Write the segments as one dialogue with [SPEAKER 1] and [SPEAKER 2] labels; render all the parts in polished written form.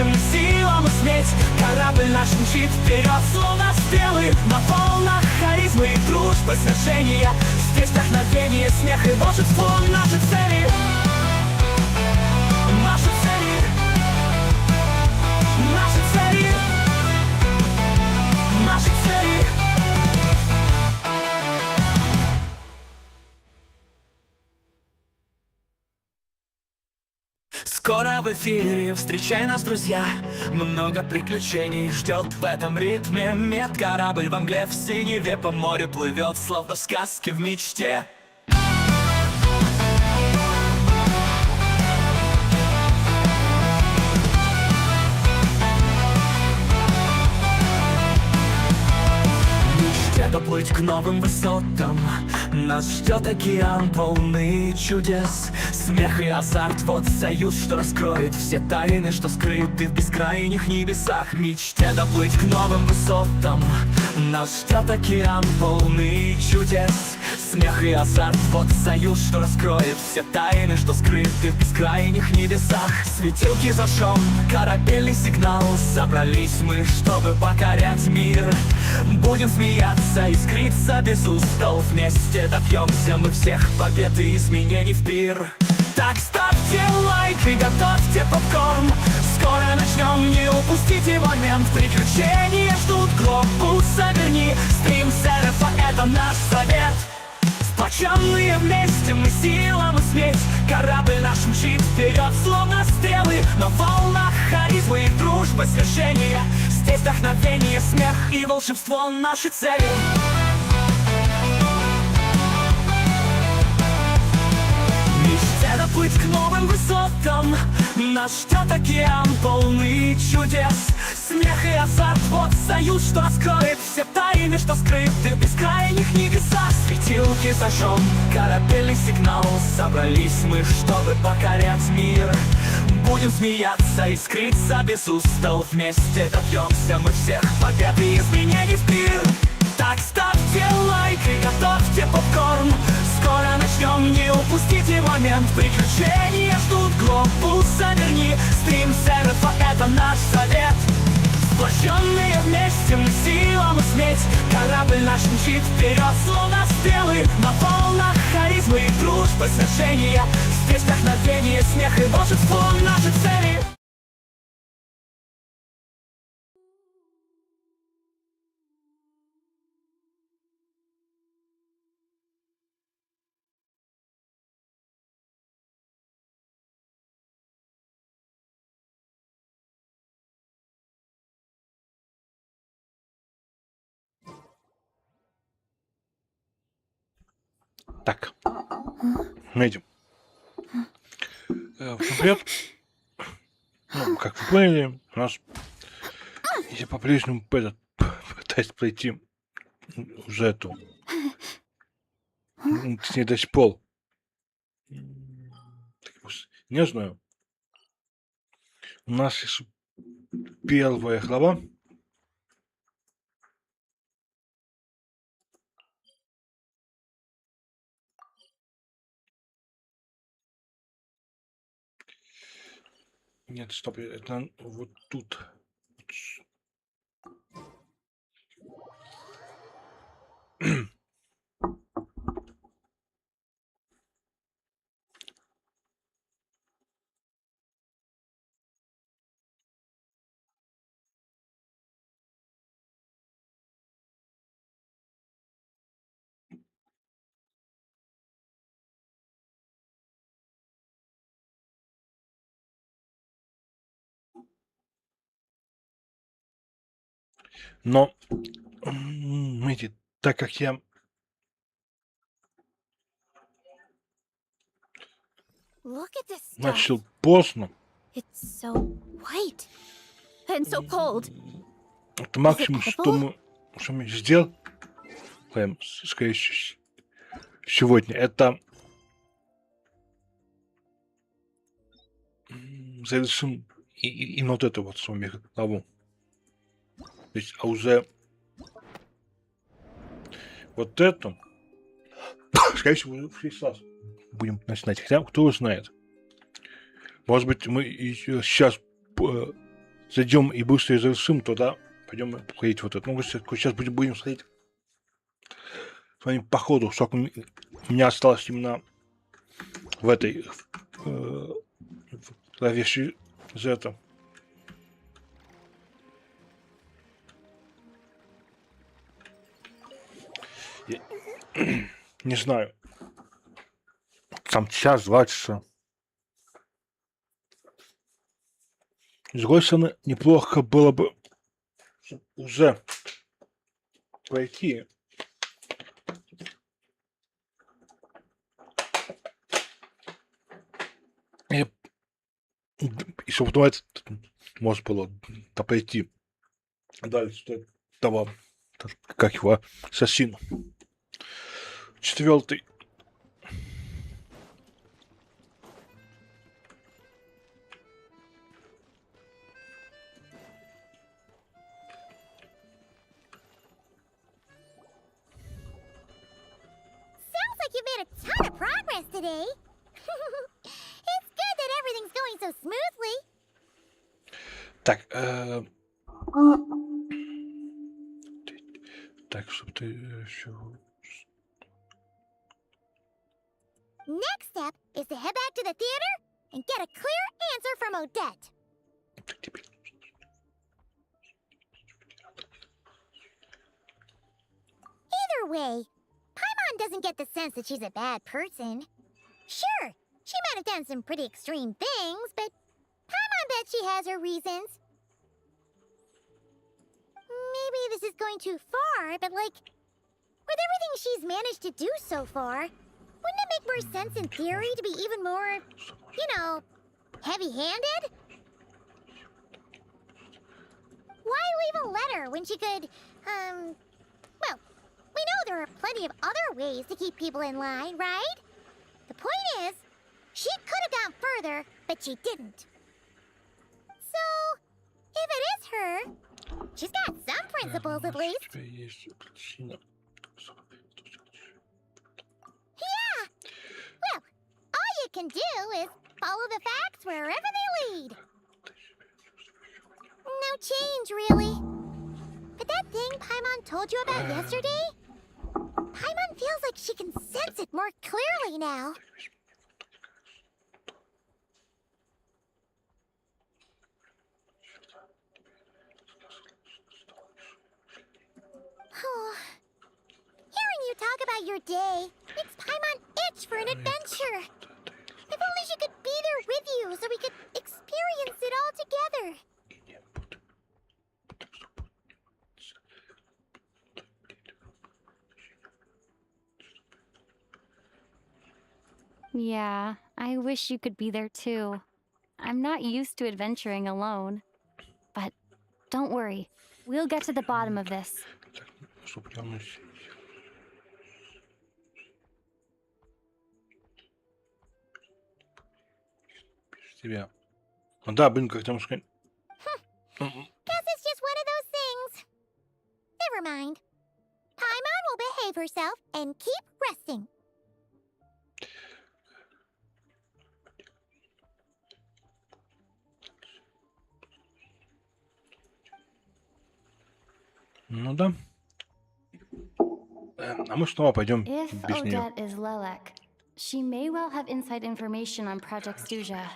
[SPEAKER 1] вместе мы сила, мы сметь. Корабль наш мчит вперед, словно стрелы. На волнах харизмы и дружбы свершения. Здесь вдохновение, смех и волшебство. Наши цели, наши цели, наши цели, наши цели. Скоро в эфире, встречай нас, друзья. Много приключений ждет в этом ритме. Медкорабль во мгле в синеве по морю плывет, словно в сказке в мечте. Доплыть к новым высотам. Нас ждет океан, полный чудес. Смех и азарт, вот союз, что раскроет все тайны, что скрыты в бескрайних небесах. Мечте доплыть к новым высотам. Нас ждет океан, полный чудес. Смех и азарт, вот союз, что раскроет все тайны, что скрыты в бескрайних небесах. Светилки зашел, корабельный сигнал. Собрались мы, чтобы покорять мир. Будем смеяться, искриться без устал. Вместе добьемся мы всех побед и изменений в пир. Так ставьте лайк и готовьте попкорн. Скоро начнем, не упустите момент. Приключения ждут, глобус оберни. Стрим серфа — это наш совет. Сплоченные вместе мы сила, мы сметь. Корабль наш мчит вперед, словно стрелы. На волнах харизмы и дружба свершения. Здесь вдохновение, смех и волшебство. Наши цели. Мечте доплыть к новым высотам. Нас ждет океан, полный чудес. Смех и азарт, вот союз, что раскроет все тайны, что скрыты в бескрайних небесах. Светилки зажжем, корабельный сигнал. Собрались мы, чтобы покорять мир. Будем смеяться, искриться без устал. Вместе добьемся мы всех побед и изменений в пир. Так ставьте лайк и готовьте попкорн. Скоро начнем, не упустите момент. Приключения ждут, глобус оберни. Стрим серфа — это наш совет. Сплощенные вместе мы сила, мы сметь. Корабль наш мчит вперед, словно стрелы. На волнах харизмы и дружба свершения. Здесь вдохновение, смех и волшебство. Наши цели.
[SPEAKER 2] Так, мы идем. Всем привет. Ну, как вы поняли, у нас я по-прежнему пытаюсь пройти уже эту с ней до сих пор Снежную. У нас есть первая глава. Нет, стоп, это вот тут. Но, знаете, так как я
[SPEAKER 3] Look at this stuff.
[SPEAKER 2] начал поздно,
[SPEAKER 3] It's so white and so cold.
[SPEAKER 2] это максимум, что мы сделаем, скорее всего, сегодня, это завершим и вот это вот с вами главу. То есть, а уже вот это, скорее всего, в 6 раз будем начинать. Хотя, кто знает. Может быть, мы еще сейчас зайдем и быстро ее завершим, то да, пойдем походить вот это. Ну, сейчас будем смотреть с вами по ходу, сколько у меня осталось именно в этой главе сюжета. Не знаю. Там час, 2 часа. С другой стороны, неплохо было бы уже пройти. И чтобы потом это можно было пойти дальше того, как его, ассасин. 4.
[SPEAKER 3] Sounds like you made a ton of progress today. It's good that everything's going so smoothly.
[SPEAKER 2] Так, так, чтобы ты еще...
[SPEAKER 3] Next step is to head back to the theater and get a clear answer from Odette. Either way, Paimon doesn't get the sense that she's a bad person. Sure, she might have done some pretty extreme things, but Paimon bets she has her reasons. Maybe this is going too far, but like, with everything she's managed to do so far, wouldn't it make more sense in theory to be even more, you know, heavy-handed? Why leave a letter when she could, well, we know there are plenty of other ways to keep people in line, right? The point is, she could have gone further, but she didn't. So, if it is her, she's got some principles at least. Yeah! Well, all you can do is follow the facts wherever they lead. No change, really. But that thing Paimon told you about yesterday? Paimon feels like she can sense it more clearly now. Oh. Hearing you talk about your day makes Paimon itch for an adventure. If only she could be there with you so we could experience it all together.
[SPEAKER 4] Yeah, I wish you could be there too. I'm not used to adventuring alone. But don't worry, we'll get to the bottom of this.
[SPEAKER 2] Да, блин, как там сказать.
[SPEAKER 3] Guess it's just one of those things. Never mind. Paimon will behave herself and keep resting.
[SPEAKER 2] Ну да. А мы снова пойдем
[SPEAKER 4] If
[SPEAKER 2] без нее.
[SPEAKER 4] Odette is Lelek, she may well have inside information on Project Suja.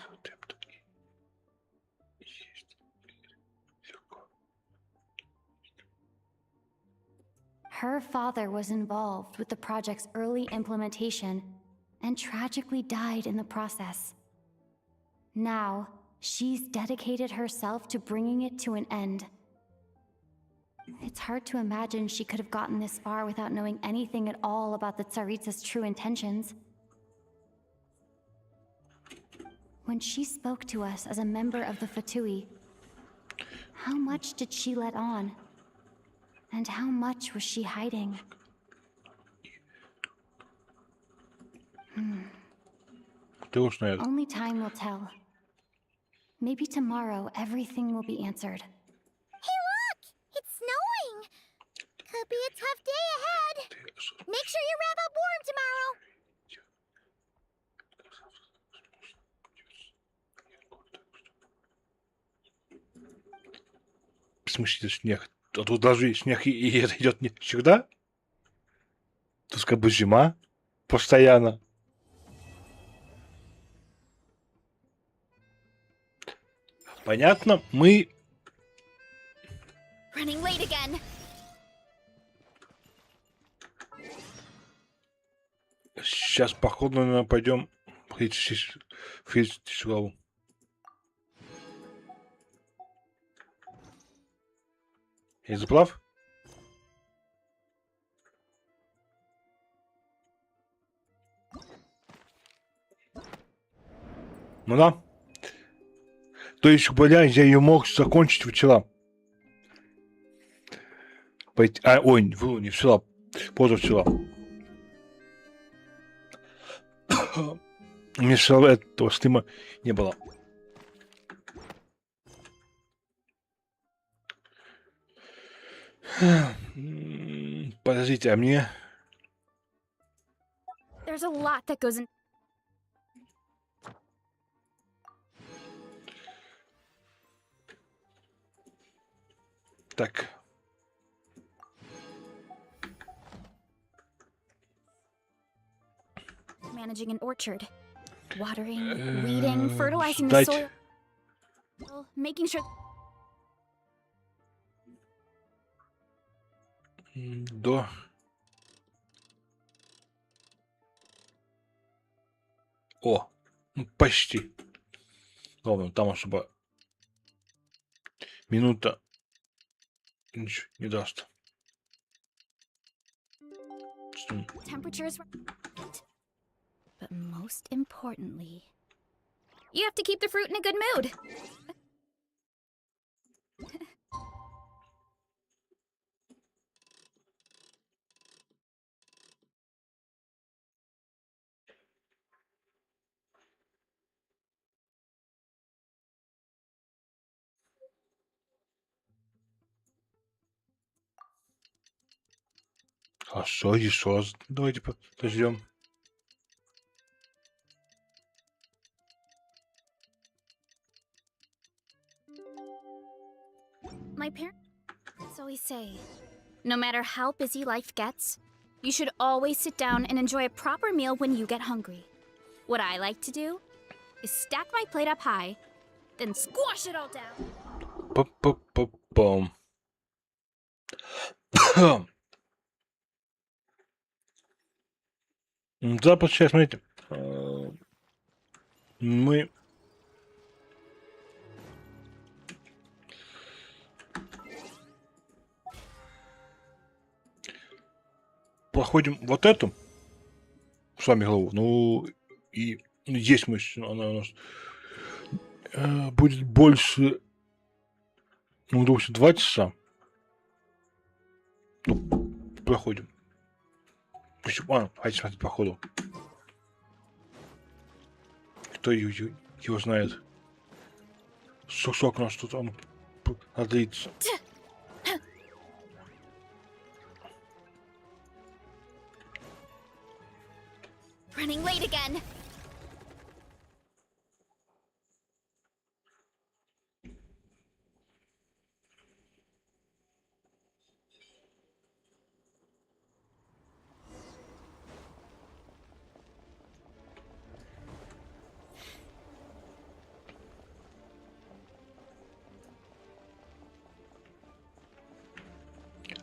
[SPEAKER 4] Her father was involved with the project's early implementation and tragically died in the process. Now, she's dedicated herself to bringing it to an end. It's hard to imagine she could have gotten this far without knowing anything at all about the Tsaritsa's true intentions. When she spoke to us as a member of the Fatui, how much did she let on? And how much was she hiding?
[SPEAKER 2] Ты уж, наверное.
[SPEAKER 4] Only time will tell. Maybe tomorrow everything will be answered.
[SPEAKER 3] Hey, look! It's snowing! Could be a tough day ahead. Make sure you wrap up warm tomorrow.
[SPEAKER 2] смысле снег? А тут даже снег и это идет не всегда? Тут как бы зима постоянно. Понятно, мы
[SPEAKER 3] Running late again.
[SPEAKER 2] сейчас, походу, наверное, пойдем в главу. Я заплав? Ну да. То есть, бля, я ее мог закончить вчера. Пойти... ой, не вчера, позавчера. У меня же этого стрима не было. Подождите, а мне...
[SPEAKER 3] There's a lot that goes in.
[SPEAKER 2] Так.
[SPEAKER 3] Managing an orchard. Watering, weeding, fertilizing the
[SPEAKER 2] ждать.
[SPEAKER 3] soil. Well, making sure.
[SPEAKER 2] До... О, ну, почти. Главное, там особо минута ничего не даст.
[SPEAKER 3] Temperatures. But most importantly, you have to keep the fruit in a good mood.
[SPEAKER 2] Хорошо, еще раз. Давайте подождем.
[SPEAKER 3] My parents always say, no matter how busy life gets, you should always sit down and enjoy a proper meal when you get hungry. What I like to do is stack my plate up high, then squash it all down.
[SPEAKER 2] Па-па-па-пам. Да, сейчас, смотрите. Мы... проходим вот эту с вами главу. Ну, и здесь мы, она у нас будет больше, ну, допустим, 2 часа. Ну, проходим. Почему? Давайте смотреть по ходу. Кто его знает? Сок у нас тут, он отлится.
[SPEAKER 3] Running late again.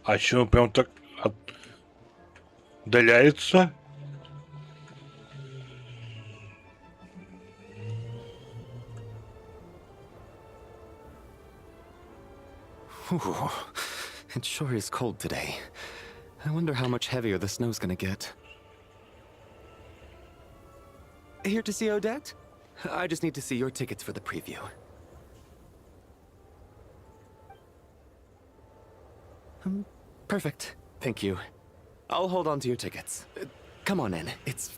[SPEAKER 2] А чё он прям так отдаляется?
[SPEAKER 5] Ooh, it sure is cold today. I wonder how much heavier the snow's gonna get. Here to see Odette? I just need to see your tickets for the preview. Perfect. Thank you. I'll hold on to your tickets. Come on in. It's...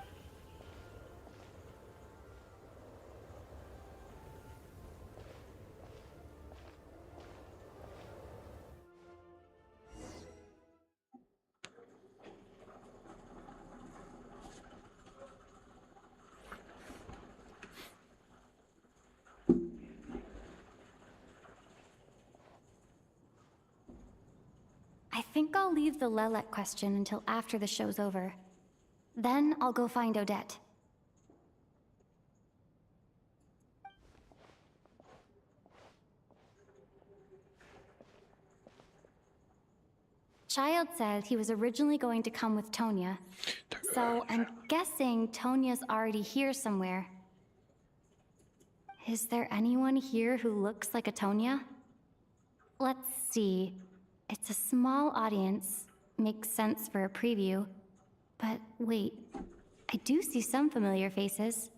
[SPEAKER 4] I think I'll leave the Lelet question until after the show's over. Then I'll go find Odette. Child said he was originally going to come with Tonya, so I'm guessing Tonya's already here somewhere. Is there anyone here who looks like a Tonya? Let's see. It's a small audience. Makes sense for a preview. But wait, I do see some familiar faces.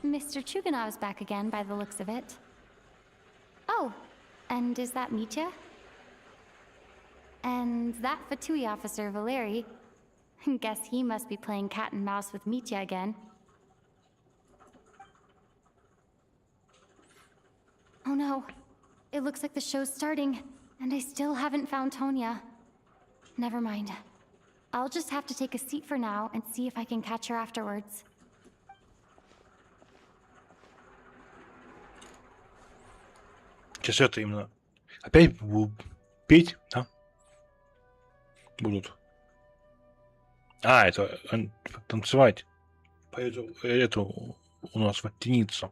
[SPEAKER 4] Mr. Chuganov's back again by the looks of it. Oh, and is that Mitya? And that Fatui officer, Valeri. Guess he must be playing cat and mouse with Mitya again. Oh no. It looks like the show's starting, and I still haven't found Tonya. Never mind. I'll just have to take a seat for now and see if I can catch her afterwards.
[SPEAKER 2] Сейчас это именно. Опять петь, да? Будут. А, это танцевать. Это у нас вот тянится.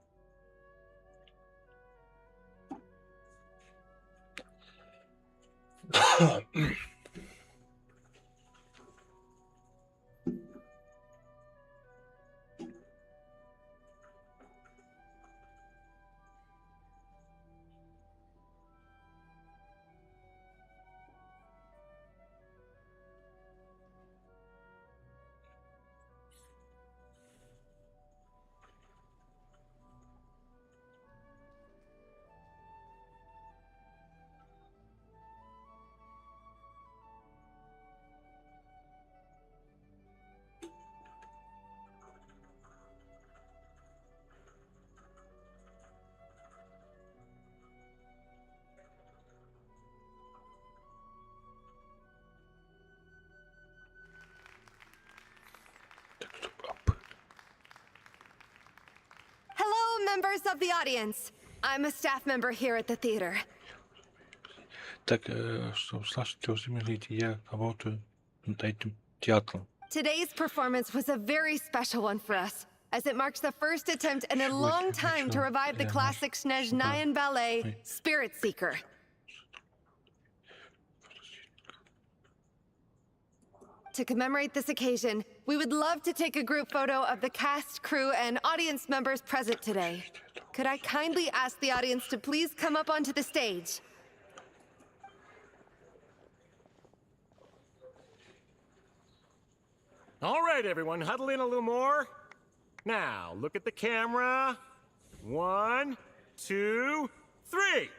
[SPEAKER 6] Hello, members of the audience. I'm a staff member here at the theater.
[SPEAKER 2] Так, чтобы слушать, смотрите, я работаю над этим театром.
[SPEAKER 6] Today's performance was a very special one for us, as it marks the first attempt in a long time to revive the classic Снежная ballet, Spirit Seeker. To commemorate this occasion, we would love to take a group photo of the cast, crew, and audience members present today. Could I kindly ask the audience to please come up onto the stage?
[SPEAKER 7] All right, everyone, huddle in a little more. Now, look at the camera. 1, 2, 3.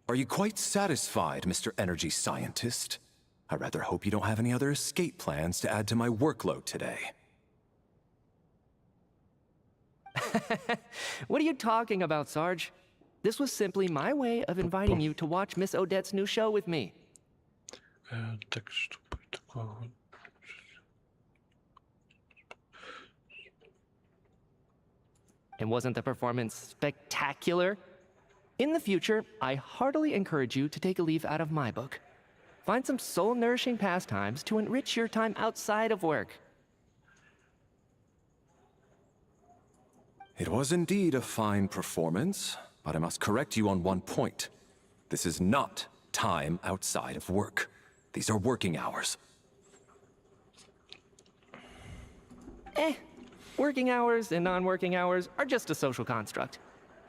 [SPEAKER 8] Are you quite satisfied, Mr. Energy Scientist? I rather hope you don't have any other escape plans to add to my workload today.
[SPEAKER 9] What are you talking about, Sarge? This was simply my way of inviting you to watch Miss Odette's new show with me.
[SPEAKER 2] Так, что такое?
[SPEAKER 9] And wasn't the performance spectacular? In the future, I heartily encourage you to take a leaf out of my book. Find some soul-nourishing pastimes to enrich your time outside of work.
[SPEAKER 8] It was indeed a fine performance, but I must correct you on one point. This is not time outside of work. These are working hours.
[SPEAKER 9] Working hours and non-working hours are just a social construct.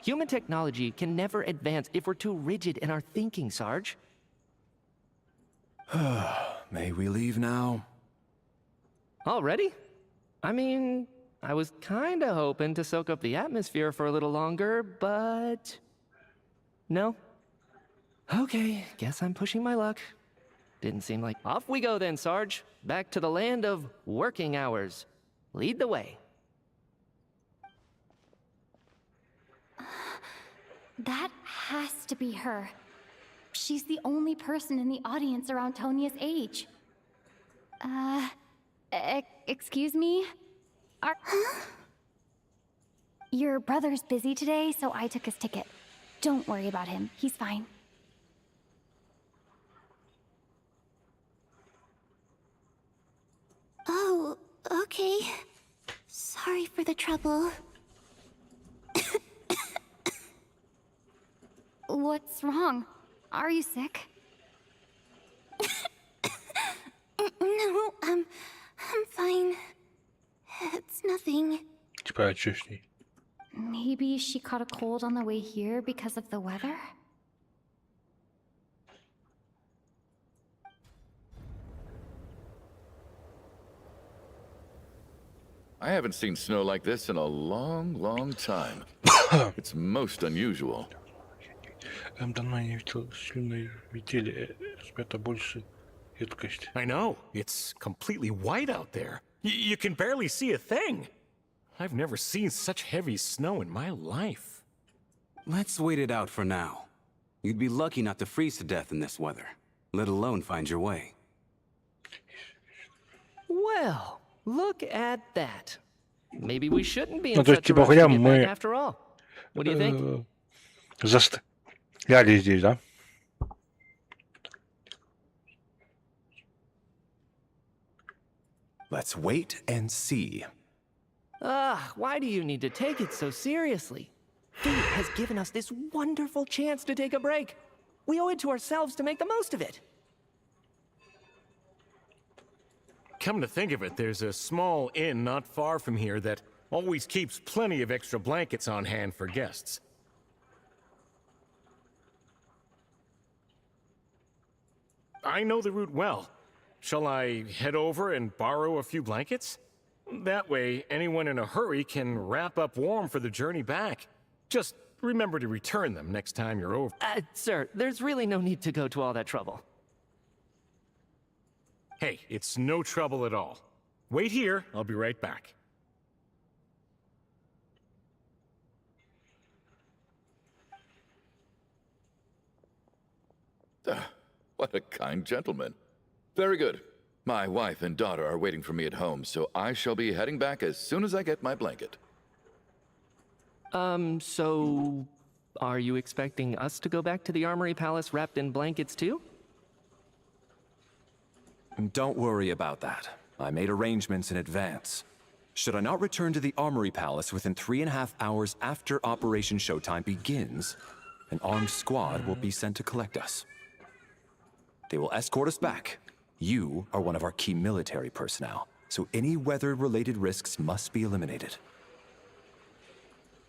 [SPEAKER 9] Human technology can never advance if we're too rigid in our thinking, Sarge.
[SPEAKER 8] May we leave now?
[SPEAKER 9] Already? I mean, I was kinda hoping to soak up the atmosphere for a little longer, but... No? Okay, guess I'm pushing my luck. Didn't seem like... Off we go then, Sarge. Back to the land of working hours. Lead the way.
[SPEAKER 4] That has to be her. She's the only person in the audience around Tonya's age. Excuse me? Your brother's busy today, so I took his ticket. Don't worry about him. He's fine.
[SPEAKER 3] Oh, okay. Sorry for the trouble.
[SPEAKER 4] What's wrong? Are you sick?
[SPEAKER 3] No, I'm fine. It's nothing.
[SPEAKER 2] Типа, а чё с ней?
[SPEAKER 4] Maybe she caught a cold on the way here because of the weather?
[SPEAKER 10] I haven't seen snow like this in a long, long time. It's most unusual.
[SPEAKER 2] Давно не видел сильной метели. Это больше редкость.
[SPEAKER 7] I know. It's completely white out there. You can barely see a thing. I've never seen such heavy snow in my life.
[SPEAKER 11] Let's wait it out for now. You'd be lucky not to freeze to death in this weather, let alone find your way.
[SPEAKER 9] Well, look at that. Maybe we shouldn't be in
[SPEAKER 2] Ну, то есть,
[SPEAKER 9] such a
[SPEAKER 2] типа,
[SPEAKER 9] rush
[SPEAKER 2] говоря,
[SPEAKER 9] to get back
[SPEAKER 2] мы
[SPEAKER 9] after all. What do you think?
[SPEAKER 2] застряли здесь, да?
[SPEAKER 8] Let's wait and see.
[SPEAKER 9] Why do you need to take it so seriously? Fate has given us this wonderful chance to take a break. We owe it to ourselves to make the most of it.
[SPEAKER 7] Come to think of it, there's a small inn not far from here that always keeps plenty of extra blankets on hand for guests. I know the route well. Shall I head over and borrow a few blankets? That way, anyone in a hurry can wrap up warm for the journey back. Just remember to return them next time you're over.
[SPEAKER 9] Sir, there's really no need to go to all that trouble.
[SPEAKER 7] Hey, it's no trouble at all. Wait here, I'll be right back.
[SPEAKER 10] What a kind gentleman. Very good. My wife and daughter are waiting for me at home, so I shall be heading back as soon as I get my blanket.
[SPEAKER 9] So... are you expecting us to go back to the Armory Palace wrapped in blankets too?
[SPEAKER 8] Don't worry about that. I made arrangements in advance. Should I not return to the Armory Palace within 3.5 hours after Operation Showtime begins, an armed squad will be sent to collect us. They will escort us back. You are one of our key military personnel, so any weather-related risks must be eliminated.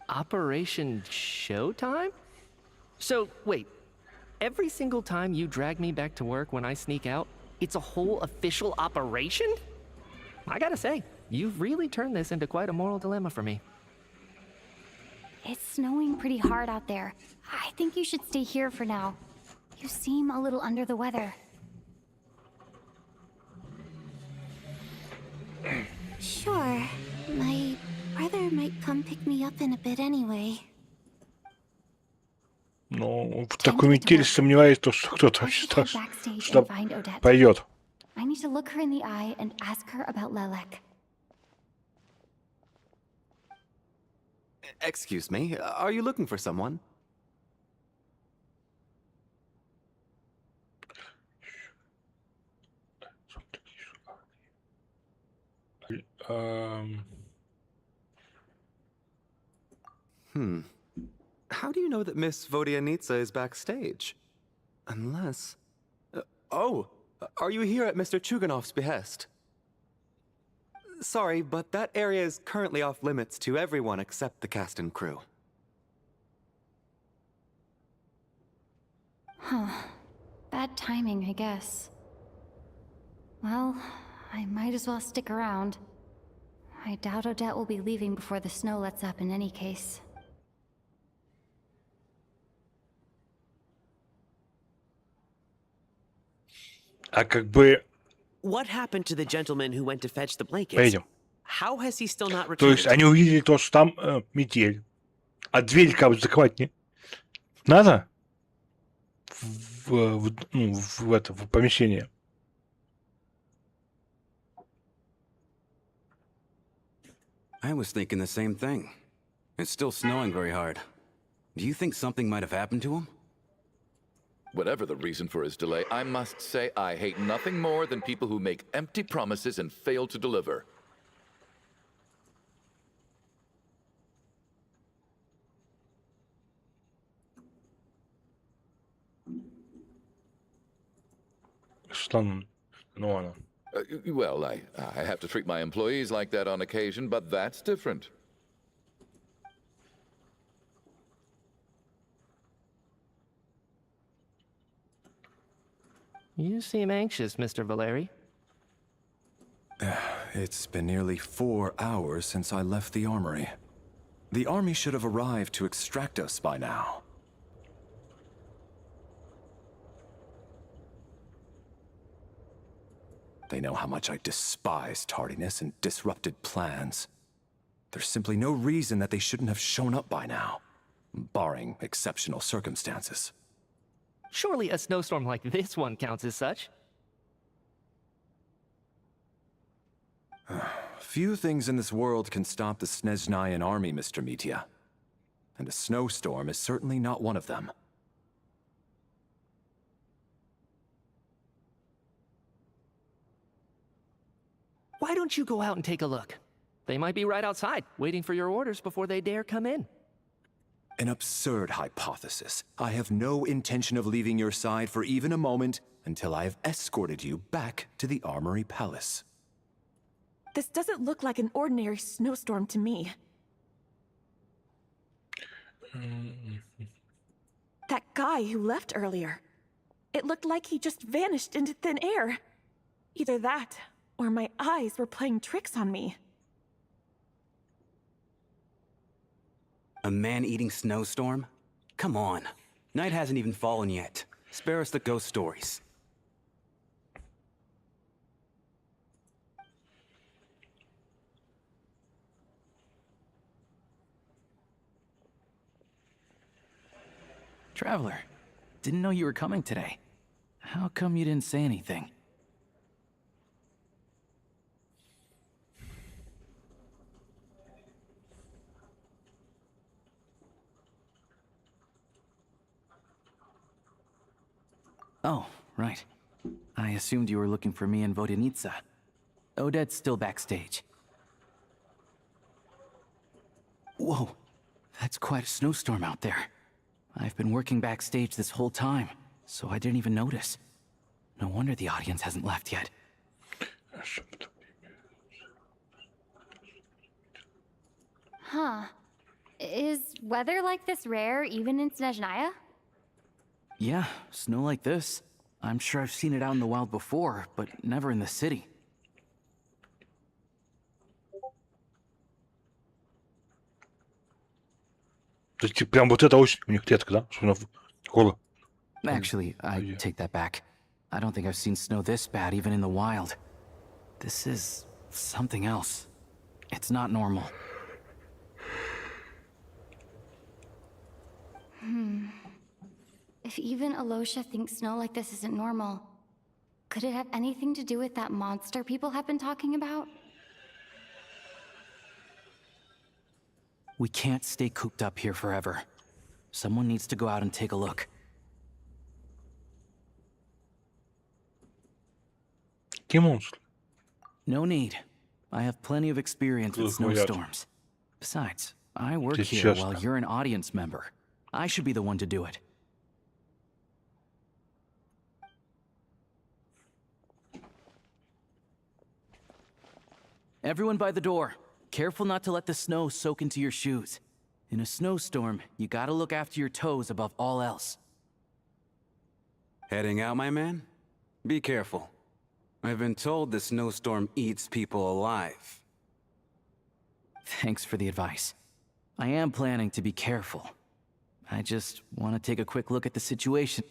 [SPEAKER 9] Operation Showtime? So, wait. Every single time you drag me back to work when I sneak out, it's a whole official operation? I gotta say, you've really turned this into quite a moral dilemma for me.
[SPEAKER 4] It's snowing pretty hard out there. I think you should stay here for now. You seem a little under the weather.
[SPEAKER 3] Sure. My brother might come pick me up in a bit anyway.
[SPEAKER 2] Ну, в такой метели сомневаюсь, что кто-то сюда пойдет.
[SPEAKER 4] I need to look her in the eye and ask her about Lelek.
[SPEAKER 11] Excuse me, are you looking for someone? How do you know that Miss Vodianitsa is backstage? Unless... are you here at Mr. Chuganov's behest? Sorry, but that area is currently off limits to everyone except the cast and crew.
[SPEAKER 4] Huh. Bad timing, I guess. Well, I might as well stick around. I doubt Odette will be leaving before the snow lets up in any case.
[SPEAKER 2] А как бы...
[SPEAKER 12] What happened to the gentleman who went to fetch the blankets?
[SPEAKER 2] Поедем.
[SPEAKER 12] How has he still not
[SPEAKER 2] То есть
[SPEAKER 12] returned?
[SPEAKER 2] они увидели то, что там метель. А дверь как бы закрывать не надо? В помещение.
[SPEAKER 13] I was thinking the same thing. It's still snowing very hard. Do you think something might have happened to him?
[SPEAKER 10] Whatever the reason for his delay, I must say I hate nothing more than people who make empty promises and fail to deliver.
[SPEAKER 2] Stun. No one.
[SPEAKER 10] Well, I have to treat my employees like that on occasion, but that's different.
[SPEAKER 9] You seem anxious, Mr. Valeri.
[SPEAKER 8] It's been nearly 4 hours since I left the armory. The army should have arrived to extract us by now. They know how much I despise tardiness and disrupted plans. There's simply no reason that they shouldn't have shown up by now, barring exceptional circumstances.
[SPEAKER 9] Surely a snowstorm like this one counts as such.
[SPEAKER 8] Few things in this world can stop the Snežnayan army, Mr. Mitya. And a snowstorm is certainly not one of them.
[SPEAKER 9] Why don't you go out and take a look? They might be right outside, waiting for your orders before they dare come in.
[SPEAKER 8] An absurd hypothesis. I have no intention of leaving your side for even a moment until I have escorted you back to the Armory Palace.
[SPEAKER 14] This doesn't look like an ordinary snowstorm to me. That guy who left earlier. It looked like he just vanished into thin air. Either that, or my eyes were playing tricks on me.
[SPEAKER 13] A man-eating snowstorm? Come on. Night hasn't even fallen yet. Spare us the ghost stories.
[SPEAKER 15] Traveler, didn't know you were coming today. How come you didn't say anything? Oh, right. I assumed you were looking for me and Vodyanitsa. Odette's still backstage. Whoa, that's quite a snowstorm out there. I've been working backstage this whole time, so I didn't even notice. No wonder the audience hasn't left yet.
[SPEAKER 4] Huh. Is weather like this rare even in Снежная?
[SPEAKER 15] Yeah, snow like this. I'm sure I've seen it out in the wild before, but never in the city.
[SPEAKER 2] То есть, прям вот это очень у них редко, да? Что она холод.
[SPEAKER 15] Actually, I take that back. I don't think I've seen snow this bad even in the wild. This is something else. It's not normal.
[SPEAKER 4] If even Alosha thinks snow like this isn't normal, could it have anything to do with that monster people have been talking about?
[SPEAKER 15] We can't stay cooped up here forever. Someone needs to go out and take a look. No need. I have plenty of experience with snowstorms. Besides, I work here while you're an audience member. I should be the one to do it. Everyone by the door. Careful not to let the snow soak into your shoes. In a snowstorm, you gotta look after your toes above all else.
[SPEAKER 13] Heading out, my man? Be careful. I've been told the snowstorm eats people alive.
[SPEAKER 15] Thanks for the advice. I am planning to be careful. I just want to take a quick look at the situation.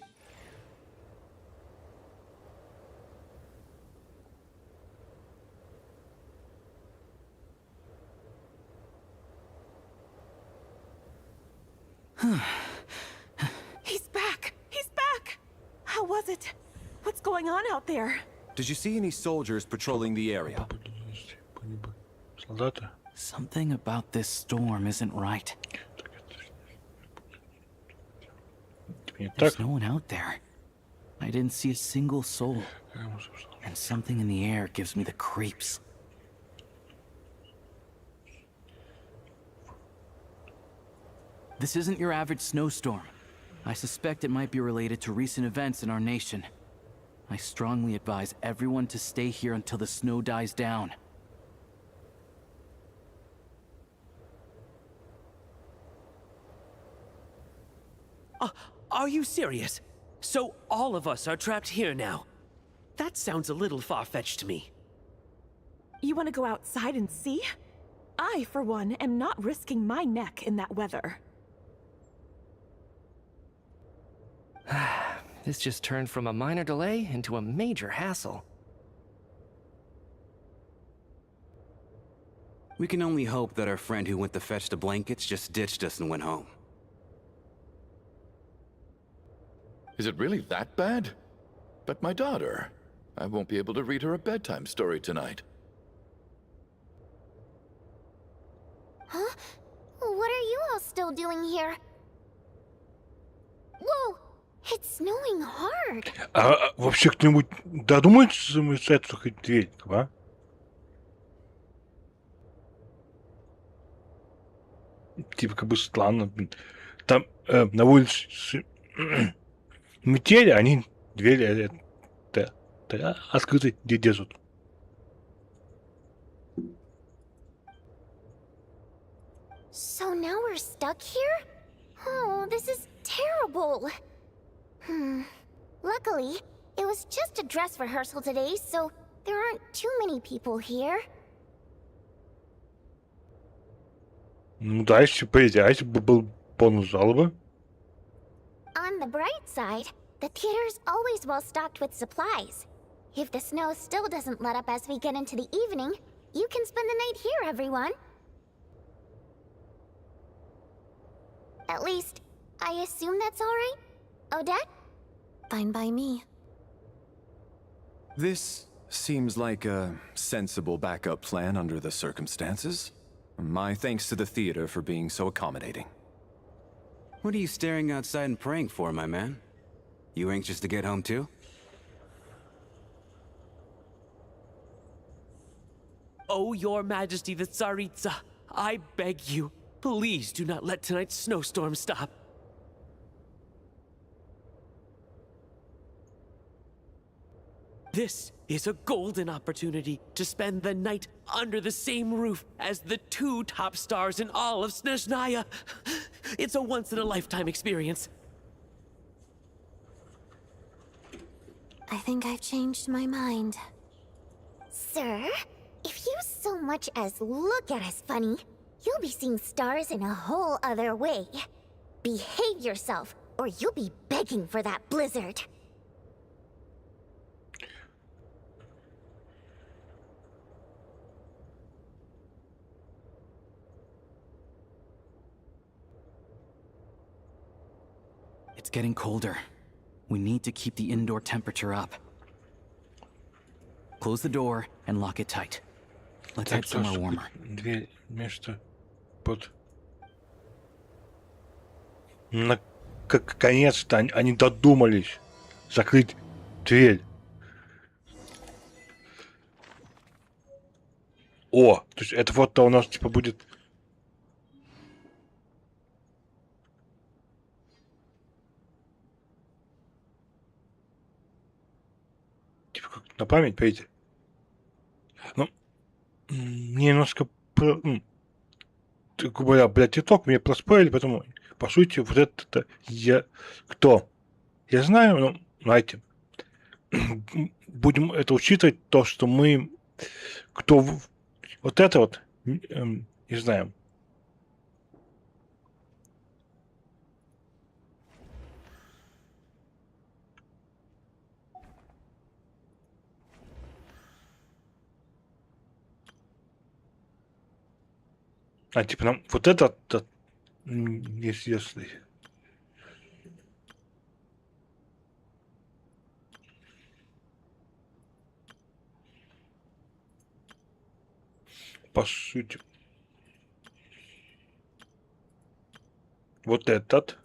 [SPEAKER 14] He's back! He's back! How was it? What's going on out there?
[SPEAKER 8] Did you see any soldiers patrolling the area?
[SPEAKER 15] Something about this storm isn't right. There's no one out there. I didn't see a single soul. And something in the air gives me the creeps. This isn't your average snowstorm. I suspect it might be related to recent events in our nation. I strongly advise everyone to stay here until the snow dies down.
[SPEAKER 12] Are you serious? So all of us are trapped here now? That sounds a little far-fetched to me.
[SPEAKER 14] You want to go outside and see? I, for one, am not risking my neck in that weather.
[SPEAKER 9] This just turned from a minor delay into a major hassle.
[SPEAKER 13] We can only hope that our friend who went to fetch the blankets just ditched us and went home.
[SPEAKER 10] Is it really that bad? But my daughter, I won't be able to read her a bedtime story tonight.
[SPEAKER 3] Huh? What are you all still doing here? Whoa! It's snowing hard.
[SPEAKER 2] А вообще кто-нибудь додумается замечать, что хоть дверь, а? Типа как бы странно. Там на улице метели, они двери открыты держат.
[SPEAKER 3] So now we're stuck here? Oh, this is terrible. Luckily, it was just a dress rehearsal today, so there aren't too many people here.
[SPEAKER 2] Ну да, если бы был бонус жалобы.
[SPEAKER 3] On the bright side, the theater's always well stocked with supplies. If the snow still doesn't let up as we get into the evening, you can spend the night here, everyone. At least, I assume that's all right? Odette?
[SPEAKER 4] Fine by me.
[SPEAKER 8] This seems like a sensible backup plan under the circumstances. My thanks to the theater for being so accommodating.
[SPEAKER 13] What are you staring outside and praying for, my man? You anxious to get home too?
[SPEAKER 12] Oh, Your Majesty the Tsaritsa, I beg you, please do not let tonight's snowstorm stop. This is a golden opportunity to spend the night under the same roof as the two top stars in all of Snežnaya. It's a once-in-a-lifetime experience.
[SPEAKER 4] I think I've changed my mind.
[SPEAKER 3] Sir, if you so much as look at us funny, you'll be seeing stars in a whole other way. Behave yourself, or you'll be begging for that blizzard.
[SPEAKER 15] It's getting colder. We need to keep the indoor temperature up. Close the door and lock it tight. Let's head somewhere warmer.
[SPEAKER 2] Дверь, место под... Наконец-то они додумались закрыть дверь. О, то есть это вот-то у нас типа будет... Типа как на память, понимаете? Ну, мне немножко... Говоря, блядь, итог, мне проспорили, поэтому, по сути, вот это я... Кто? Я знаю, но, знаете, будем это учитывать, то, что мы... Кто... Вот это вот, не знаем. А, типа, нам вот это неизвестный. По сути. Вот этот.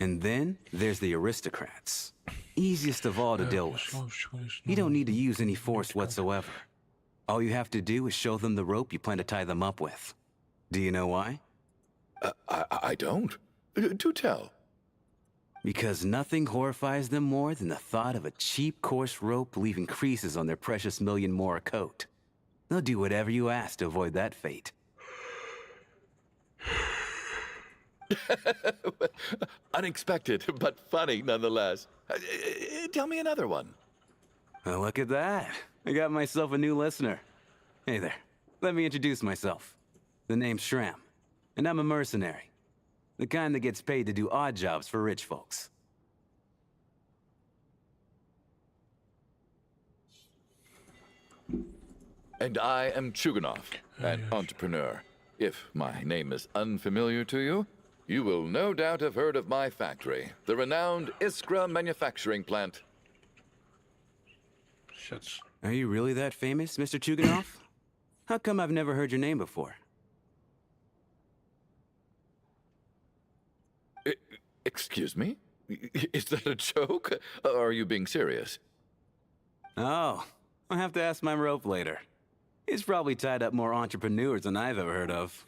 [SPEAKER 13] And then there's the aristocrats. Easiest of all to deal with. You don't need to use any force whatsoever. All you have to do is show them the rope you plan to tie them up with. Do you know why?
[SPEAKER 10] I don't. Do tell.
[SPEAKER 13] Because nothing horrifies them more than the thought of a cheap, coarse rope leaving creases on their precious million Mora coat. They'll do whatever you ask to avoid that fate.
[SPEAKER 10] Unexpected, but funny nonetheless. Tell me another one.
[SPEAKER 13] Well, look at that. I got myself a new listener. Hey there. Let me introduce myself. The name's Shram, and I'm a mercenary. The kind that gets paid to do odd jobs for rich folks.
[SPEAKER 10] And I am Chuganov, an entrepreneur. If my name is unfamiliar to you, you will no doubt have heard of my factory, the renowned Iskra manufacturing plant.
[SPEAKER 13] Are you really that famous, Mr. Chuganov? How come I've never heard your name before?
[SPEAKER 10] Excuse me? Is that a joke? Or are you being serious?
[SPEAKER 13] Oh, I'll have to ask my rope later. He's probably tied up more entrepreneurs than I've ever heard of.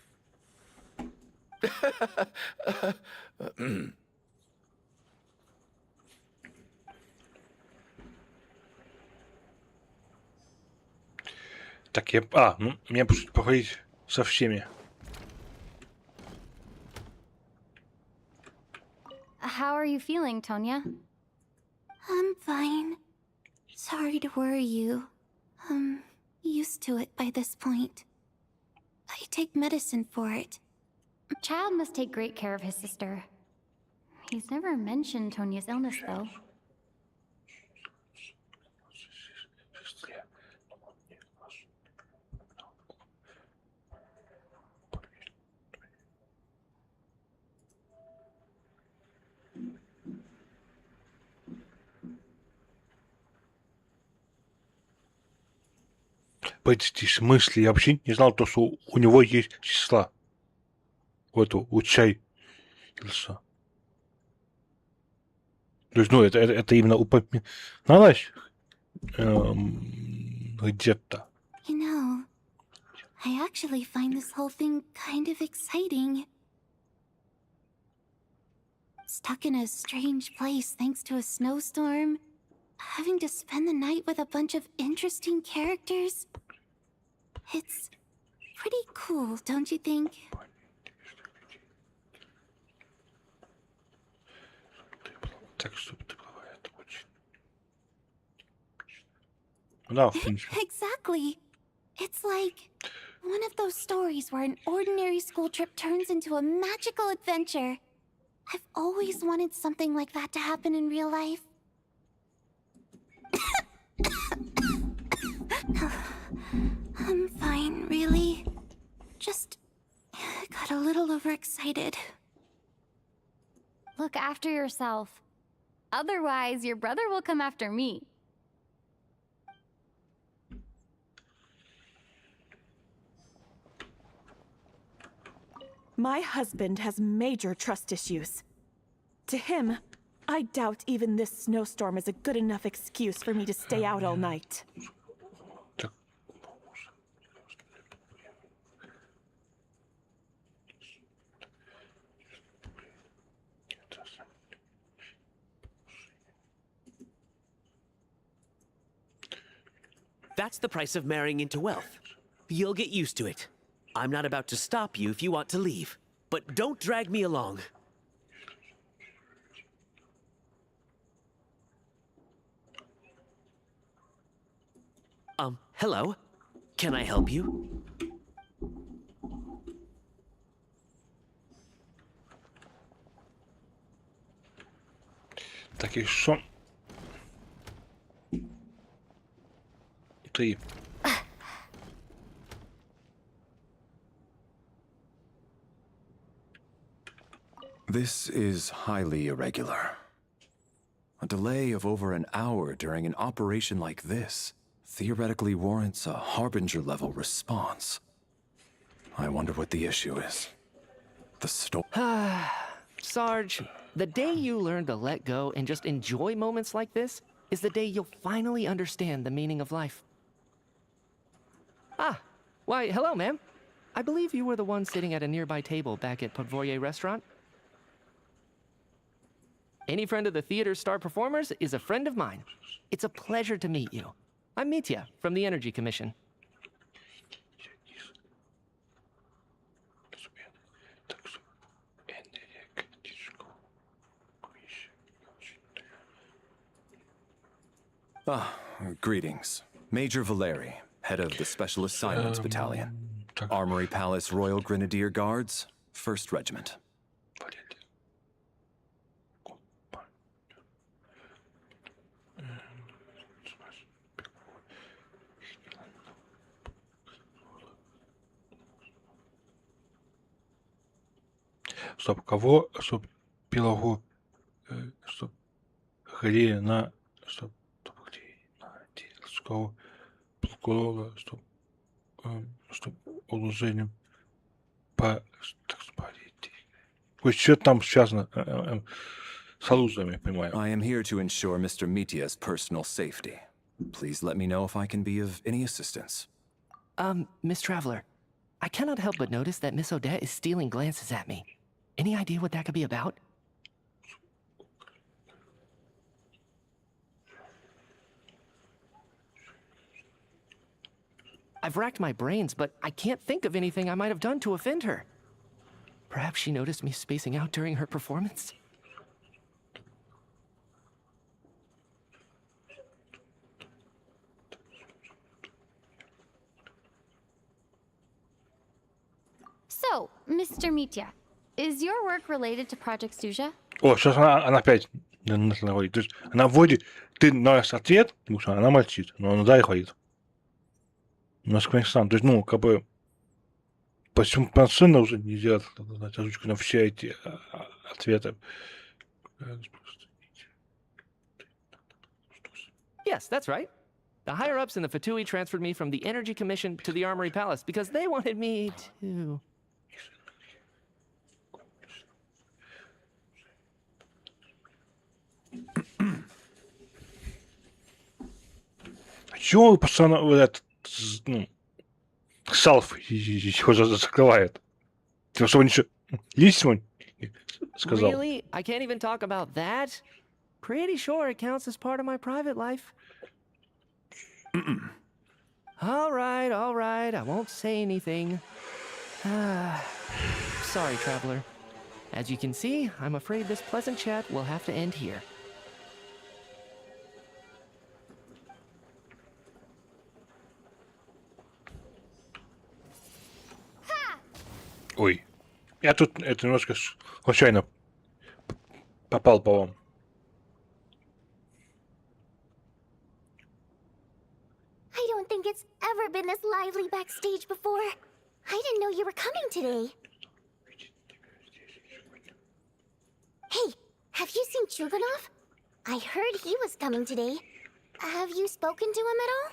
[SPEAKER 2] Так, ну, мне пришлось поговорить со всеми.
[SPEAKER 4] How are you feeling, Tonya?
[SPEAKER 16] I'm fine. Sorry to worry you. I'm used to it by this point. I take medicine for it.
[SPEAKER 4] Child must take great care of his sister. He's never mentioned Tonya's illness, though.
[SPEAKER 2] Почти в смысле, я вообще не знал, то, что у него есть числа. Вот у чай. То есть, ну, это именно упоминалось где-то.
[SPEAKER 16] You know, I actually find this whole thing kind of exciting. Stuck in a strange place thanks to a snowstorm, having to spend the night with a bunch of interesting characters. It's pretty cool, don't you think? Exactly. It's like one of those stories where an ordinary school trip turns into a magical adventure. I've always wanted something like that to happen in real life. I'm fine, really. Just got a little overexcited.
[SPEAKER 4] Look after yourself. Otherwise, your brother will come after me.
[SPEAKER 14] My husband has major trust issues. To him, I doubt even this snowstorm is a good enough excuse for me to stay out all night.
[SPEAKER 12] That's the price of marrying into wealth. You'll get used to it. I'm not about to stop you if you want to leave, but don't drag me along. Hello. Can I help you?
[SPEAKER 2] Так, і що? Ти.
[SPEAKER 8] This is highly irregular. A delay of over an hour during an operation like this theoretically warrants a Harbinger-level response. I wonder what the issue is. The storm.
[SPEAKER 9] Sarge, the day you learn to let go and just enjoy moments like this is the day you'll finally understand the meaning of life. Ah, why, hello, ma'am. I believe you were the one sitting at a nearby table back at Podvorye Restaurant. Any friend of the theater's star performers is a friend of mine. It's a pleasure to meet you. I'm Mitya from the Energy Commission.
[SPEAKER 8] Greetings. Major Valeri, head of the Special Assignments Battalion. Armory Palace Royal Grenadier Guards, 1st Regiment.
[SPEAKER 2] Стоп, кого? Стоп, пилогу. Стоп. Ходи на... Стоп. Ходи на Дельского. Прокурора. Стоп. Стоп. Уложением. По... Так, смотрите. Ой, что там связано с оружием, я понимаю.
[SPEAKER 8] I am here to ensure Mr. Mitya's personal safety. Please let me know if I can be of any assistance.
[SPEAKER 9] Miss Traveler, I cannot help but notice that Miss Odette is stealing glances at me. Any idea what that could be about? I've racked my brains, but I can't think of anything I might have done to offend her. Perhaps she noticed me spacing out during her performance?
[SPEAKER 4] So, Mr. Mitya, is your work related to Project Stuja?
[SPEAKER 2] О, сейчас она опять говорит. То есть она вводит, ты даешь ответ, потому что она молчит, но она да и говорит. У нас сам. То есть, ну, как бы полноценно уже нельзя дать озвучку на все эти ответы.
[SPEAKER 9] Yes, that's right. The higher-ups in the Fatui transferred me from the Energy Commission to the Armory Palace because they wanted me to...
[SPEAKER 2] Чего вы постоянно вот этот, ну, салф его закрывает? Ты что, ничего... Есть он сказал?
[SPEAKER 9] Really? I can't even talk about that? Pretty sure it counts as part of my private life. All right, I won't say anything. Sorry, Traveler. As you can see, I'm afraid this pleasant chat will have to end here.
[SPEAKER 2] Ой, я тут это немножко случайно попал по вам.
[SPEAKER 3] I don't think it's ever been this lively backstage before. I didn't know you were coming today. Hey, have you seen Chuganov? I heard he was coming today. Have you spoken to him at all?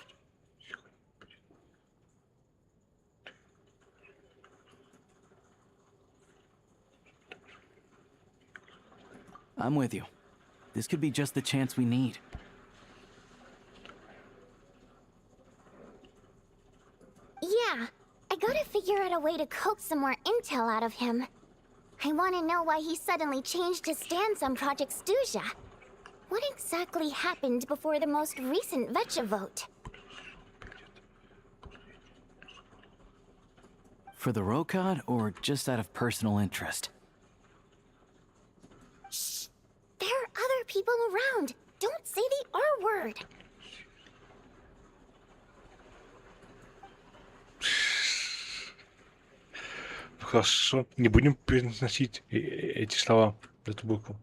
[SPEAKER 15] I'm with you. This could be just the chance we need.
[SPEAKER 3] Yeah, I gotta figure out a way to coax some more intel out of him. I want to know why he suddenly changed his stance on Project Stuja. What exactly happened before the most recent Vecha vote?
[SPEAKER 15] For the Rokad, or just out of personal interest?
[SPEAKER 3] Shh! There are other people around. Don't say the R word.
[SPEAKER 2] Хорошо. Не будем произносить эти слова, эту букву.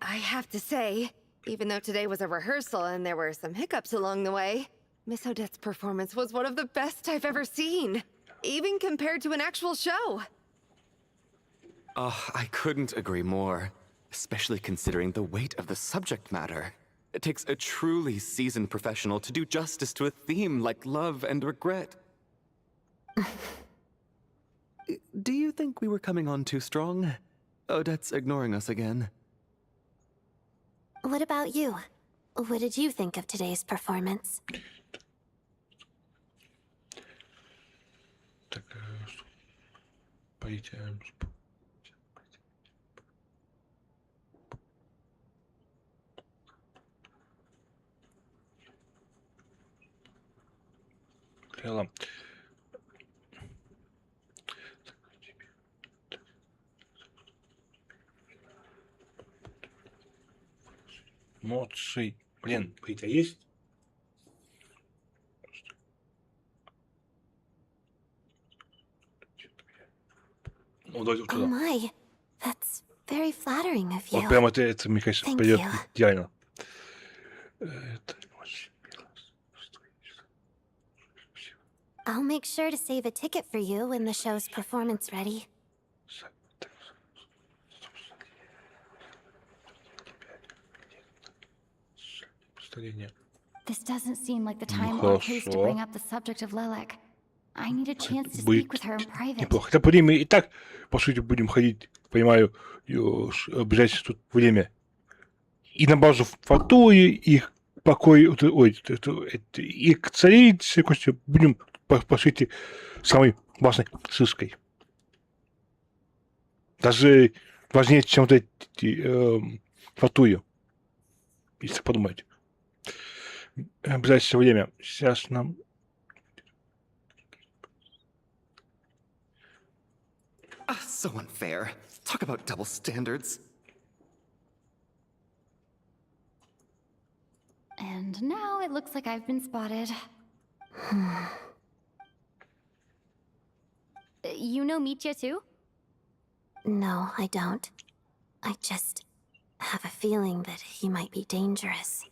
[SPEAKER 6] I have to say, even though today was a rehearsal and there were some hiccups along the way, Miss Odette's performance was one of the best I've ever seen, even compared to an actual show.
[SPEAKER 5] I couldn't agree more, especially considering the weight of the subject matter. It takes a truly seasoned professional to do justice to a theme like love and regret. Do you think we were coming on too strong? Odette's ignoring us again.
[SPEAKER 16] What about you? What did you think of today's performance?
[SPEAKER 2] Так, пойдем. Дело. Молодцы. Блин, у есть? Ну, давайте вот
[SPEAKER 16] Oh
[SPEAKER 2] туда.
[SPEAKER 16] my, that's very flattering of you.
[SPEAKER 2] Вот прям это мне кажется,
[SPEAKER 16] Thank
[SPEAKER 2] пойдет
[SPEAKER 16] you.
[SPEAKER 2] идеально.
[SPEAKER 16] I'll make sure to save a ticket for you when the show's performance ready.
[SPEAKER 4] This doesn't seem like the time or place to bring up the subject of Lilac. I need a chance to speak with her in private.
[SPEAKER 2] Неплохо. Хотя время и так, по сути, будем ходить, понимаю, ближайшее тут время. И на базу Фатуи, и покой, и к царице, будем, по сути, самой важной сыской. Даже важнее, чем вот эти Фатуи, если подумать. Ближайшее время. Сейчас нам...
[SPEAKER 5] So unfair. Talk about double standards.
[SPEAKER 4] And now it looks like I've been spotted. You know Mitya too?
[SPEAKER 16] No, I don't. I just have a feeling that he might be dangerous.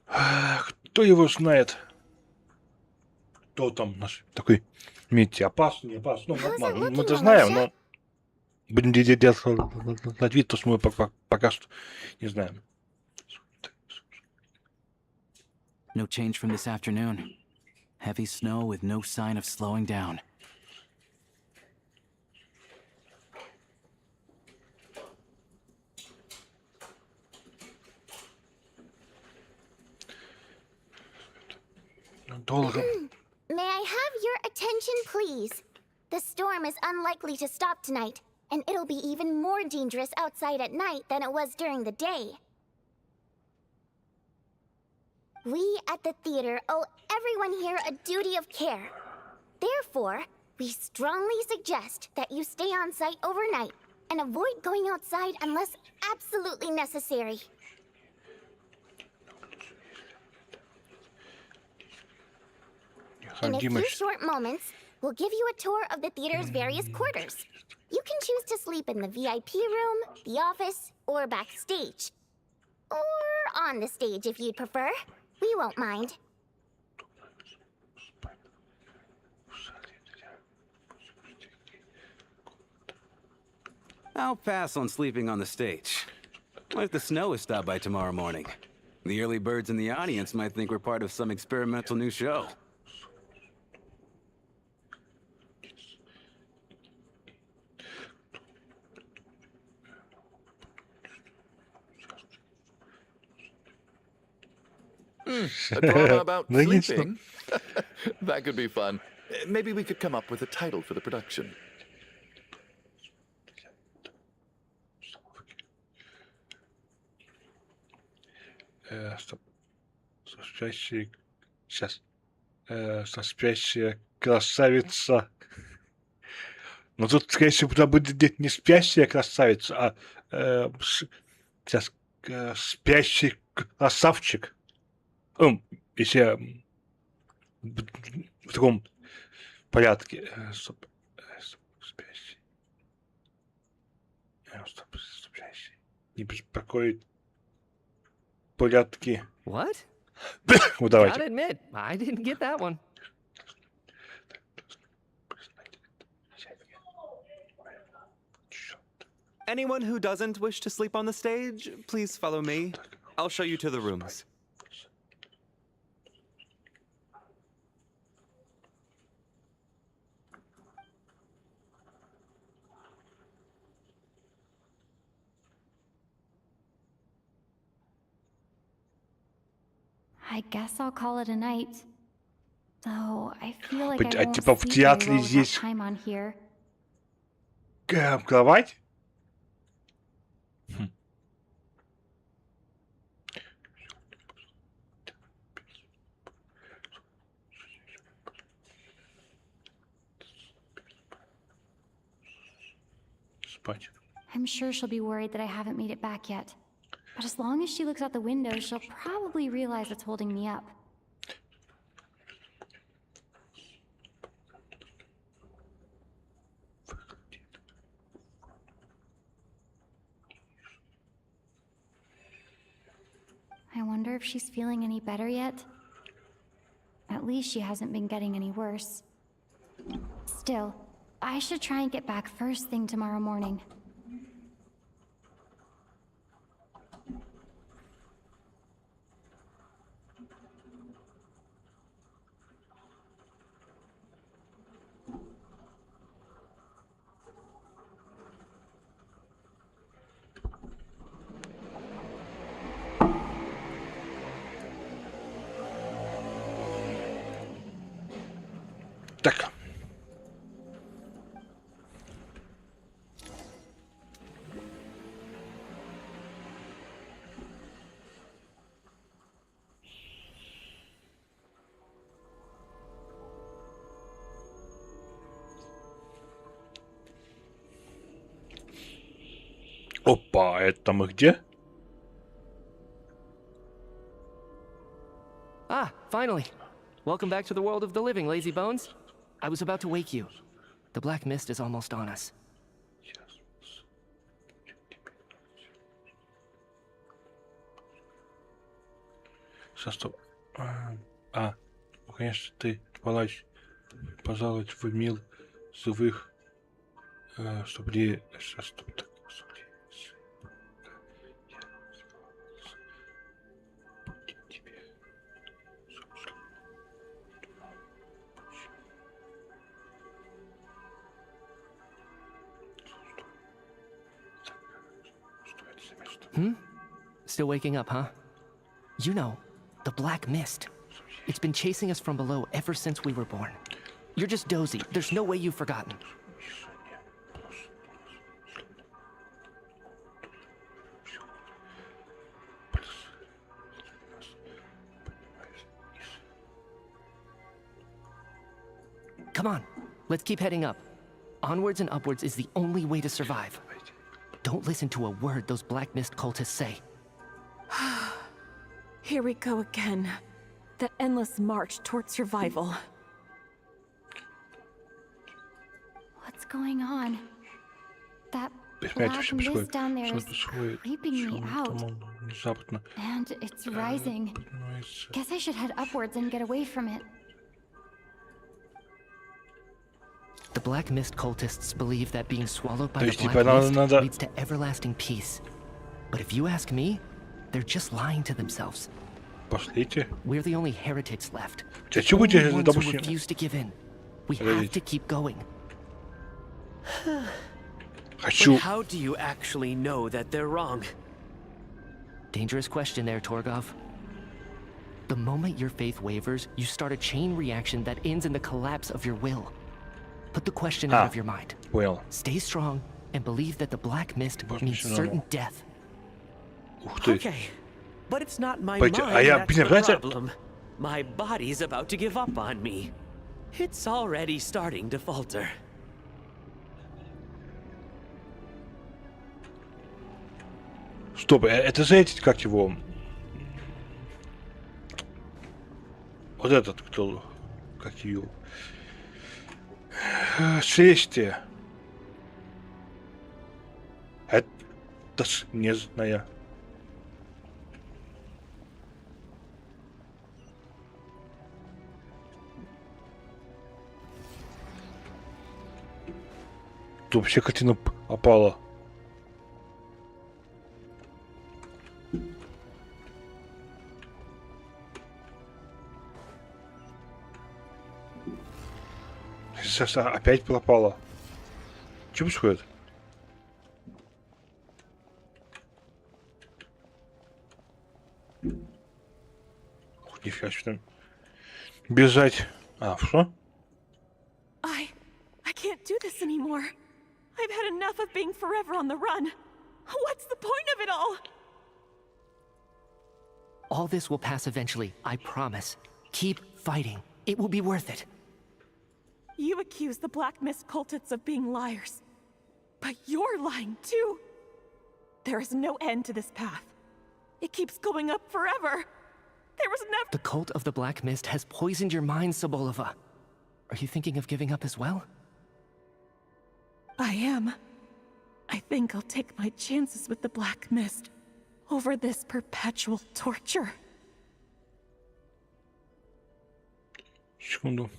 [SPEAKER 2] Кто его знает? Кто там наш такой Митя? Опасный, не опасный. Ну, мы это знаем, но будем делать вид, то, что мы пока что не знаем.
[SPEAKER 15] No change from this afternoon. Heavy snow with no sign of slowing down.
[SPEAKER 2] Долго.
[SPEAKER 3] May I have your attention, please? The storm is unlikely to stop tonight, and it'll be even more dangerous outside at night than it was during the day. We at the theater owe everyone here a duty of care. Therefore, we strongly suggest that you stay on site overnight and avoid going outside unless absolutely necessary. In a few short moments, we'll give you a tour of the theater's various quarters. You can choose to sleep in the VIP room, the office, or backstage. Or on the stage if you'd prefer. We won't mind.
[SPEAKER 13] I'll pass on sleeping on the stage. What if the snow is stopped by tomorrow morning? The early birds in the audience might think we're part of some experimental new show.
[SPEAKER 10] A drama about sleeping? That could be fun. Maybe we could come up with a title for the production.
[SPEAKER 2] Стоп. Сейчас. Спящая красавица. Но тут, скорее всего, будет не спящая красавица, а сейчас спящий красавчик. Если я в таком порядке. Не беспокоит порядки.
[SPEAKER 9] What?
[SPEAKER 2] Вот давайте.
[SPEAKER 9] Gotta admit, I didn't get that one.
[SPEAKER 11] Anyone who doesn't wish to sleep on the stage, please follow me. I'll show you to the rooms.
[SPEAKER 4] I guess I'll call it a night. Though I feel like
[SPEAKER 2] А
[SPEAKER 4] I won't
[SPEAKER 2] типа в
[SPEAKER 4] sleep very
[SPEAKER 2] театре
[SPEAKER 4] well with that
[SPEAKER 2] здесь
[SPEAKER 4] time on here.
[SPEAKER 2] кровать? Спать.
[SPEAKER 4] I'm sure she'll be worried that I haven't made it back yet. But as long as she looks out the window, she'll probably realize it's holding me up. I wonder if she's feeling any better yet? At least she hasn't been getting any worse. Still, I should try and get back first thing tomorrow morning.
[SPEAKER 2] Так. Опа, это мы где?
[SPEAKER 9] Ah, finally. Welcome back to the world of the living, lazy bones. I was about to wake you. The black mist is almost on us.
[SPEAKER 2] Сейчас, стоп. Ну, конечно, ты палач пожаловать в мир живых, чтобы ли... Сейчас, стоп, так,
[SPEAKER 9] Still waking up, huh? You know, the black mist. It's been chasing us from below ever since we were born. You're just dozy. There's no way you've forgotten. Come on, let's keep heading up. Onwards and upwards is the only way to survive. Don't listen to a word those black mist cultists say.
[SPEAKER 14] Here we go again. The endless march towards survival.
[SPEAKER 4] What's going on? That
[SPEAKER 2] Без понятия,
[SPEAKER 4] black
[SPEAKER 2] что
[SPEAKER 4] mist
[SPEAKER 2] происходит.
[SPEAKER 4] down there
[SPEAKER 2] Что
[SPEAKER 4] is
[SPEAKER 2] происходит?
[SPEAKER 4] creeping me
[SPEAKER 2] Почему
[SPEAKER 4] out.
[SPEAKER 2] там он внезапно
[SPEAKER 4] And it's rising.
[SPEAKER 2] поднимается?
[SPEAKER 4] Guess I should head upwards and get away from it.
[SPEAKER 9] The black mist cultists believe that being swallowed by
[SPEAKER 2] То
[SPEAKER 9] the
[SPEAKER 2] есть,
[SPEAKER 9] black
[SPEAKER 2] типа,
[SPEAKER 9] mist
[SPEAKER 2] надо...
[SPEAKER 9] leads to everlasting peace. But if you ask me, they're just lying to themselves.
[SPEAKER 2] Пошлите.
[SPEAKER 9] We're the only heretics left.
[SPEAKER 2] А
[SPEAKER 9] The
[SPEAKER 2] чё будете,
[SPEAKER 9] only ones who
[SPEAKER 2] допустим...
[SPEAKER 9] refuse to give in. We have to keep going.
[SPEAKER 2] Хочу...
[SPEAKER 12] But how do you actually know that they're wrong?
[SPEAKER 9] Dangerous question there, Torgov. The moment your faith wavers, you start a chain reaction that ends in the collapse of your will. Put the question out of your mind.
[SPEAKER 2] Понял.
[SPEAKER 9] Stay strong and believe that the black mist means certain death.
[SPEAKER 2] Ух ты.
[SPEAKER 12] Okay, but it's not my
[SPEAKER 2] Пойдёте,
[SPEAKER 12] mind
[SPEAKER 2] а я,
[SPEAKER 12] that's
[SPEAKER 2] блин,
[SPEAKER 12] the
[SPEAKER 2] знаете...
[SPEAKER 12] problem. My body's about to give up on me. It's already starting to falter.
[SPEAKER 2] Стоп, это же эти, как его... Вот этот, кто... Как ее... Селестия. Это Снежная. Тут вообще картина опала. Сейчас опять пропала. Что происходит? Ух, нифига себе там. Бежать. А, что?
[SPEAKER 14] I can't do this anymore. I've had enough of being forever on the run. What's the point of it all?
[SPEAKER 12] All this will pass eventually, I promise. Keep fighting. It will be worth it.
[SPEAKER 14] You accuse the Black Mist cultists of being liars. But you're lying too. There is no end to this path. It keeps going up forever. There was never—
[SPEAKER 12] The cult of the Black Mist has poisoned your mind, Sobolova. Are you thinking of giving up as well?
[SPEAKER 14] I am. I think I'll take my chances with the Black Mist over this perpetual torture.
[SPEAKER 2] Секунду.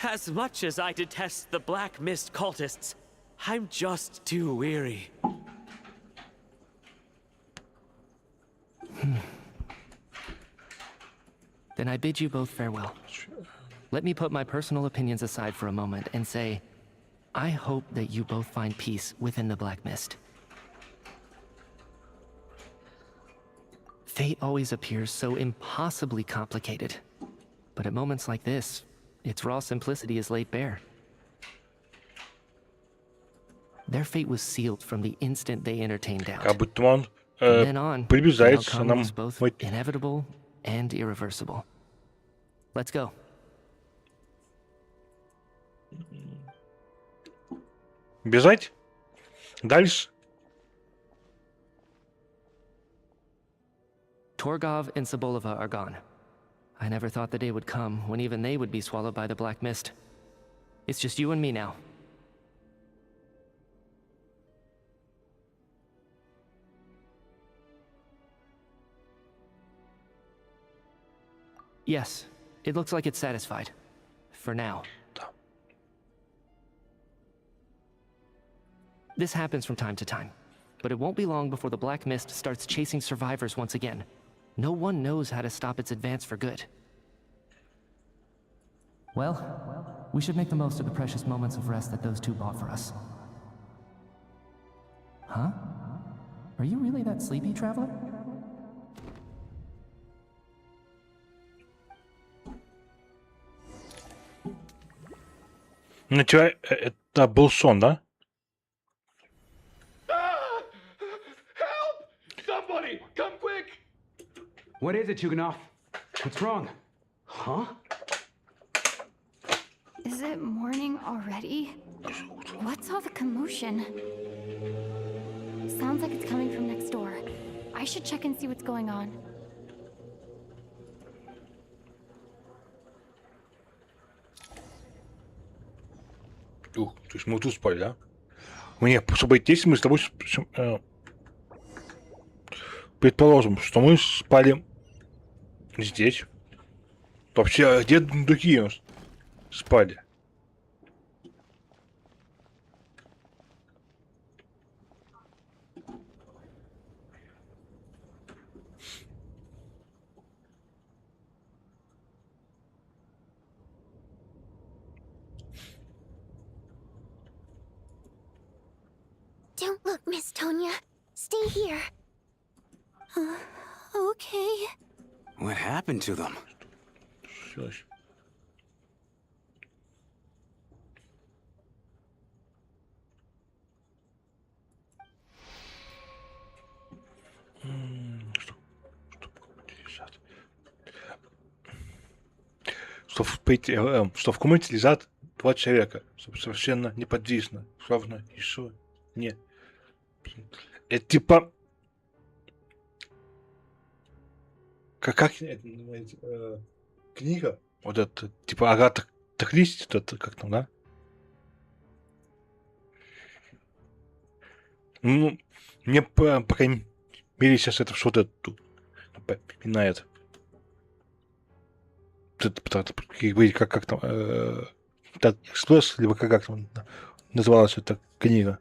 [SPEAKER 12] As much as I detest the Black Mist cultists, I'm just too weary. Then I bid you both farewell. Let me put my personal opinions aside for a moment and say, I hope that you both find peace within the Black Mist. Fate always appears so impossibly complicated. But at moments like this, its raw simplicity is laid bare. Their fate was sealed from the instant they entertained doubt.
[SPEAKER 2] Как будто он
[SPEAKER 12] From then on, the
[SPEAKER 2] приближается
[SPEAKER 12] outcome
[SPEAKER 2] нам.
[SPEAKER 12] was both inevitable and irreversible. Let's go.
[SPEAKER 2] Бежать? Дальше?
[SPEAKER 12] Torgov and Sobolova are gone. I never thought the day would come when even they would be swallowed by the Black Mist. It's just you and me now. Yes, it looks like it's satisfied. For now. This happens from time to time, but it won't be long before the Black Mist starts chasing survivors once again. No one knows how to stop its advance for good. Well, we should make the most of the precious moments of rest that those two bought for us. Huh? Are you really that sleepy, traveler?
[SPEAKER 2] Ну, чё, это был сон, да?
[SPEAKER 17] Somebody, come quick!
[SPEAKER 18] What is it, Chuganov? What's wrong? Huh?
[SPEAKER 4] Is it morning already? What's all the commotion? Sounds like it's coming from next door. I should check and see what's going on.
[SPEAKER 2] То есть мы тут спали, да? Нет, чтобы идти, мы с тобой... предположим, что мы спали здесь. Вообще, где другие спали?
[SPEAKER 16] Miss Tonya. Stay here. Okay.
[SPEAKER 13] What happened to them?
[SPEAKER 2] Shush. Что в комнате лежат два человека, совершенно неподвижно, словно еще не. Это типа как это называется? Книга, вот это типа Агата Кристи, это как там, да? Ну, мне по крайней мере сейчас это что-то тут напоминает. Как там Экспресс, либо как там называлась эта книга.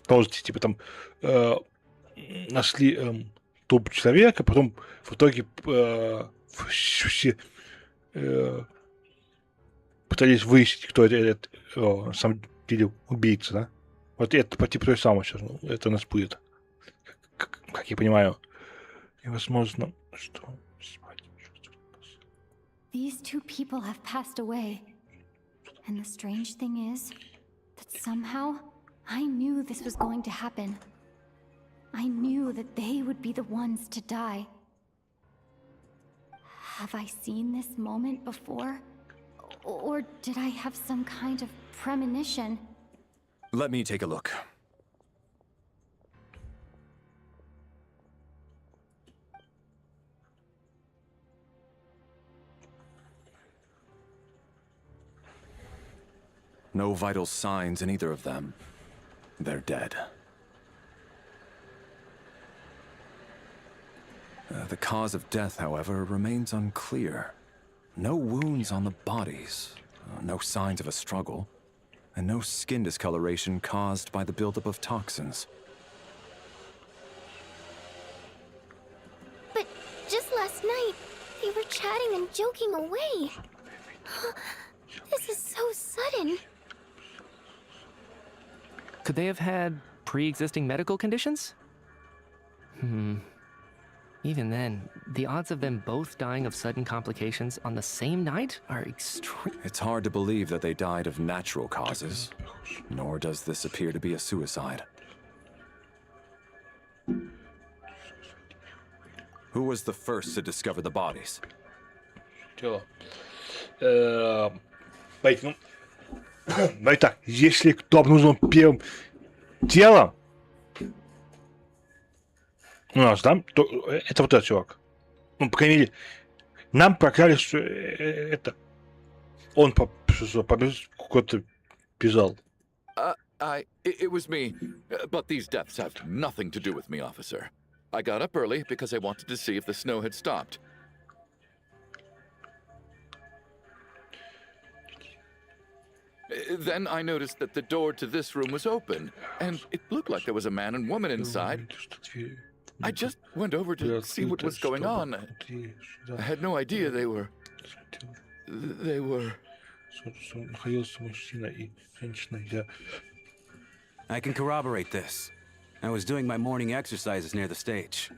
[SPEAKER 2] Тоже типа там нашли труп человека, потом в итоге все пытались выяснить, кто это на самом деле убийца, да? Вот это по типу той самой сейчас, это у нас будет. Как я понимаю. И возможно, что...
[SPEAKER 4] These two people have passed away. And the strange thing is that somehow I knew this was going to happen. I knew that they would be the ones to die. Have I seen this moment before? Or did I have some kind of premonition?
[SPEAKER 8] Let me take a look. No vital signs in either of them. They're dead. The cause of death, however, remains unclear. No wounds on the bodies, no signs of a struggle, and no skin discoloration caused by the buildup of toxins.
[SPEAKER 16] But just last night, they were chatting and joking away. This is so sudden.
[SPEAKER 9] Could they have had pre-existing medical conditions? Even then, the odds of them both dying of sudden complications on the same night are extreme.
[SPEAKER 8] It's hard to believe that they died of natural causes, nor does this appear to be a suicide. Who was the first to discover the bodies?
[SPEAKER 2] Тело. Давайте, давай так, если кто обнаружил первым телом у нас, да, то это вот этот чувак. Ну, по крайней мере, нам прокрали, что это он куда-то бежал.
[SPEAKER 10] It was me. But these deaths have nothing to do with me, officer. I got up early because I wanted to see if the snow had stopped. Then I noticed that the door to this room was open, and it looked like there was a man and woman inside. I just went over to see what was going on. I had no idea they were...
[SPEAKER 13] I can corroborate this. I was doing my morning exercises near the stage.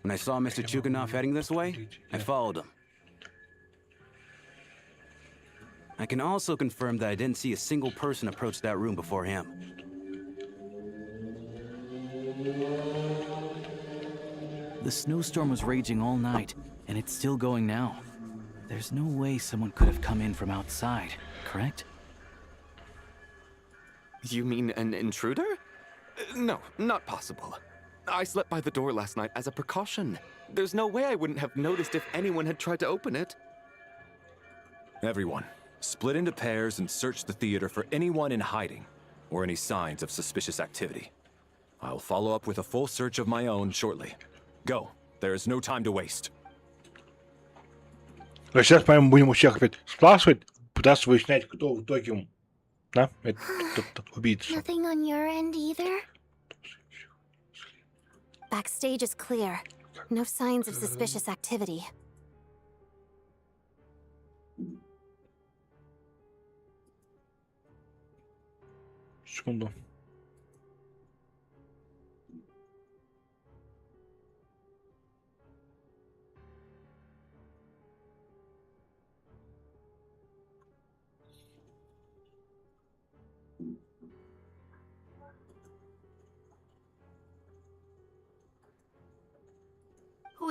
[SPEAKER 13] When I saw Mr. Chuganov heading this way, I followed him. I can also confirm that I didn't see a single person approach that room before him.
[SPEAKER 15] The snowstorm was raging all night, and it's still going now. There's no way someone could have come in from outside, correct?
[SPEAKER 5] You mean an intruder? No, not possible. I slept by the door last night as a precaution. There's no way I wouldn't have noticed if anyone had tried to open it.
[SPEAKER 8] Everyone, split into pairs and search the theater for anyone in hiding, or any signs of suspicious activity. I'll follow up with a full search of my own shortly. Go. There is no time to waste.
[SPEAKER 2] Сейчас, по-моему, будем у всех опять спрашивать, пытаться выяснять, кто в итоге, да, этот убийца.
[SPEAKER 16] Nothing on your end either? Backstage is clear. No signs of suspicious activity.
[SPEAKER 2] Секунду.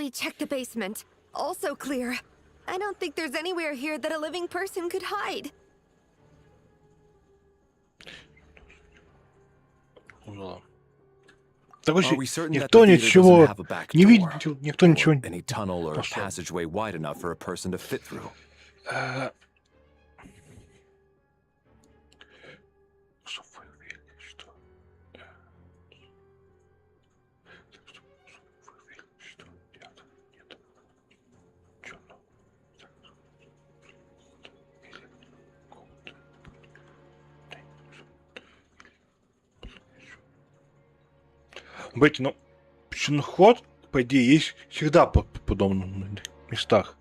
[SPEAKER 6] we check the basement. Also clear. I don't think there's anywhere here that a living person could hide.
[SPEAKER 8] Are we certain that
[SPEAKER 2] никто
[SPEAKER 8] the theater
[SPEAKER 2] ничего
[SPEAKER 8] doesn't have a back
[SPEAKER 2] не
[SPEAKER 8] door?
[SPEAKER 2] видел, никто ничего
[SPEAKER 8] Or any tunnel or
[SPEAKER 2] пошел.
[SPEAKER 8] passageway wide enough for a person to fit through?
[SPEAKER 2] Быть, ну, ход, по идее, есть всегда по подобным местах.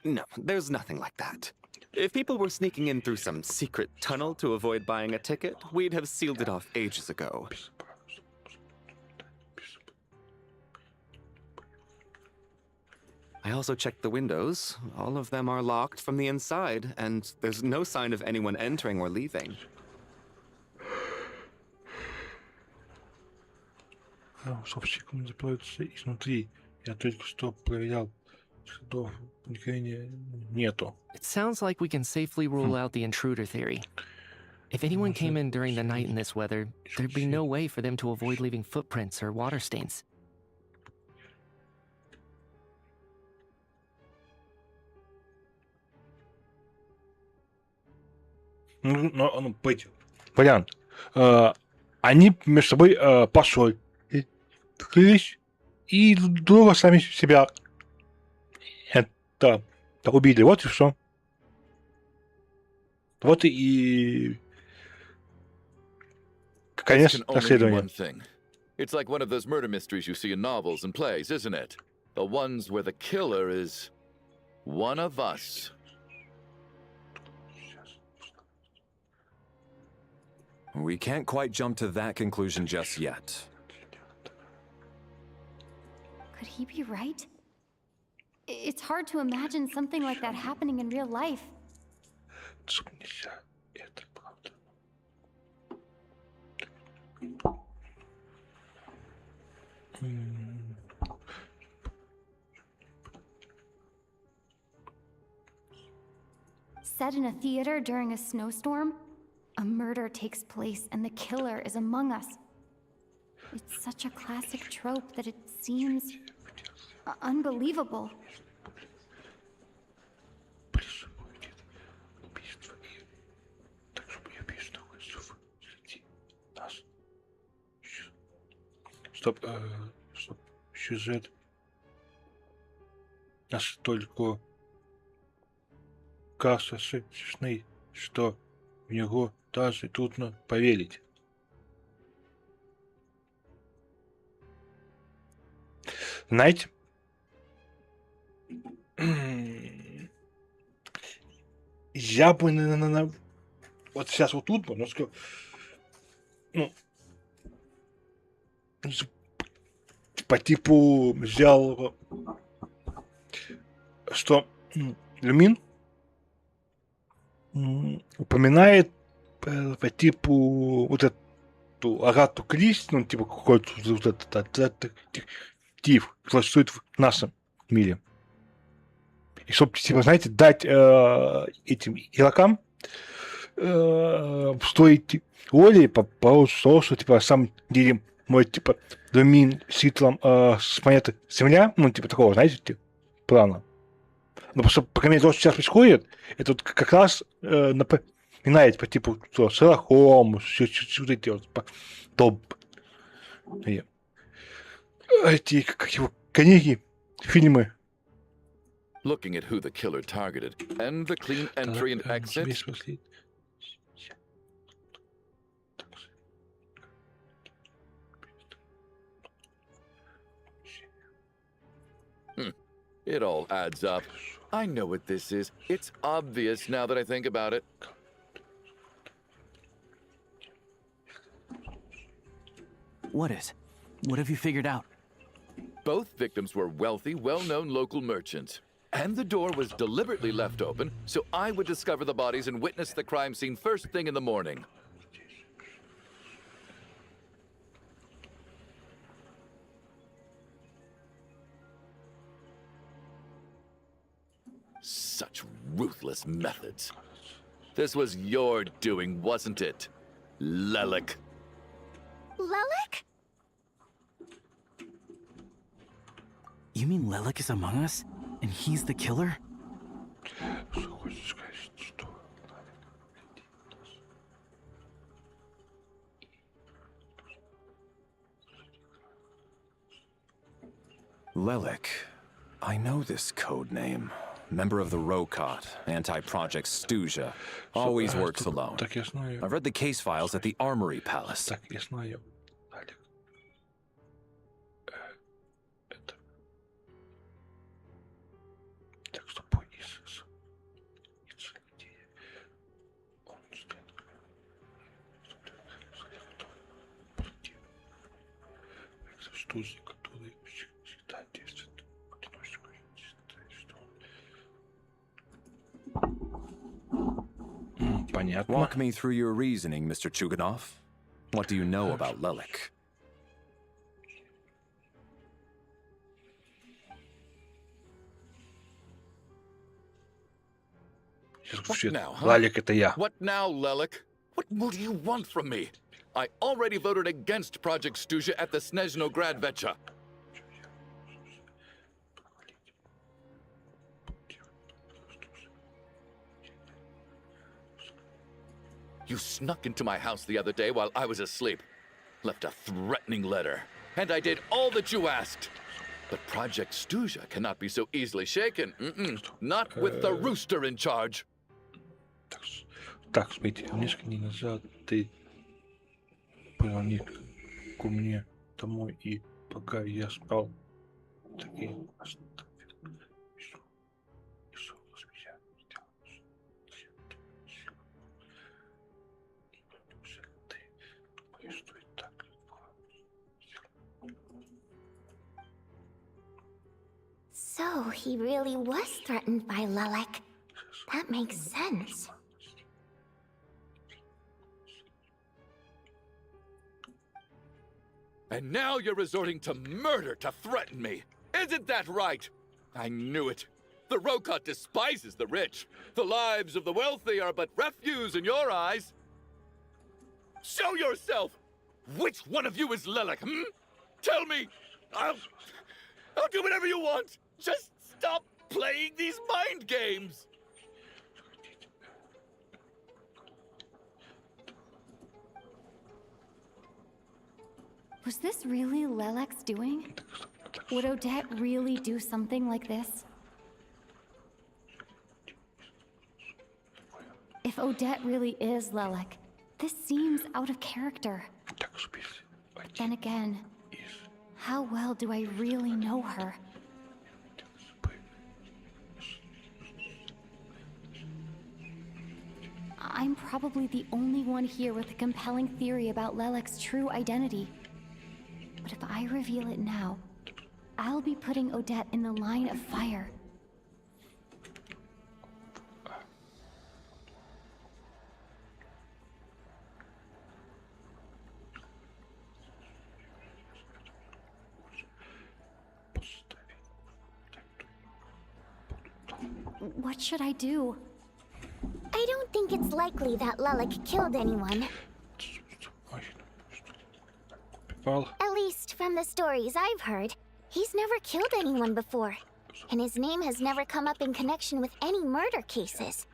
[SPEAKER 5] No, there's nothing like that. If people were sneaking in through some secret tunnel to avoid buying a ticket, we'd have sealed it off ages ago. I also checked the windows. All of them are locked from the inside, and there's no sign of anyone entering or leaving.
[SPEAKER 2] Совщиком заплываются изнутри. Я только что проверял, следов проникновения нету.
[SPEAKER 9] It sounds like we can safely rule out the intruder theory. If anyone came in during the night in this weather, there'd be no way for them to avoid leaving footprints or water stains.
[SPEAKER 2] Ну, быть, вариант. Они между собой поссорились и друга сами себя это убили. Вот и все. Вот и конец
[SPEAKER 10] This can only be
[SPEAKER 2] расследования.
[SPEAKER 10] one thing. It's like one of those murder mysteries you see in novels and plays, isn't it? The ones where the killer is one of us.
[SPEAKER 8] We can't quite jump to that conclusion just yet.
[SPEAKER 4] Could he be right? It's hard to imagine something like that happening in real life.
[SPEAKER 2] Это правда.
[SPEAKER 4] Set in a theater during a snowstorm, a murder takes place and the killer is among us. It's such a classic trope that it seems unbelievable.
[SPEAKER 2] Стоп, сюжет настолько красочный, что в него даже трудно поверить. Знаете, я бы, вот сейчас вот тут бы, немножко, ну, по типу взял, что Люмин упоминает по типу вот эту Агату Кристи, ну, типа какой-то вот этот детектив, существует в нашем мире. И чтобы, типа, знаете, дать этим игрокам стоить роли по поводу того, что, типа, на самом деле мой, типа, Люмин с титлом с планеты Земля, ну, типа, такого, знаете, типа, плана. Но просто, по крайней мере, то, что сейчас происходит, это вот как раз напоминает по типу Шерлок Холмс, вот эти вот эти, как его, книги, фильмы.
[SPEAKER 10] Looking at who the killer targeted and the clean entry and exit. It all adds up. I know what this is. It's obvious now that I think about it.
[SPEAKER 15] What is? What have you figured out?
[SPEAKER 10] Both victims were wealthy, well-known local merchants. And the door was deliberately left open, so I would discover the bodies and witness the crime scene first thing in the morning. Such ruthless methods. This was your doing, wasn't it, Lelik?
[SPEAKER 16] Lelik?
[SPEAKER 15] You mean Lelik is among us? And he's the killer?
[SPEAKER 8] Lelik. I know this code name. Member of the Rokot, anti-Project Stuja. Always works alone. I've read the case files at the Armory Palace.
[SPEAKER 2] Так, я знаю. Алик. Это. Так что по Исусу. Он Стузи, который всегда действует. Понятно.
[SPEAKER 8] Walk me through your reasoning, Mr. Chuganov. What do you know about Lelik?
[SPEAKER 10] What now, huh?
[SPEAKER 2] Лалик, это я.
[SPEAKER 10] What now, Lelik? What more do you want from me? I already voted against Project Stuja at the Снежная Gradvecha. You snuck into my house the other day while I was asleep. Left a threatening letter. And I did all that you asked. But Project Stuja cannot be so easily shaken. Not with the rooster in charge.
[SPEAKER 2] Так, смотрите, несколько дней назад ты проник ко мне домой, и пока я спал, таки
[SPEAKER 16] So he really was threatened by Lelik. That makes sense.
[SPEAKER 10] And now you're resorting to murder to threaten me. Isn't that right? I knew it. The Rokot despises the rich. The lives of the wealthy are but refuse in your eyes. Show yourself! Which one of you is Lelik, Tell me! I'll do whatever you want! Just stop playing these mind games!
[SPEAKER 4] Was this really Lelik's doing? Would Odette really do something like this? If Odette really is Lelik, this seems out of character. Then again, how well do I really know her? I'm probably the only one here with a compelling theory about Lelik's true identity. But if I reveal it now, I'll be putting Odette in the line of fire. What should I do?
[SPEAKER 16] I don't think it's likely that Lelik killed anyone. At least from the stories I've heard, he's never killed anyone before. And his name has never come up in connection with any murder cases.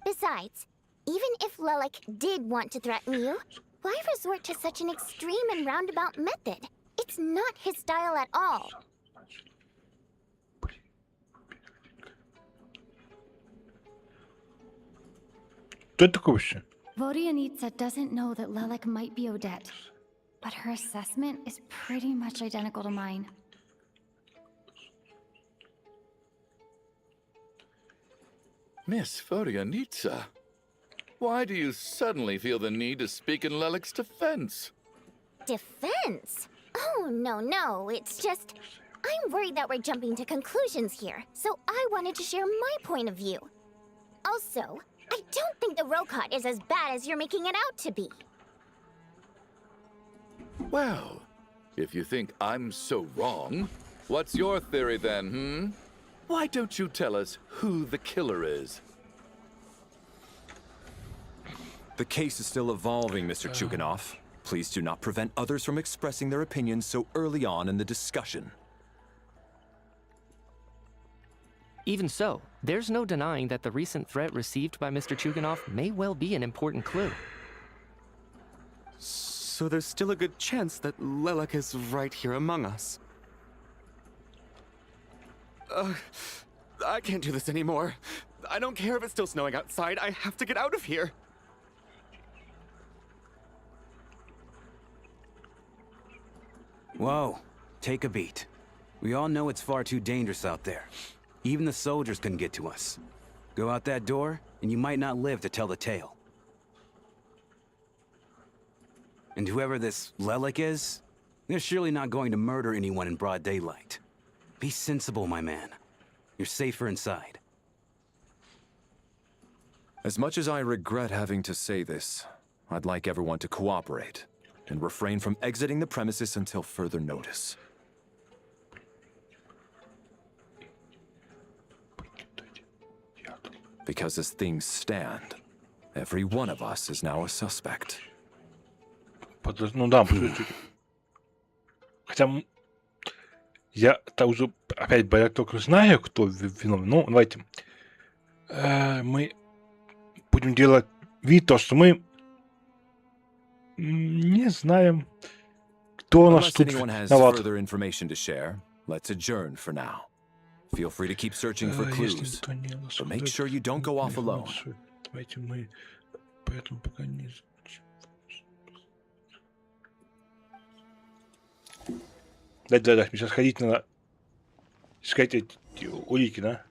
[SPEAKER 16] Besides, even if Lelik did want to threaten you, why resort to such an extreme and roundabout method? It's not his style at all.
[SPEAKER 2] Кто это такой вообще?
[SPEAKER 4] Vodianitsa doesn't know that Lelik might be Odette, but her assessment is pretty much identical to mine.
[SPEAKER 10] Miss Vodianitsa, why do you suddenly feel the need to speak in Lelik's defense?
[SPEAKER 16] Defense?
[SPEAKER 3] Oh, no. It's just... I'm worried that we're jumping to conclusions here, so I wanted to share my point of view. Also, I don't think the Rokot is as bad as you're making it out to be.
[SPEAKER 10] Well, if you think I'm so wrong, what's your theory then, Why don't you tell us who the killer is?
[SPEAKER 8] The case is still evolving, Mr. Chuganov. Please do not prevent others from expressing their opinions so early on in the discussion.
[SPEAKER 9] Even so, there's no denying that the recent threat received by Mr. Chuganov may well be an important clue.
[SPEAKER 11] So there's still a good chance that Lelek is right here among us. I can't do this anymore. I don't care if it's still snowing outside. I have to get out of here.
[SPEAKER 13] Whoa, take a beat. We all know it's far too dangerous out there. Even the soldiers couldn't get to us. Go out that door, and you might not live to tell the tale. And whoever this Lelek is, they're surely not going to murder anyone in broad daylight. Be sensible, my man. You're safer inside.
[SPEAKER 8] As much as I regret having to say this, I'd like everyone to cooperate and refrain from exiting the premises until further notice. Because as things stand, every one of us is now a suspect.
[SPEAKER 2] Ну да, хотя я-то уже опять только знаю, кто виновен. Ну, давайте мы будем делать вид, то, что мы не знаем, кто у нас
[SPEAKER 8] Unless
[SPEAKER 2] тут
[SPEAKER 8] anyone has
[SPEAKER 2] виноват.
[SPEAKER 8] further information to share, let's adjourn for now. Feel free to keep searching for clues, but make sure you don't go off alone.
[SPEAKER 2] Давайте мы поэтому пока не... Да, мне сейчас ходить надо, искать эти улики, да?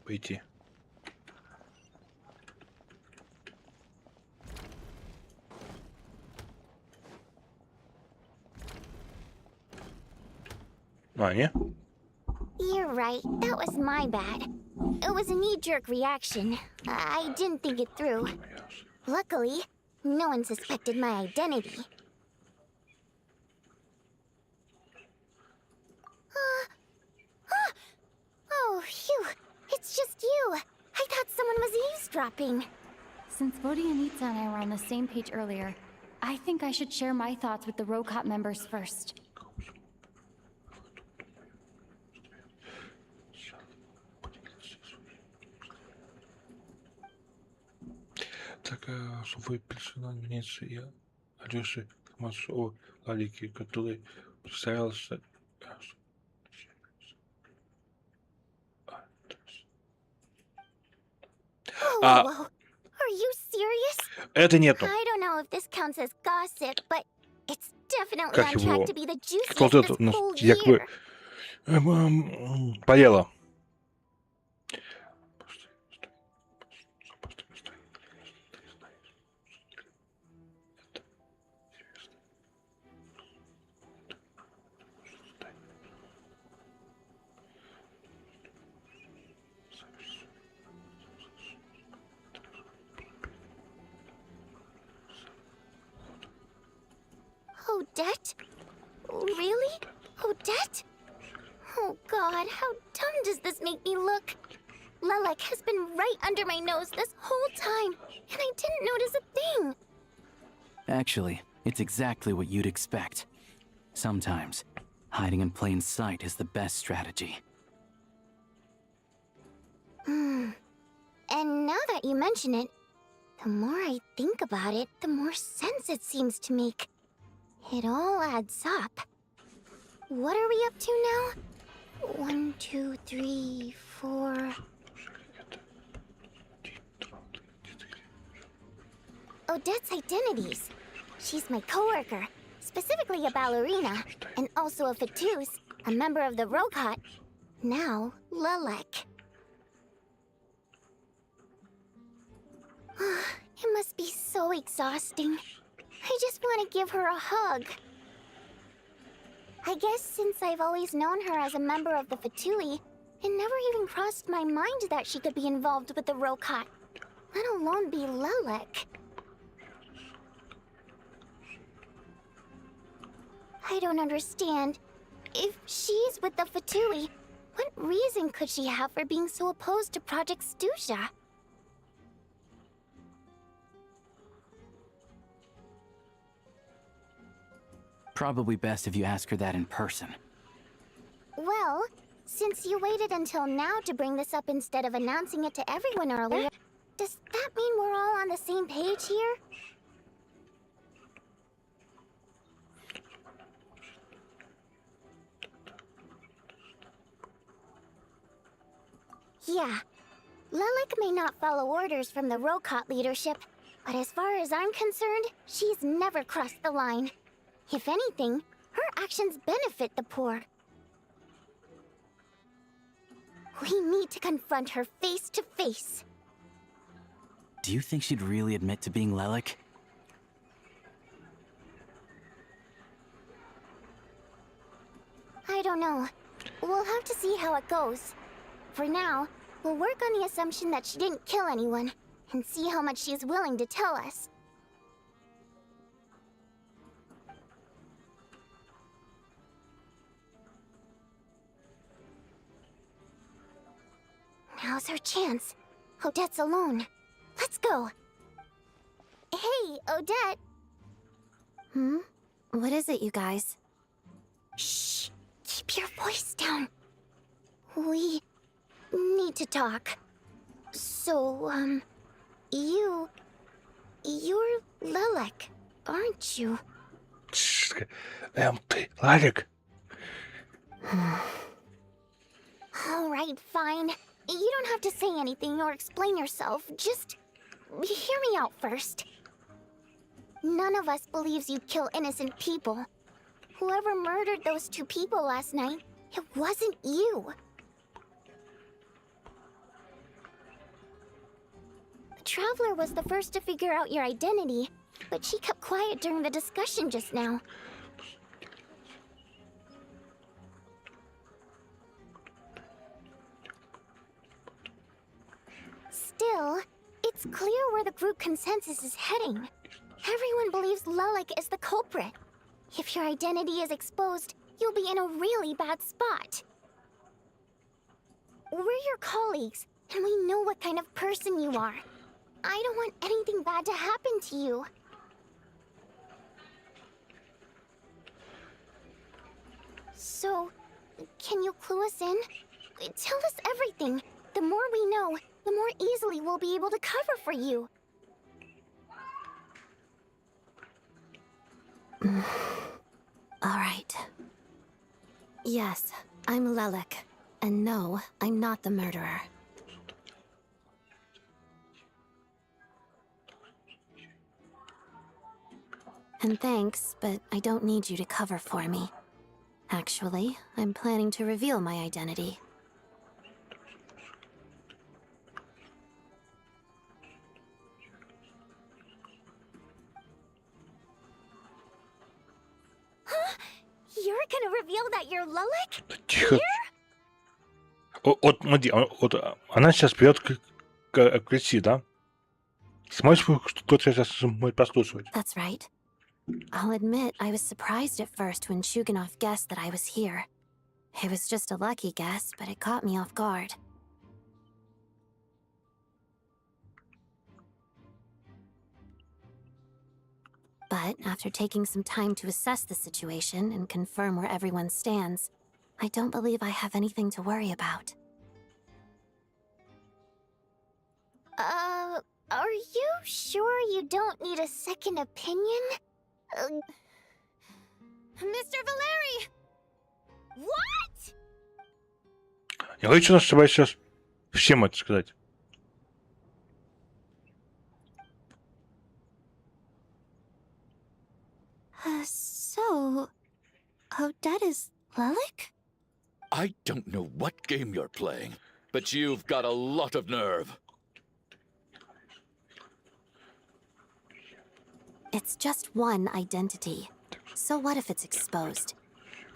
[SPEAKER 2] Пойти. А, не?
[SPEAKER 3] You're right. That was my bad. It was a knee-jerk reaction. I didn't think it through. Luckily, no one suspected my identity. Oh, phew. It's just you. I thought someone was eavesdropping.
[SPEAKER 4] Since Vodyanitsa and I were on the same page earlier, I think I should share my thoughts with the Rokot members first.
[SPEAKER 2] Так, свой персонаж меняется и Алёши Масо Лалики, который представился...
[SPEAKER 3] Whoa. Are you serious?
[SPEAKER 2] Это нету.
[SPEAKER 3] I don't know if this counts as gossip, but it's definitely
[SPEAKER 2] Как
[SPEAKER 3] on track
[SPEAKER 2] его?
[SPEAKER 3] to be the juiciest
[SPEAKER 2] Кто-то
[SPEAKER 3] this
[SPEAKER 2] у нас
[SPEAKER 3] whole
[SPEAKER 2] якобы
[SPEAKER 3] year.
[SPEAKER 2] болела.
[SPEAKER 3] Odette? Really? Odette? Oh god, how dumb does this make me look? Lelek has been right under my nose this whole time, and I didn't notice a thing.
[SPEAKER 15] Actually, it's exactly what you'd expect. Sometimes, hiding in plain sight is the best strategy.
[SPEAKER 3] And now that you mention it, the more I think about it, the more sense it seems to make. It all adds up. What are we up to now? 1, 2, 3, 4... Odette's identities. She's my coworker, specifically a ballerina, and also a Fatous, a member of the Rokot. Now, Lelek. It must be so exhausting. I just want to give her a hug. I guess since I've always known her as a member of the Fatui, it never even crossed my mind that she could be involved with the Rokat, let alone be Lelek. I don't understand. If she's with the Fatui, what reason could she have for being so opposed to Project Stusha?
[SPEAKER 15] Probably best if you ask her that in person.
[SPEAKER 3] Well, since you waited until now to bring this up instead of announcing it to everyone earlier, does that mean we're all on the same page here? Yeah. Lelek may not follow orders from the Rokat leadership, but as far as I'm concerned, she's never crossed the line. If anything, her actions benefit the poor. We need to confront her face to face.
[SPEAKER 15] Do you think she'd really admit to being Lelek?
[SPEAKER 3] I don't know. We'll have to see how it goes. For now, we'll work on the assumption that she didn't kill anyone, and see how much she's willing to tell us. Now's her chance. Odette's alone. Let's go. Hey, Odette.
[SPEAKER 16] What is it, you guys?
[SPEAKER 3] Shh. Keep your voice down. We need to talk. So, you're Lelek, aren't you?
[SPEAKER 2] Ты, Ларик.
[SPEAKER 3] All right, fine. You don't have to say anything or explain yourself. Just hear me out first. None of us believes you kill innocent people. Whoever murdered those two people last night, it wasn't you. The Traveler was the first to figure out your identity, but she kept quiet during the discussion just now. Still, it's clear where the group consensus is heading. Everyone believes Lelek is the culprit. If your identity is exposed, you'll be in a really bad spot. We're your colleagues, and we know what kind of person you are. I don't want anything bad to happen to you. So, can you clue us in? Tell us everything. The more we know, the more easily we'll be able to cover for you.
[SPEAKER 16] All right. Yes, I'm Lelek. And no, I'm not the murderer. And thanks, but I don't need you to cover for me. Actually, I'm planning to reveal my identity.
[SPEAKER 3] You're gonna reveal that you're Lelek?
[SPEAKER 2] Тихо. Вот, смотри, вот она сейчас придет к Креси, да? Смотришь, кто-то сейчас может послушать.
[SPEAKER 16] That's right. I'll admit I was surprised at first when Shuganov guessed that I was here. It was just a lucky guess, but it caught me off guard. But after taking some time to assess the situation and confirm where everyone stands, I don't believe I have anything to worry about.
[SPEAKER 3] Are you sure you don't need a second opinion? Mr. Valeri! What?
[SPEAKER 2] Я хочу нас сейчас всем это сказать.
[SPEAKER 16] So, Odette is Lelek?
[SPEAKER 10] I don't know what game you're playing, but you've got a lot of nerve.
[SPEAKER 16] It's just one identity. So what if it's exposed?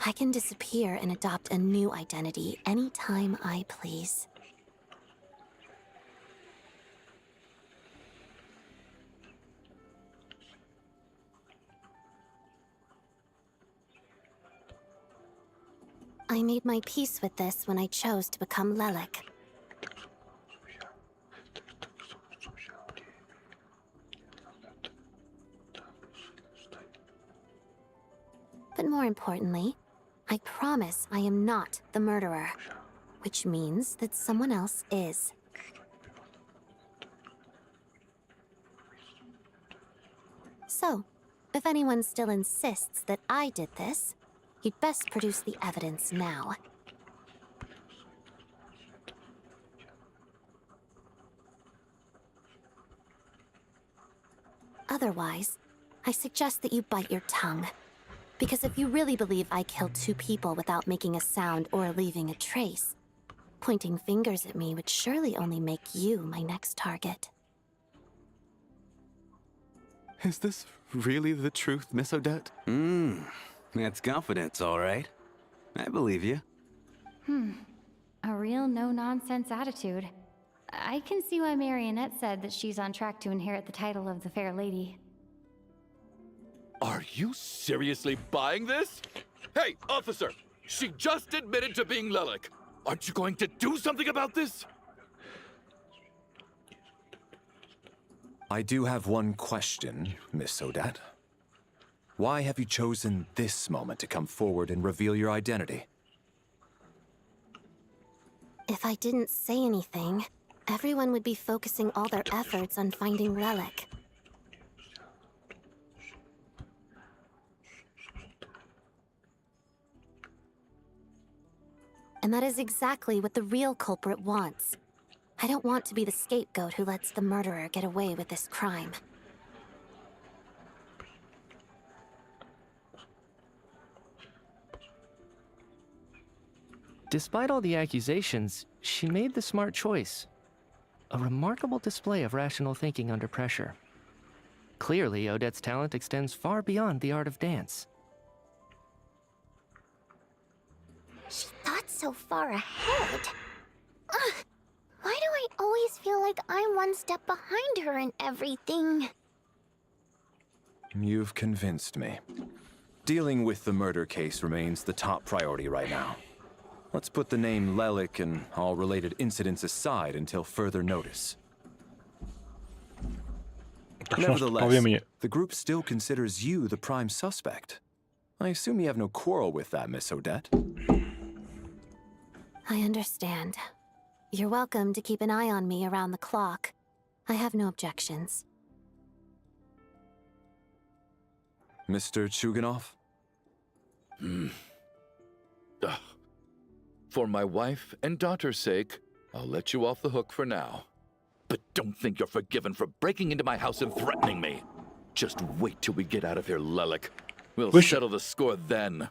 [SPEAKER 16] I can disappear and adopt a new identity anytime I please. I made my peace with this when I chose to become Lelik. But more importantly, I promise I am not the murderer, which means that someone else is. So, if anyone still insists that I did this, you'd best produce the evidence now. Otherwise, I suggest that you bite your tongue. Because if you really believe I killed 2 people without making a sound or leaving a trace, pointing fingers at me would surely only make you my next target.
[SPEAKER 11] Is this really the truth, Miss Odette?
[SPEAKER 13] That's confidence, all right. I believe you.
[SPEAKER 4] A real no-nonsense attitude. I can see why Marionette said that she's on track to inherit the title of the Fair Lady.
[SPEAKER 10] Are you seriously buying this? Hey, officer! She just admitted to being Lelik. Aren't you going to do something about this?
[SPEAKER 8] I do have one question, Miss Odette. Why have you chosen this moment to come forward and reveal your identity?
[SPEAKER 16] If I didn't say anything, everyone would be focusing all their efforts on finding Lelik. And that is exactly what the real culprit wants. I don't want to be the scapegoat who lets the murderer get away with this crime.
[SPEAKER 9] Despite all the accusations, she made the smart choice. A remarkable display of rational thinking under pressure. Clearly, Odette's talent extends far beyond the art of dance.
[SPEAKER 3] She thought so far ahead. Ugh, why do I always feel like I'm one step behind her in everything?
[SPEAKER 8] You've convinced me. Dealing with the murder case remains the top priority right now. Let's put the name Lelik and all related incidents aside until further notice. Nevertheless, the group still considers you the prime suspect. I assume you have no quarrel with that, Miss Odette?
[SPEAKER 16] I understand. You're welcome to keep an eye on me around the clock. I have no objections.
[SPEAKER 8] Mr. Chuganov?
[SPEAKER 10] For my wife and daughter's sake, I'll let you off the hook for now. But don't think you're forgiven for breaking into my house and threatening me. Just wait till we get out of here, Lelik. We'll settle the score then.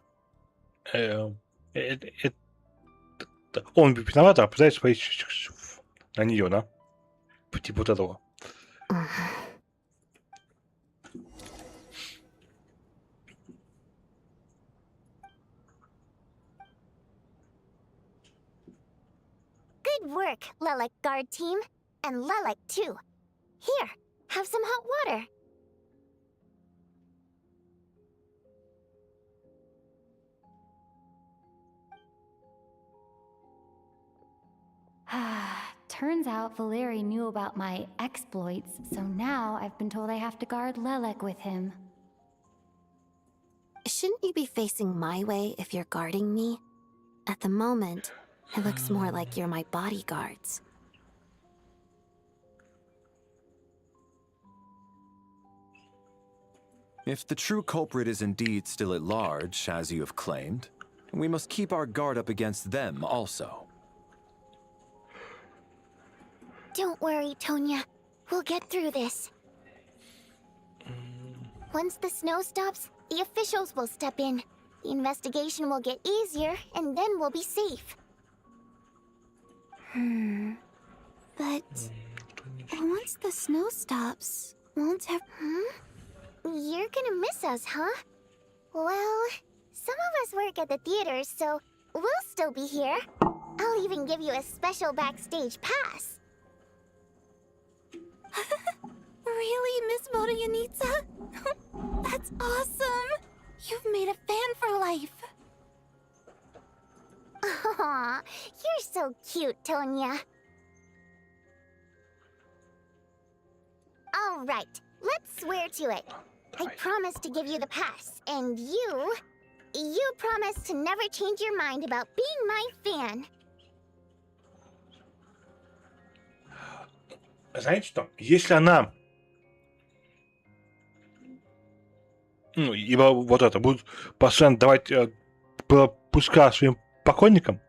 [SPEAKER 2] Он виноват, а пытается повесить на нее, да? По типу вот этого.
[SPEAKER 3] Good work, Lelik guard team. And Lelik too. Here, have some hot water.
[SPEAKER 4] Turns out Valeri knew about my exploits, so now I've been told I have to guard Lelik with him.
[SPEAKER 16] Shouldn't you be facing my way if you're guarding me? At the moment, it looks more like you're my bodyguards.
[SPEAKER 8] If the true culprit is indeed still at large, as you have claimed, we must keep our guard up against them also.
[SPEAKER 3] Don't worry, Tonya. We'll get through this. Once the snow stops, the officials will step in. The investigation will get easier, and then we'll be safe.
[SPEAKER 16] But once the snow stops, won't
[SPEAKER 3] You're gonna miss us, huh? Well, Some of us work at the theaters, so we'll still be here. I'll even give you a special backstage pass.
[SPEAKER 16] Really, Miss Vodyanitsa? That's awesome! You've made a fan for life.
[SPEAKER 3] Aw, you're so cute, Tonya. All right, let's swear to it. I promise to give you the pass, and you promise to never change your mind about being my fan.
[SPEAKER 2] Знаете что? Если она, ибо вот это, будут постоянно давать пропуска своим покойникам,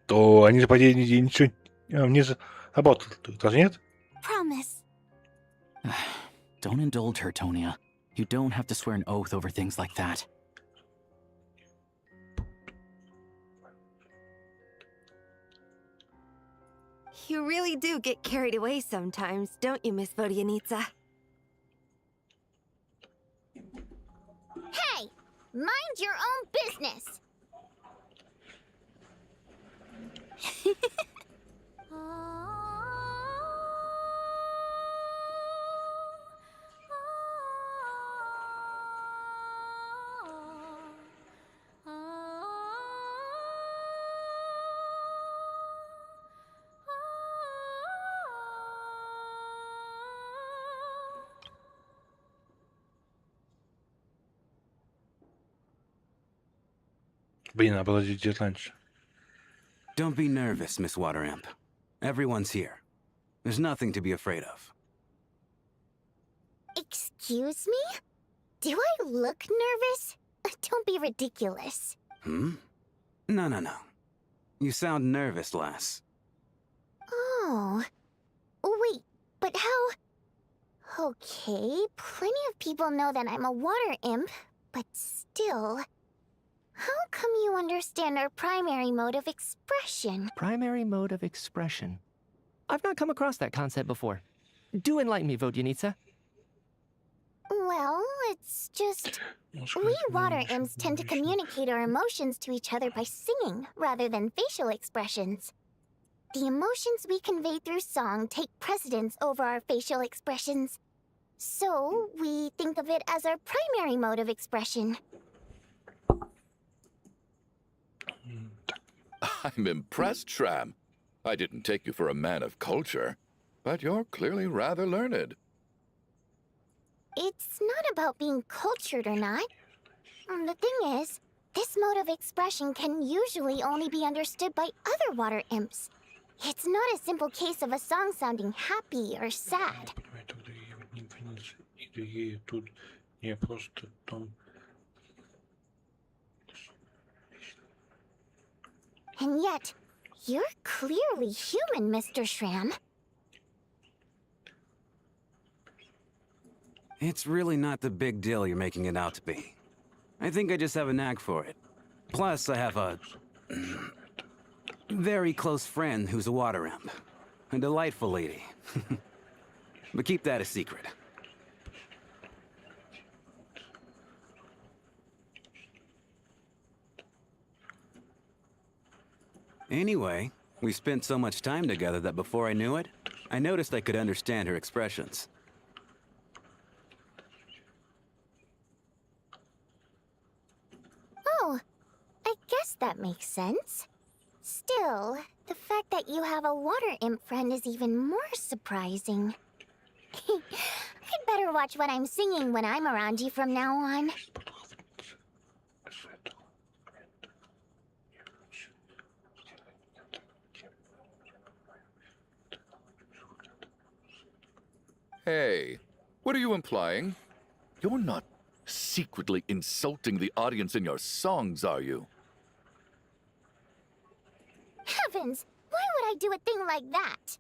[SPEAKER 2] то они, по идее, ничего не заработают. Разве нет?
[SPEAKER 15] Promise. Don't indulge her, Tonya. You don't have to swear an oath over things like that.
[SPEAKER 6] You really do get carried away sometimes, don't you, Miss Vodyanitsa?
[SPEAKER 3] Hey, mind your own business.
[SPEAKER 2] Блин, надо было сделать раньше.
[SPEAKER 13] Don't be nervous, Miss Water Imp. Everyone's here. There's nothing to be afraid of.
[SPEAKER 3] Excuse me? Do I look nervous? Don't be ridiculous.
[SPEAKER 13] Hmm? No. You sound nervous, lass.
[SPEAKER 3] Oh. Wait, but how... Okay, plenty of people know that I'm a water imp, but still... How come you understand our primary mode of expression?
[SPEAKER 9] Primary mode of expression. I've not come across that concept before. Do enlighten me, Vodyanitsa.
[SPEAKER 3] Well, it's just... We water imps tend to communicate our emotions to each other by singing, rather than facial expressions. The emotions we convey through song take precedence over our facial expressions. So, we think of it as our primary mode of expression.
[SPEAKER 10] I'm impressed, Shram. I didn't take you for a man of culture, but you're clearly rather learned.
[SPEAKER 3] It's not about being cultured or not. The thing is, this mode of expression can usually only be understood by other water imps. It's not a simple case of a song sounding happy or sad. And yet, you're clearly human, Mr. Shram.
[SPEAKER 13] It's really not the big deal you're making it out to be. I think I just have a knack for it. Plus, I have a... very close friend who's a water imp. A delightful lady. But keep that a secret. Anyway, we spent so much time together that before I knew it, I noticed I could understand her expressions.
[SPEAKER 3] Oh, I guess that makes sense. Still, the fact that you have a water imp friend is even more surprising. I'd better watch what I'm singing when I'm around you from now on.
[SPEAKER 10] Hey, what are you implying? You're not secretly insulting the audience in your songs, are you?
[SPEAKER 3] Heavens! Why would I do a thing like that?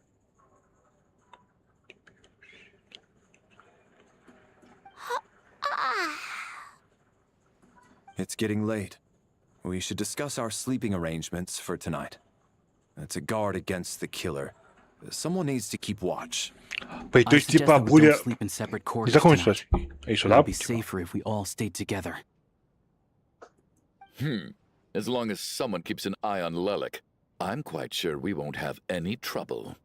[SPEAKER 8] It's getting late. We should discuss our sleeping arrangements for tonight. To guard against the killer, someone needs to keep watch.
[SPEAKER 2] То есть, типа, более... Не закончилось. И сюда.
[SPEAKER 15] It'd be safer if we all stayed together.
[SPEAKER 10] As long as someone keeps an eye on Lelik, I'm quite sure we won't have any trouble.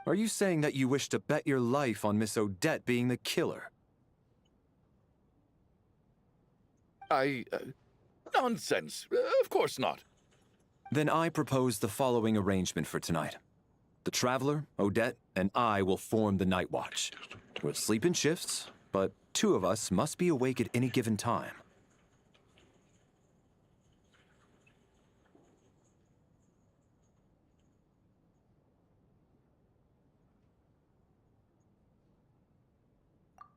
[SPEAKER 8] Are you saying that you wish to bet your life on Miss Odette being the killer?
[SPEAKER 10] Nonsense. Of course not.
[SPEAKER 8] Then I propose the following arrangement for tonight. The Traveler, Odette, and I will form the Night Watch. We'll sleep in shifts, but 2 of us must be awake at any given time.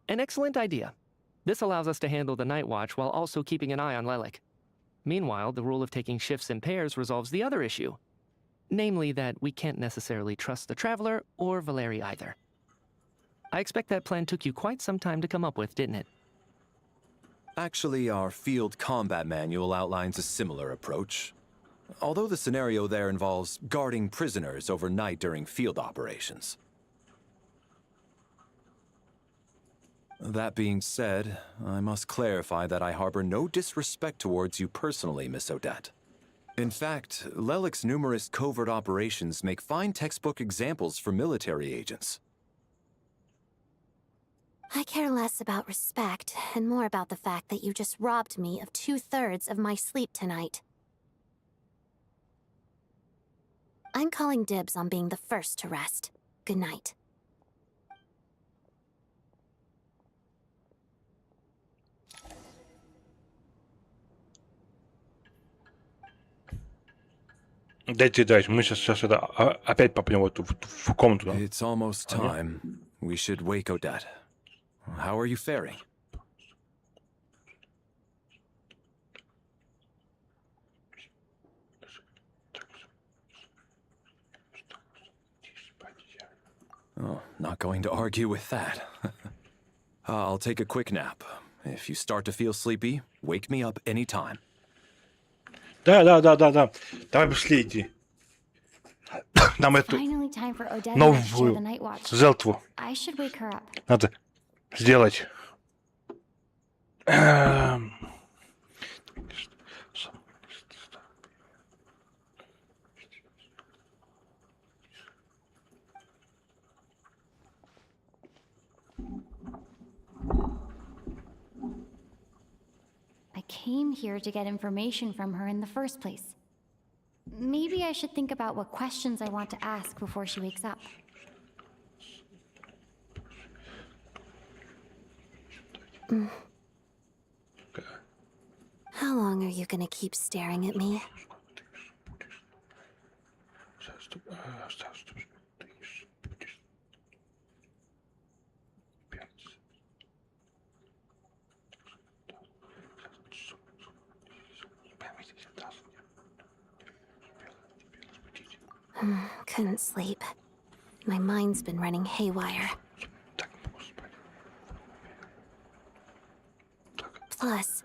[SPEAKER 9] An excellent idea. This allows us to handle the Night Watch while also keeping an eye on Lelik. Meanwhile, the rule of taking shifts in pairs resolves the other issue. Namely that we can't necessarily trust the Traveler or Valeri either. I expect that plan took you quite some time to come up with, didn't it?
[SPEAKER 8] Actually, our field combat manual outlines a similar approach. Although the scenario there involves guarding prisoners overnight during field operations. That being said, I must clarify that I harbor no disrespect towards you personally, Miss Odette. In fact, Lelik's numerous covert operations make fine textbook examples for military agents.
[SPEAKER 16] I care less about respect and more about the fact that you just robbed me of 2/3 of my sleep tonight. I'm calling dibs on being the first to rest. Good night.
[SPEAKER 2] Дайте дать. Мы сейчас это опять попнем в комнату. Да?
[SPEAKER 8] It's almost time. We should wake Odette. How are you faring? Oh, not going to argue with that. I'll take a quick nap. If you start to feel sleepy, wake me up anytime.
[SPEAKER 2] Да. Давай быстрее иди. Нам эту новую жертву надо сделать.
[SPEAKER 4] I came here to get information from her in the first place. Maybe I should think about what questions I want to ask before she wakes up.
[SPEAKER 16] How long are you gonna keep staring at me? Couldn't sleep. My mind's been running haywire. Plus,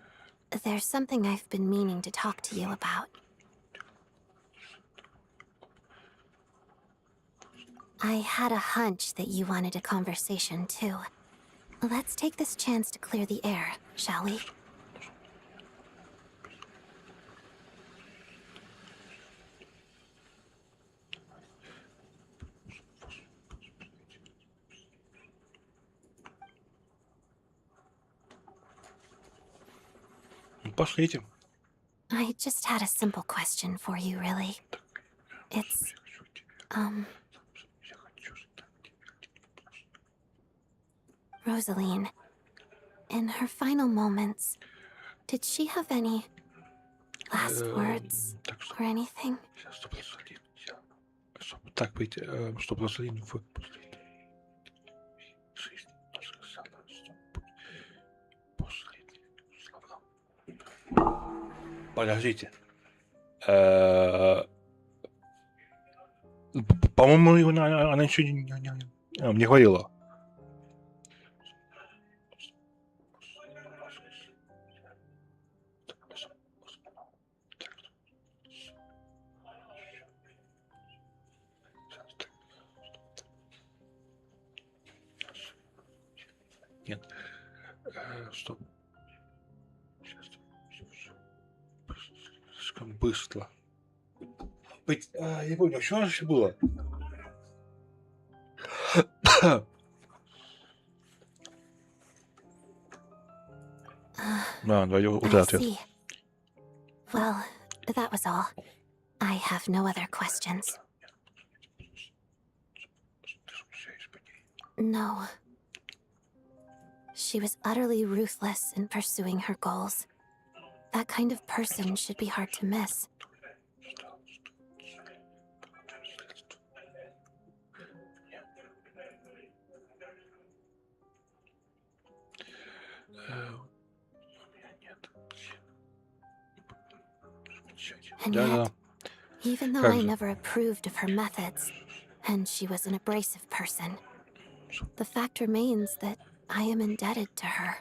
[SPEAKER 16] there's something I've been meaning to talk to you about. I had a hunch that you wanted a conversation, too. Let's take this chance to clear the air, shall we?
[SPEAKER 2] Пошлите.
[SPEAKER 16] I just had a simple question for you, really. It's, Rosaline, in her final moments, did she have any last words or anything?
[SPEAKER 2] Так быть, чтобы Rosaline в... Подождите. По-моему, она еще не говорила. Нет. Стоп. Сейчас. Слишком быстро. Я понял, что же было? Да, давай уже
[SPEAKER 16] I
[SPEAKER 2] ответ.
[SPEAKER 16] see. Well, that was all. I have no other questions. No. She was utterly ruthless in pursuing her goals. That kind of person should be hard to miss. And yet, even though I never approved of her methods, and she was an abrasive person, the fact remains that I am indebted to her.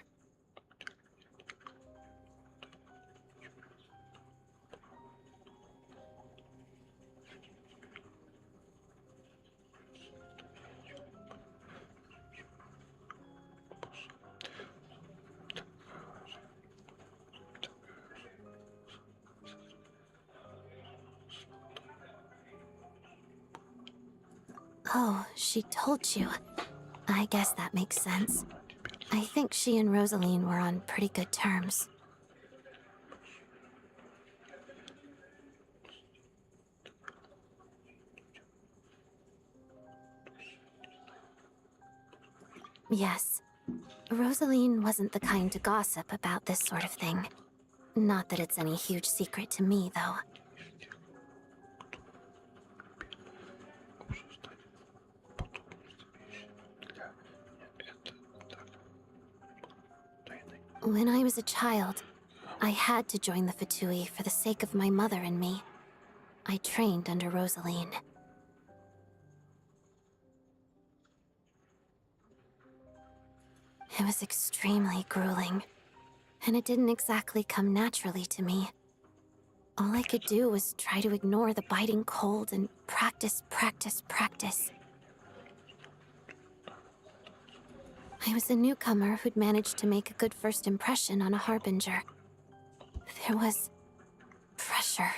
[SPEAKER 16] Oh, she told you. I guess that makes sense. I think she and Rosaline were on pretty good terms. Yes. Rosaline wasn't the kind to gossip about this sort of thing. Not that it's any huge secret to me, though. When I was a child, I had to join the Fatui for the sake of my mother and me. I trained under Rosaline. It was extremely grueling, and it didn't exactly come naturally to me. All I could do was try to ignore the biting cold and practice, practice, practice. I was a newcomer who'd managed to make a good first impression on a harbinger. There was pressure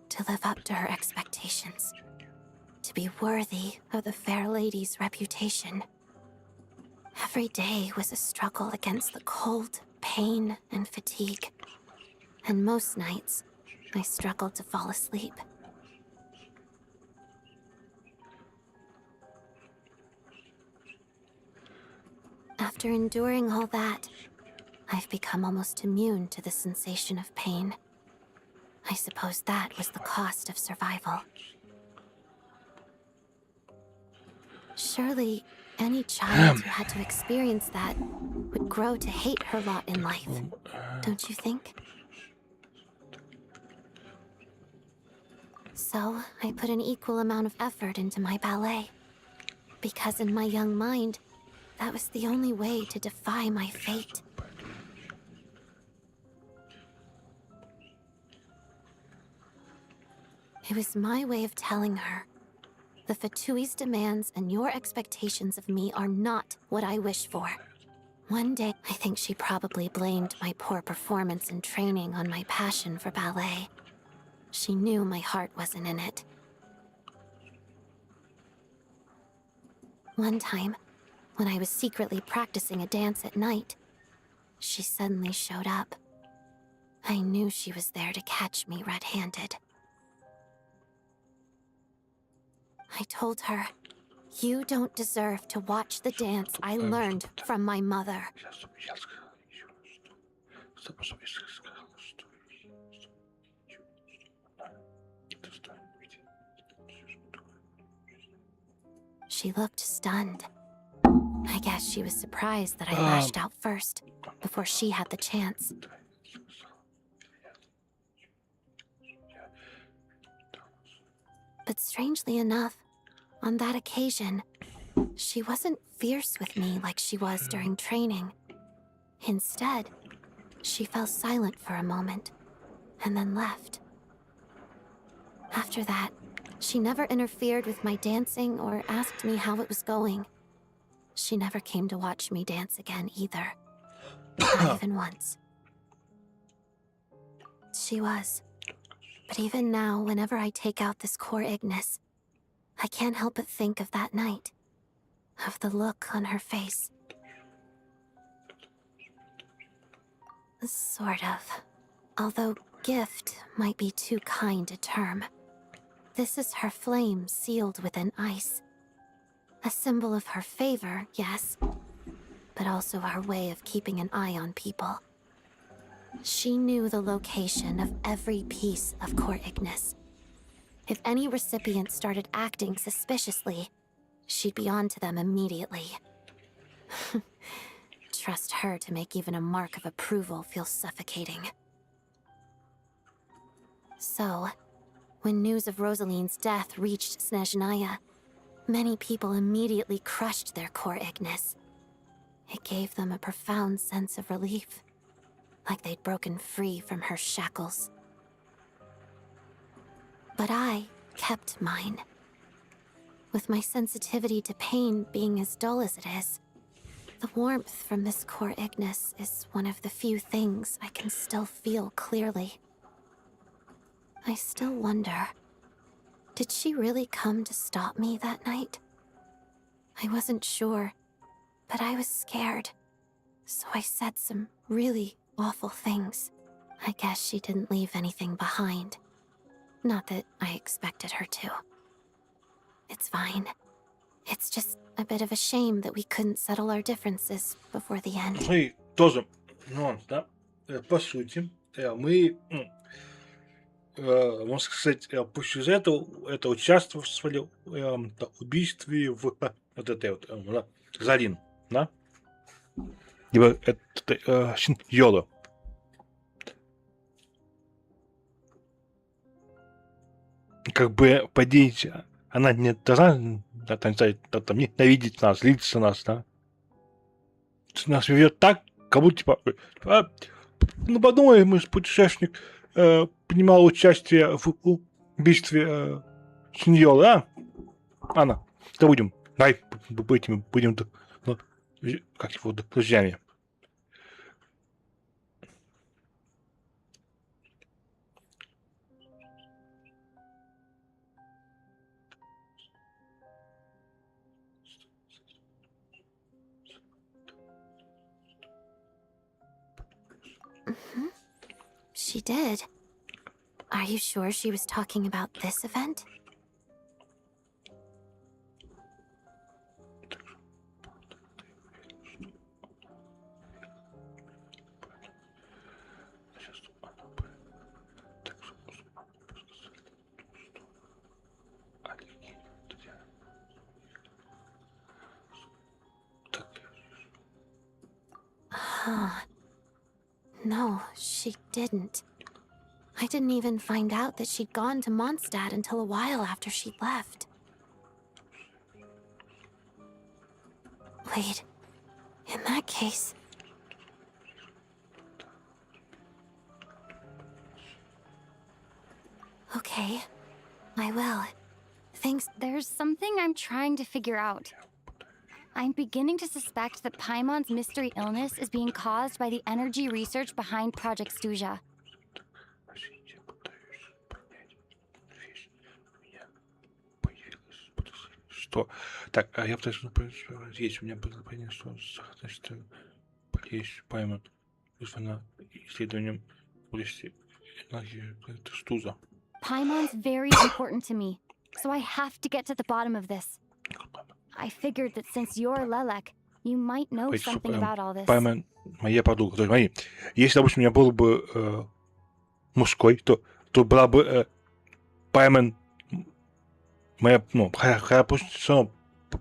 [SPEAKER 16] to live up to her expectations, to be worthy of the fair lady's reputation. Every day was a struggle against the cold, pain, and fatigue. And most nights, I struggled to fall asleep. After enduring all that, I've become almost immune to the sensation of pain. I suppose that was the cost of survival. Surely, any child who had to experience that would grow to hate her lot in life, don't you think? So, I put an equal amount of effort into my ballet. Because in my young mind, that was the only way to defy my fate. It was my way of telling her, the Fatui's demands and your expectations of me are not what I wish for. One day, I think she probably blamed my poor performance in training on my passion for ballet. She knew my heart wasn't in it. One time, when I was secretly practicing a dance at night, she suddenly showed up. I knew she was there to catch me red-handed. I told her, you don't deserve to watch the dance I learned from my mother. She looked stunned. I guess she was surprised that I lashed out first, before she had the chance. But strangely enough, on that occasion, she wasn't fierce with me like she was during training. Instead, she fell silent for a moment, and then left. After that, she never interfered with my dancing or asked me how it was going. She never came to watch me dance again either. Not even once. She was But even now, whenever I take out this core Ignis, I can't help but think of that night. Of the look on her face. Sort of. Although gift might be too kind a term. This is her flame sealed within ice. A symbol of her favor, yes, but also her way of keeping an eye on people. She knew the location of every piece of core Ignis. If any recipient started acting suspiciously, she'd be on to them immediately. Trust her to make even a mark of approval feel suffocating. So, when news of Rosaline's death reached Снежная, many people immediately crushed their core Ignis. It gave them a profound sense of relief, like they'd broken free from her shackles. But I kept mine. With my sensitivity to pain being as dull as it is, the warmth from this core Ignis is one of the few things I can still feel clearly. I still wonder, did she really come to stop me that night? I wasn't sure, but I was scared, so I said some really awful things. I guess she didn't leave anything behind. Not that I expected her to. It's fine. It's just a bit of a shame that we couldn't settle our differences before the end.
[SPEAKER 2] И тоже нюанс, да? По сути, мы, можно сказать, по сюжету это участвовали в убийстве в вот этой вот Зарин, да? Либо это Йода. Как бы, по идее, она не должна там ненавидеть нас, злиться нас, да? Нас ведет так, как будто, типа, ну, подумай, мы путешественник принимал участие в убийстве Синьола, Анна, да будем, давай, будем, ну, как его, друзьями.
[SPEAKER 16] She did. Are you sure she was talking about this event? Huh. No, she didn't. I didn't even find out that she'd gone to Mondstadt until a while after she'd left. Wait, in that case... Okay, I will. Thanks.
[SPEAKER 4] There's something I'm trying to figure out. I'm beginning to suspect that Paimon's mystery illness is being caused by the energy research behind Project Stuja.
[SPEAKER 2] Что? Так, а я пытаюсь есть у меня подозрение, что значит есть Паймон вызвана исследованием области энергии Стуза.
[SPEAKER 4] Paimon's very important to me, so I have to get to the bottom of this. I figured that since you're Lelek, you might know something about all this.
[SPEAKER 2] Паймон моя подруга. То есть, смотри, если, допустим, у меня был бы мужской, то была бы Паймон моя, ну, хотя пусть все равно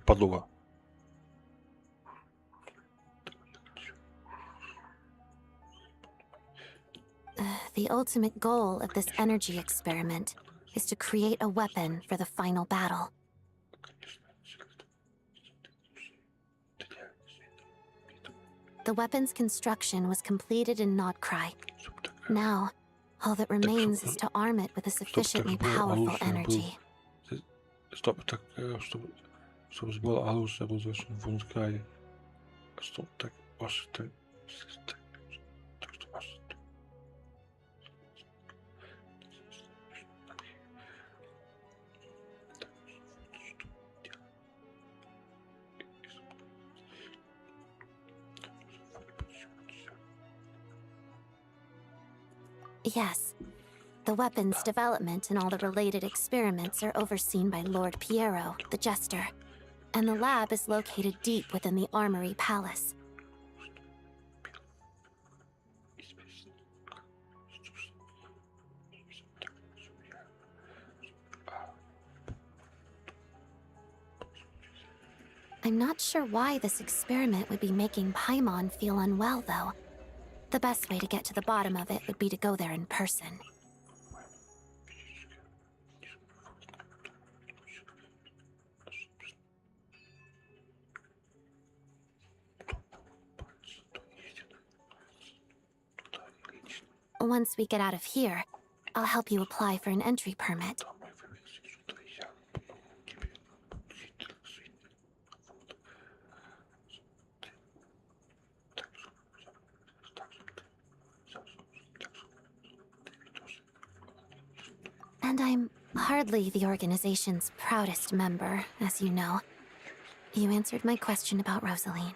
[SPEAKER 2] подруга.
[SPEAKER 16] The ultimate goal of this energy experiment is to create a weapon for the final battle. The weapon's construction was completed in Nordkrai. Now, all that remains is to arm it with a sufficiently powerful energy.
[SPEAKER 2] Стоп, так, чтобы сбор оружия был завершен в Нordkrai. Стоп, так, так, что
[SPEAKER 16] Yes. The weapons development and all the related experiments are overseen by Lord Piero, the Jester. And the lab is located deep within the Armory Palace. I'm not sure why this experiment would be making Paimon feel unwell, though. The best way to get to the bottom of it would be to go there in person. Once we get out of here, I'll help you apply for an entry permit. And I'm hardly the organization's proudest member, as you know. You answered my question about Rosaline.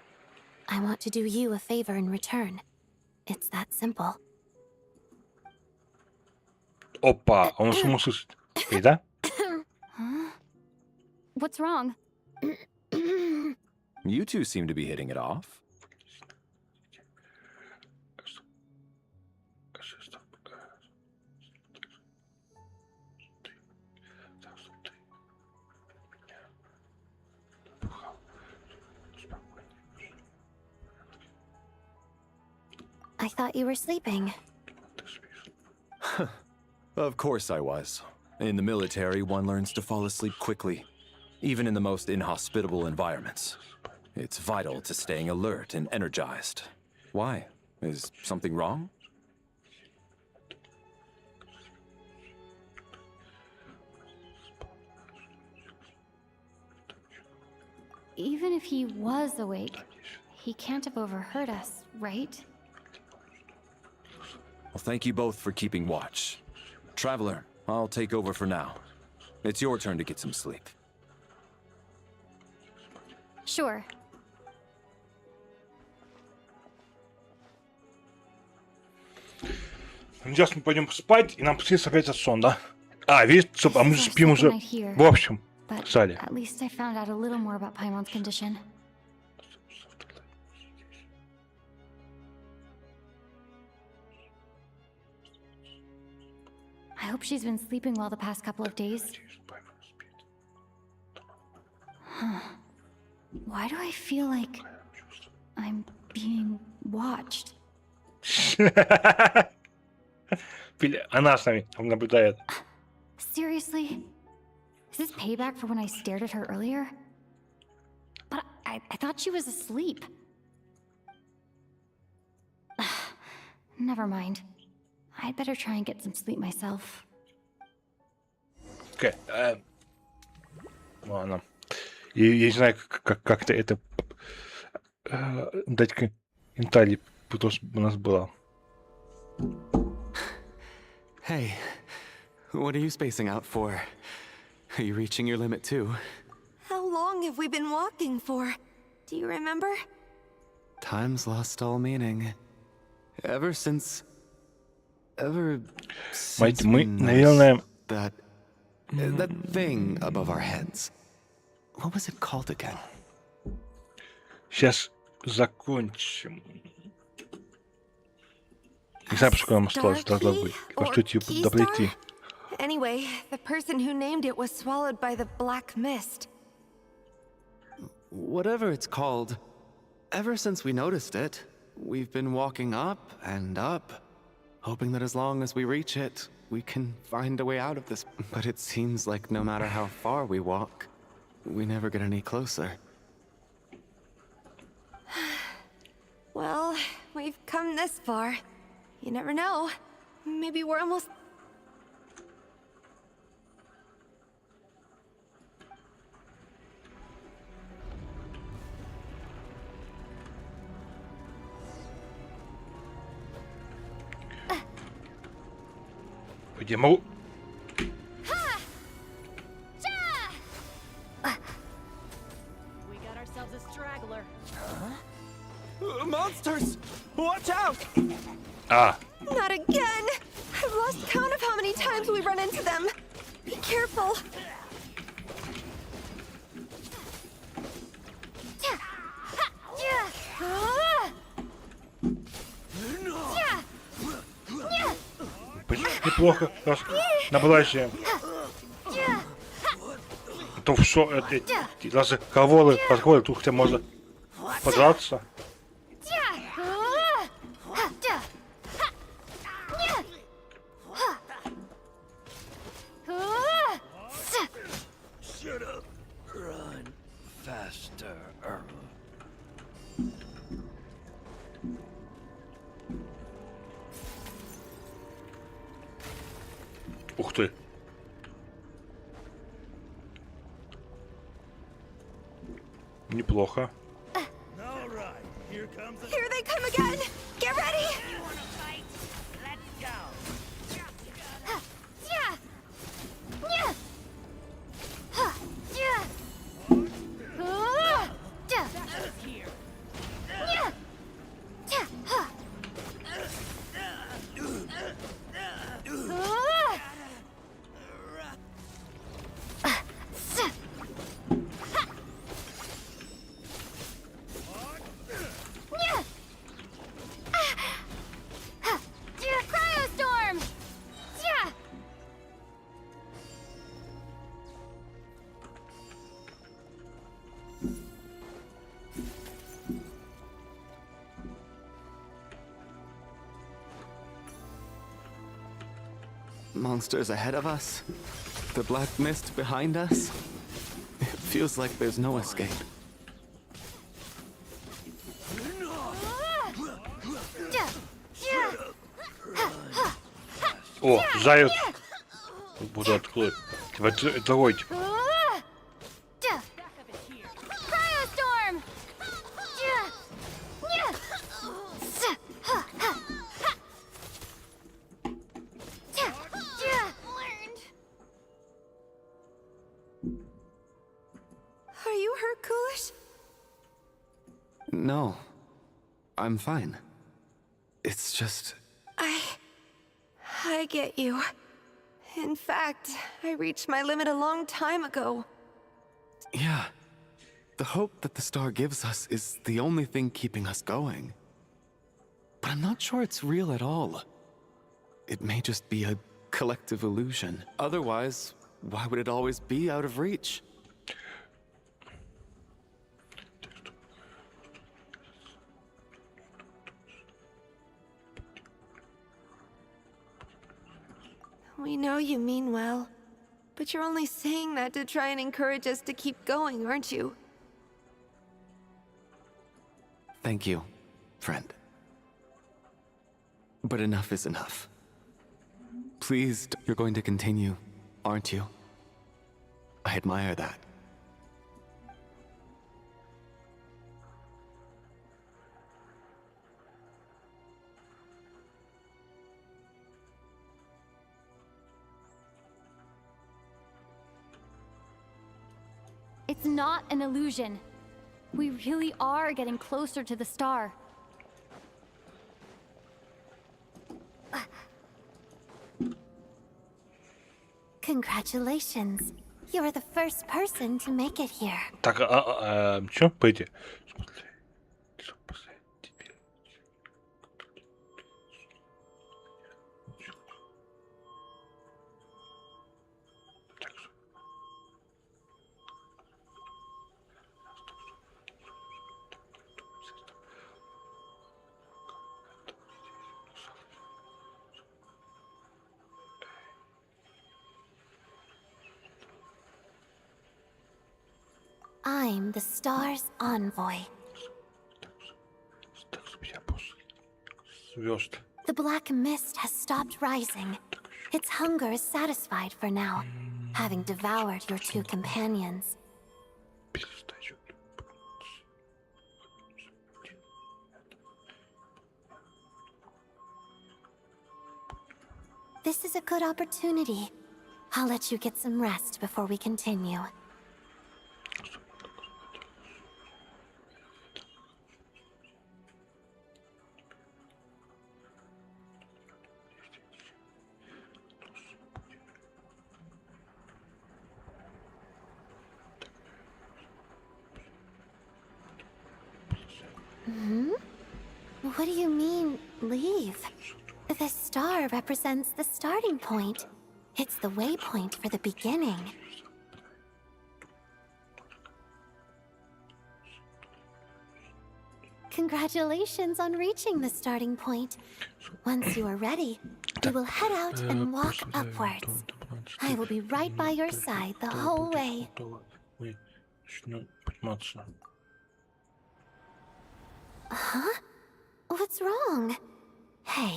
[SPEAKER 16] I want to do you a favor in return. It's that simple.
[SPEAKER 2] Опа, он суму слышит. Эй, да?
[SPEAKER 4] Huh? What's wrong?
[SPEAKER 8] You two seem to be hitting it off.
[SPEAKER 16] I thought you were sleeping.
[SPEAKER 8] Of course I was. In the military, one learns to fall asleep quickly, even in the most inhospitable environments. It's vital to staying alert and energized. Why? Is something wrong?
[SPEAKER 4] Even if he was awake, he can't have overheard us, right?
[SPEAKER 8] Well, thank you both for keeping watch. Traveler, I'll take over for now. It's your turn to get some sleep.
[SPEAKER 4] Sure.
[SPEAKER 2] Сейчас мы пойдем спать, и нам снится опять этот сон, да? А, видишь, стоп, а мы же спим уже в общем
[SPEAKER 4] But
[SPEAKER 2] зале.
[SPEAKER 4] at least I found out a little more about Paimon's condition. I hope she's been sleeping well the past couple of days. Huh. Why do I feel like I'm being watched?
[SPEAKER 2] Она с нами наблюдает.
[SPEAKER 4] Seriously? Is this payback for when I stared at her earlier? But I thought she was asleep. Never mind. I'd better try and get some sleep myself.
[SPEAKER 2] Окей. Ладно. Я не знаю, как-то это дать комментарий, потому что у нас было.
[SPEAKER 11] Hey, what are you spacing out for? Are you reaching your limit too?
[SPEAKER 6] How long have we been walking for? Do you remember?
[SPEAKER 11] Time's lost all meaning. Ever since we
[SPEAKER 2] наверное,
[SPEAKER 11] that thing above our heads. What was it called again?
[SPEAKER 2] Сейчас закончим. Не знаю, сколько нам осталось, должно быть. Может, типа дойти.
[SPEAKER 6] Anyway, the person who named it was swallowed by the black mist.
[SPEAKER 11] Whatever it's called, ever since we noticed it, we've been walking up and up, hoping that as long as we reach it, we can find a way out of this. But it seems like no matter how far we walk, we never get any closer.
[SPEAKER 6] Well, we've come this far. You never know. Maybe we're almost...
[SPEAKER 2] Я могу...
[SPEAKER 14] We got ourselves a straggler.
[SPEAKER 9] Monsters! Watch out!
[SPEAKER 2] А,
[SPEAKER 6] Not again! many times we run into them. Be careful.
[SPEAKER 2] Неплохо. Раз набрался. То все эти разговоры, тут хотя можно подраться. Ух ты. Неплохо.
[SPEAKER 6] Here they come again. Get ready.
[SPEAKER 3] Cryostorm!
[SPEAKER 11] Monsters ahead of us. The black mist behind us. It feels like there's no escape.
[SPEAKER 2] О, заяц. Буду открыть. Это другой тип.
[SPEAKER 3] Cryostorm!
[SPEAKER 6] Are you hurt, Coolish?
[SPEAKER 11] No. I'm fine. It's just...
[SPEAKER 6] I get you. In fact, I reached my limit a long time ago.
[SPEAKER 11] Yeah. The hope that the star gives us is the only thing keeping us going. But I'm not sure it's real at all. It may just be a collective illusion. Otherwise, why would it always be out of reach?
[SPEAKER 6] We know you mean well, but you're only saying that to try and encourage us to keep going, aren't you?
[SPEAKER 11] Thank you, friend. But enough is enough. Please, you're going to continue, aren't you? I admire that.
[SPEAKER 4] It's not an illusion. We really are getting closer to the star.
[SPEAKER 16] Congratulations. You're the first person to make it here.
[SPEAKER 2] Так, чё? Пойди.
[SPEAKER 16] I'm the star's envoy.
[SPEAKER 2] Звезд.
[SPEAKER 16] The black mist has stopped rising. Its hunger is satisfied for now, having devoured your two companions. This is a good opportunity. I'll let you get some rest before we continue. What do you mean, leave? The star represents the starting point. It's the waypoint for the beginning. Congratulations on reaching the starting point. Once you are ready, we will head out and walk upwards. I will be right by your side the whole way. Huh? What's wrong? Hey,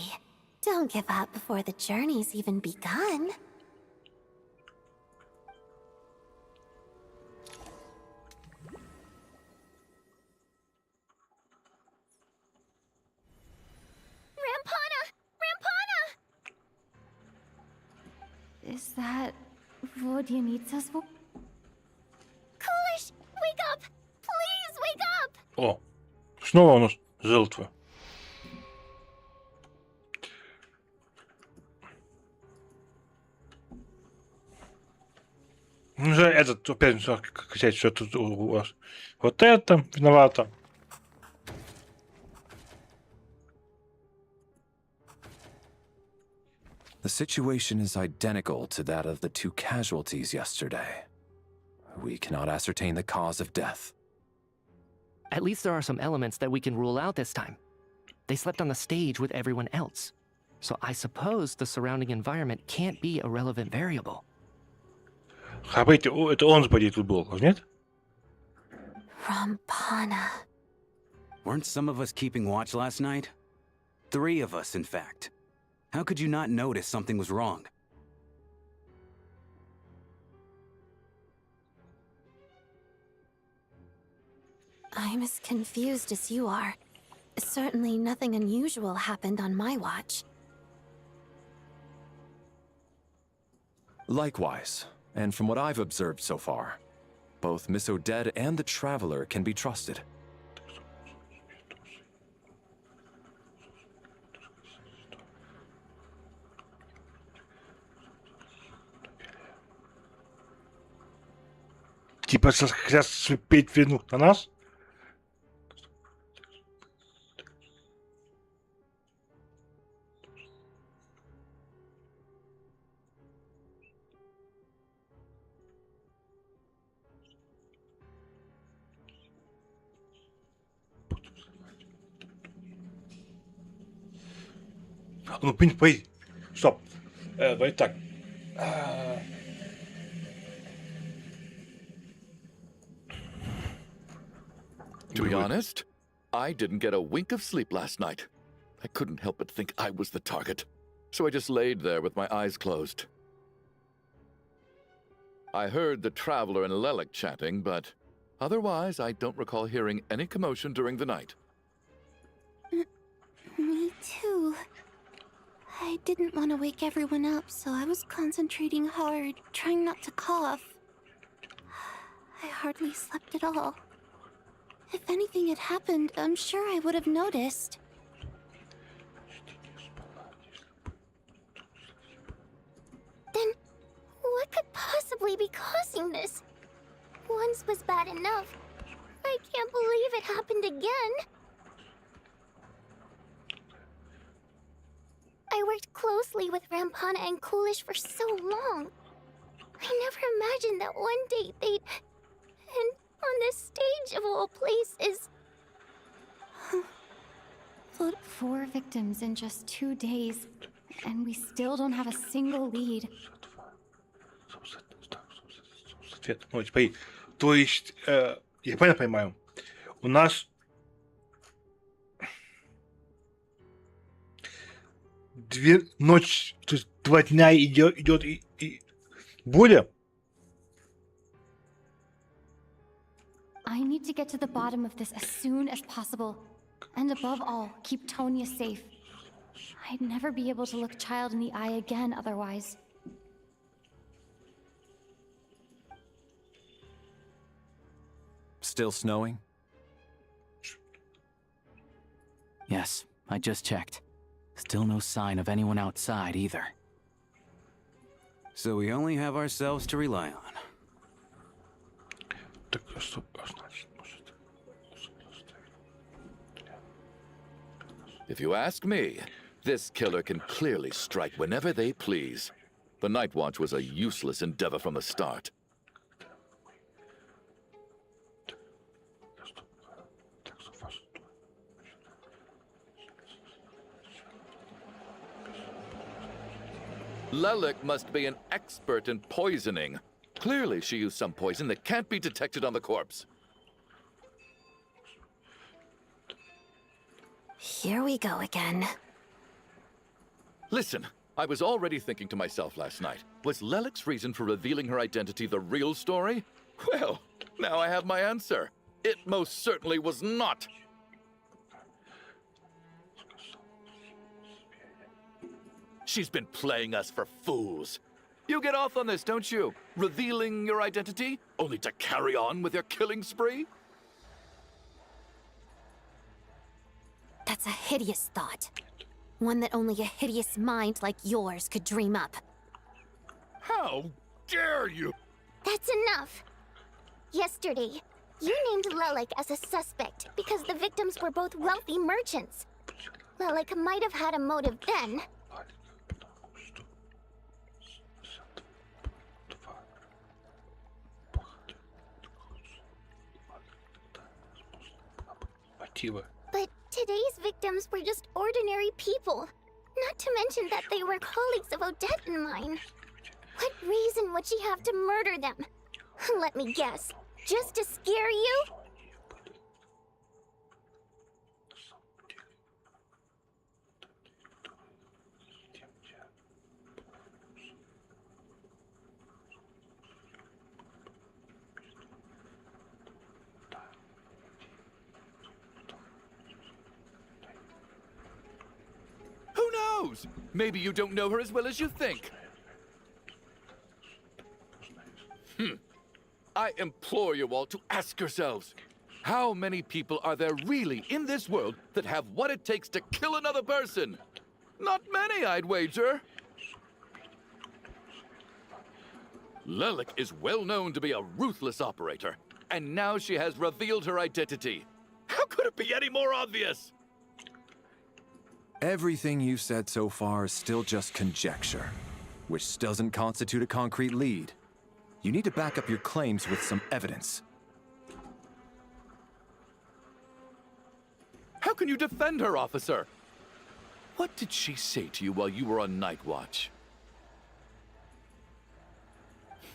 [SPEAKER 16] don't give up before the journey's even begun.
[SPEAKER 3] Rampana! Rampana!
[SPEAKER 4] Is that Vodyanicza's voice?
[SPEAKER 3] Coolish, wake up! Please wake up!
[SPEAKER 2] О, снова у нас жертва. Уже этот опять начал кричать, что тут у вас. Вот это виновата.
[SPEAKER 8] The situation is identical to that of the 2 casualties yesterday. We cannot ascertain the cause of death.
[SPEAKER 9] At least there are some elements that we can rule out this time. They slept on the stage with everyone else. So I suppose the surrounding environment can't be a relevant variable.
[SPEAKER 2] Хабайте, это он же, поди, тут был, нет?
[SPEAKER 16] Rampana.
[SPEAKER 13] Weren't some of us keeping watch last night? 3 of us, in fact. How could you not notice something was wrong?
[SPEAKER 16] I'm as confused as you are. Certainly nothing unusual happened on my watch.
[SPEAKER 8] Likewise, and from what I've observed so far, both Miss Odette and the Traveler can be trusted.
[SPEAKER 2] Типа сейчас слепить вину на нас? Ну, пой. Стоп. Давай так.
[SPEAKER 10] To be honest, I didn't get a wink of sleep last night. I couldn't help but think I was the target, so I just laid there with my eyes closed. I heard the Traveler and Lelik chatting, but otherwise I don't recall hearing any commotion during the night.
[SPEAKER 16] Me too. I didn't want to wake everyone up, so I was concentrating hard, trying not to cough. I hardly slept at all. If anything had happened, I'm sure I would have noticed. Then, what could possibly be causing this? Once was bad enough. I can't believe it happened again. I worked closely with Rampana and Coolish for so long. I never imagined that one day they'd... And on this stage of all places...
[SPEAKER 4] 4 victims in just 2 days, and we still don't have a single lead.
[SPEAKER 2] Ну, теперь, то есть, я правильно понимаю, у нас 2 ночи, то есть 2 дня идет и буря?
[SPEAKER 4] I need to get to the bottom of this as soon as possible. And above all, keep Tonya safe. I'd never be able to look Child in the eye again otherwise.
[SPEAKER 8] Still snowing?
[SPEAKER 15] Yes, I just checked. Still no sign of anyone outside either.
[SPEAKER 13] So we only have ourselves to rely on.
[SPEAKER 2] Так, что значит, может...
[SPEAKER 10] If you ask me, this killer can clearly strike whenever they please. The Night Watch was a useless endeavor from the start. Lelik must be an expert in poisoning. Clearly she used some poison that can't be detected on the corpse.
[SPEAKER 16] Here we go again.
[SPEAKER 10] Listen, I was already thinking to myself last night, was Lelik's reason for revealing her identity the real story? Well, now I have my answer. It most certainly was not. She's been playing us for fools. You get off on this, don't you? Revealing your identity, only to carry on with your killing spree?
[SPEAKER 16] That's a hideous thought. One that only a hideous mind like yours could dream up.
[SPEAKER 10] How dare you!
[SPEAKER 3] That's enough. Yesterday, you named Lelik as a suspect because the victims were both wealthy merchants. Lelik might have had a motive then. But today's victims were just ordinary people. Not to mention that they were colleagues of Odette and mine. What reason would she have to murder them? Let me guess. Just to scare you?
[SPEAKER 10] Who knows? Maybe you don't know her as well as you think. I implore you all to ask yourselves, how many people are there really in this world that have what it takes to kill another person? Not many, I'd wager. Lelik is well known to be a ruthless operator, and now she has revealed her identity. How could it be any more obvious?
[SPEAKER 8] Everything you've said so far is still just conjecture, which doesn't constitute a concrete lead. You need to back up your claims with some evidence.
[SPEAKER 10] How can you defend her, officer? What did she say to you while you were on night watch?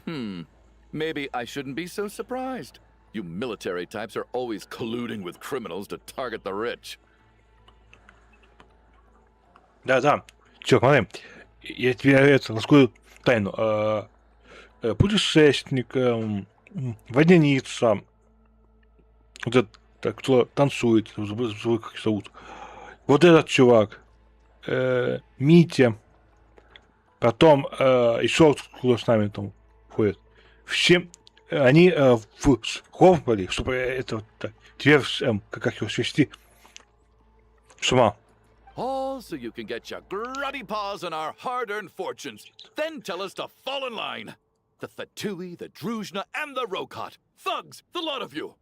[SPEAKER 10] Maybe I shouldn't be so surprised. You military types are always colluding with criminals to target the rich.
[SPEAKER 2] Да. Чё, смотри. Я тебе раскрою тайну. Путешественник, водяница, вот этот, кто танцует, забыл, как их зовут. Вот этот чувак, Митя, потом еще кто с нами там ходит. Все они в Ховбали, чтобы это вот так, тебе как его свести с ума.
[SPEAKER 10] All so you can get your grubby paws on our hard-earned fortunes. Then tell us to fall in line. The Thatui, the Druzhna, and the Rokot. Thugs, the lot of you.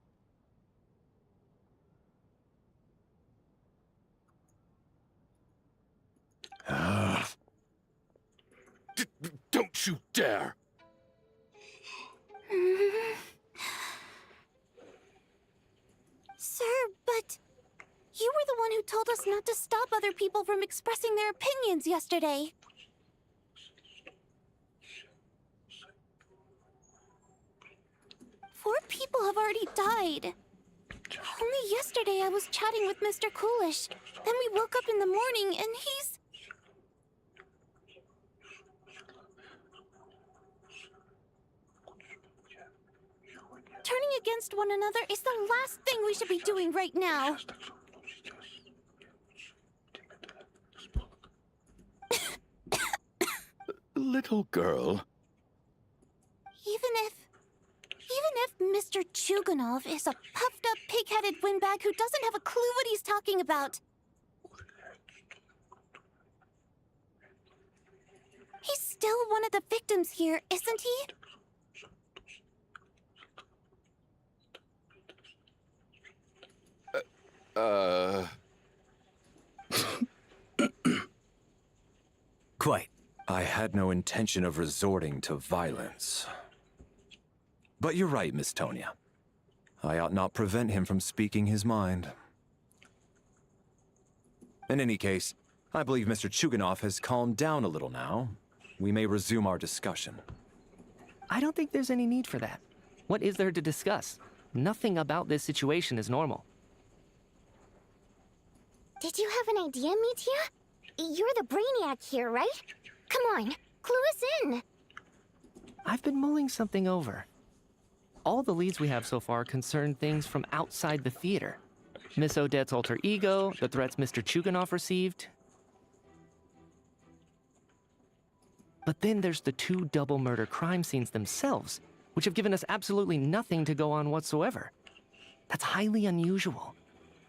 [SPEAKER 10] Don't you dare!
[SPEAKER 16] Sir, but you were the one who told us not to stop other people from expressing their opinions yesterday. Four people have already died. Only yesterday I was chatting with Mr. Coolish. Then we woke up in the morning and he's... Turning against one another is the last thing we should be doing right now.
[SPEAKER 10] Little girl.
[SPEAKER 16] Even if Mr. Chuganov is a puffed-up, pig-headed windbag who doesn't have a clue what he's talking about. He's still one of the victims here, isn't he?
[SPEAKER 13] Quite.
[SPEAKER 8] I had no intention of resorting to violence. But you're right, Miss Tonia. I ought not prevent him from speaking his mind. In any case, I believe Mr. Chuganov has calmed down a little now. We may resume our discussion.
[SPEAKER 9] I don't think there's any need for that. What is there to discuss? Nothing about this situation is normal.
[SPEAKER 3] Did you have an idea, Mitya? You're the brainiac here, right? Come on, clue us in.
[SPEAKER 9] I've been mulling something over. All the leads we have so far concern things from outside the theater. Miss Odette's alter ego, the threats Mr. Chuganov received. But then there's the 2 double murder crime scenes themselves, which have given us absolutely nothing to go on whatsoever. That's highly unusual.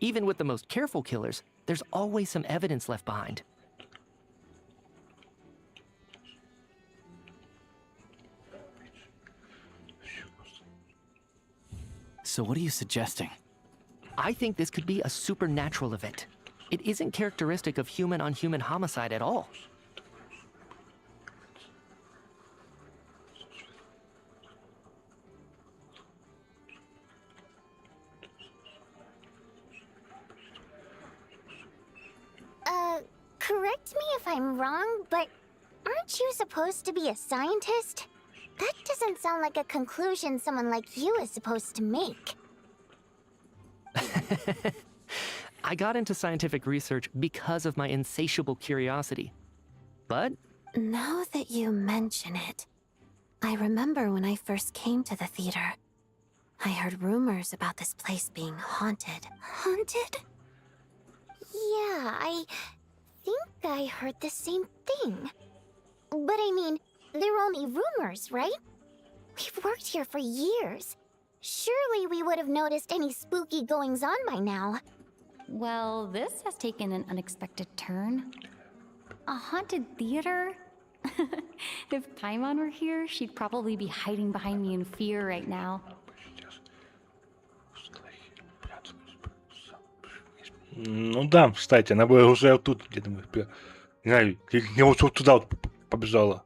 [SPEAKER 9] Even with the most careful killers, there's always some evidence left behind.
[SPEAKER 15] So what are you suggesting?
[SPEAKER 9] I think this could be a supernatural event. It isn't characteristic of human-on-human homicide at all.
[SPEAKER 3] Correct me if I'm wrong, but aren't you supposed to be a scientist? That doesn't sound like a conclusion someone like you is supposed to make.
[SPEAKER 9] I got into scientific research because of my insatiable curiosity. But
[SPEAKER 16] Now that you mention it, I remember when I first came to the theater. I heard rumors about this place being haunted. Haunted?
[SPEAKER 3] Yeah, I think I heard the same thing. But I mean, they're only rumors, right? We've worked here for years. Surely we would have noticed any spooky goings-on by now.
[SPEAKER 4] Well, this has taken an unexpected turn. A haunted theater? If Paimon were here, she'd probably be hiding behind me in fear right now.
[SPEAKER 2] Ну да, кстати, она бы уже тут где-то, не знаю, не вот туда вот побежала.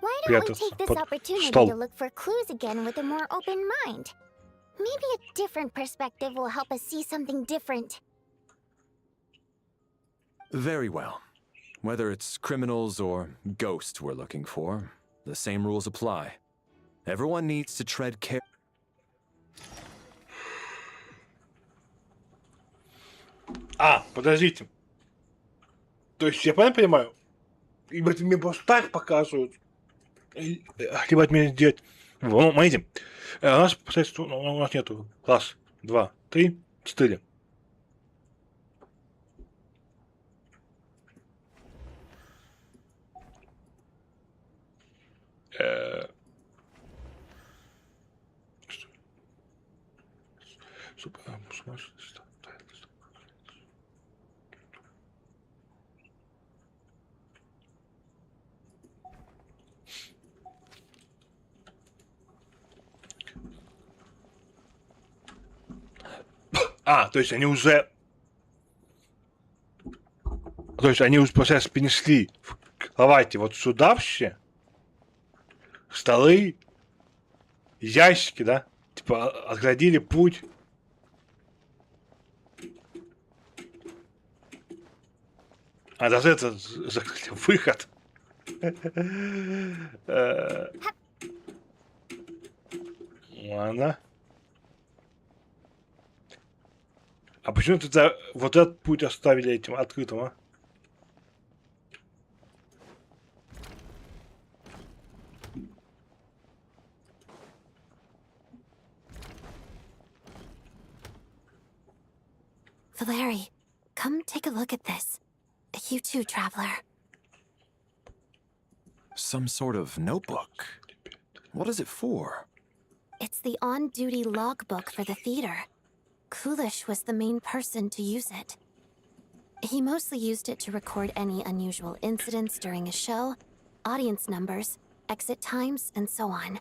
[SPEAKER 3] Why don't we
[SPEAKER 2] Прятаться
[SPEAKER 3] take this
[SPEAKER 2] под
[SPEAKER 3] opportunity
[SPEAKER 2] стол.
[SPEAKER 3] to look for clues again with a more open mind? Maybe a different perspective will help us see something different.
[SPEAKER 8] Very well. Whether it's criminals or ghosts we're looking for, the same rules apply. Everyone needs to tread care.
[SPEAKER 2] Подождите. То есть я правильно понимаю? Либо это мне просто так показывают, либо от меня сделать. Смотрите, у нас, получается, у нас нету. Раз, 2, 3, 4. То есть они уже... То есть они уже, получается, перенесли в кровати вот сюда все. Столы, ящики, да? Типа отградили путь. А даже это закрыли выход. Ладно. А почему тогда вот этот путь оставили этим открытым, а?
[SPEAKER 16] Valeri, come take a look at this. You too, traveler.
[SPEAKER 8] Some sort of notebook. What is it for?
[SPEAKER 16] It's the on-duty logbook for the theater. Kulish was the main person to use it. He mostly used it to record any unusual incidents during a show, audience numbers, exit times, and so on.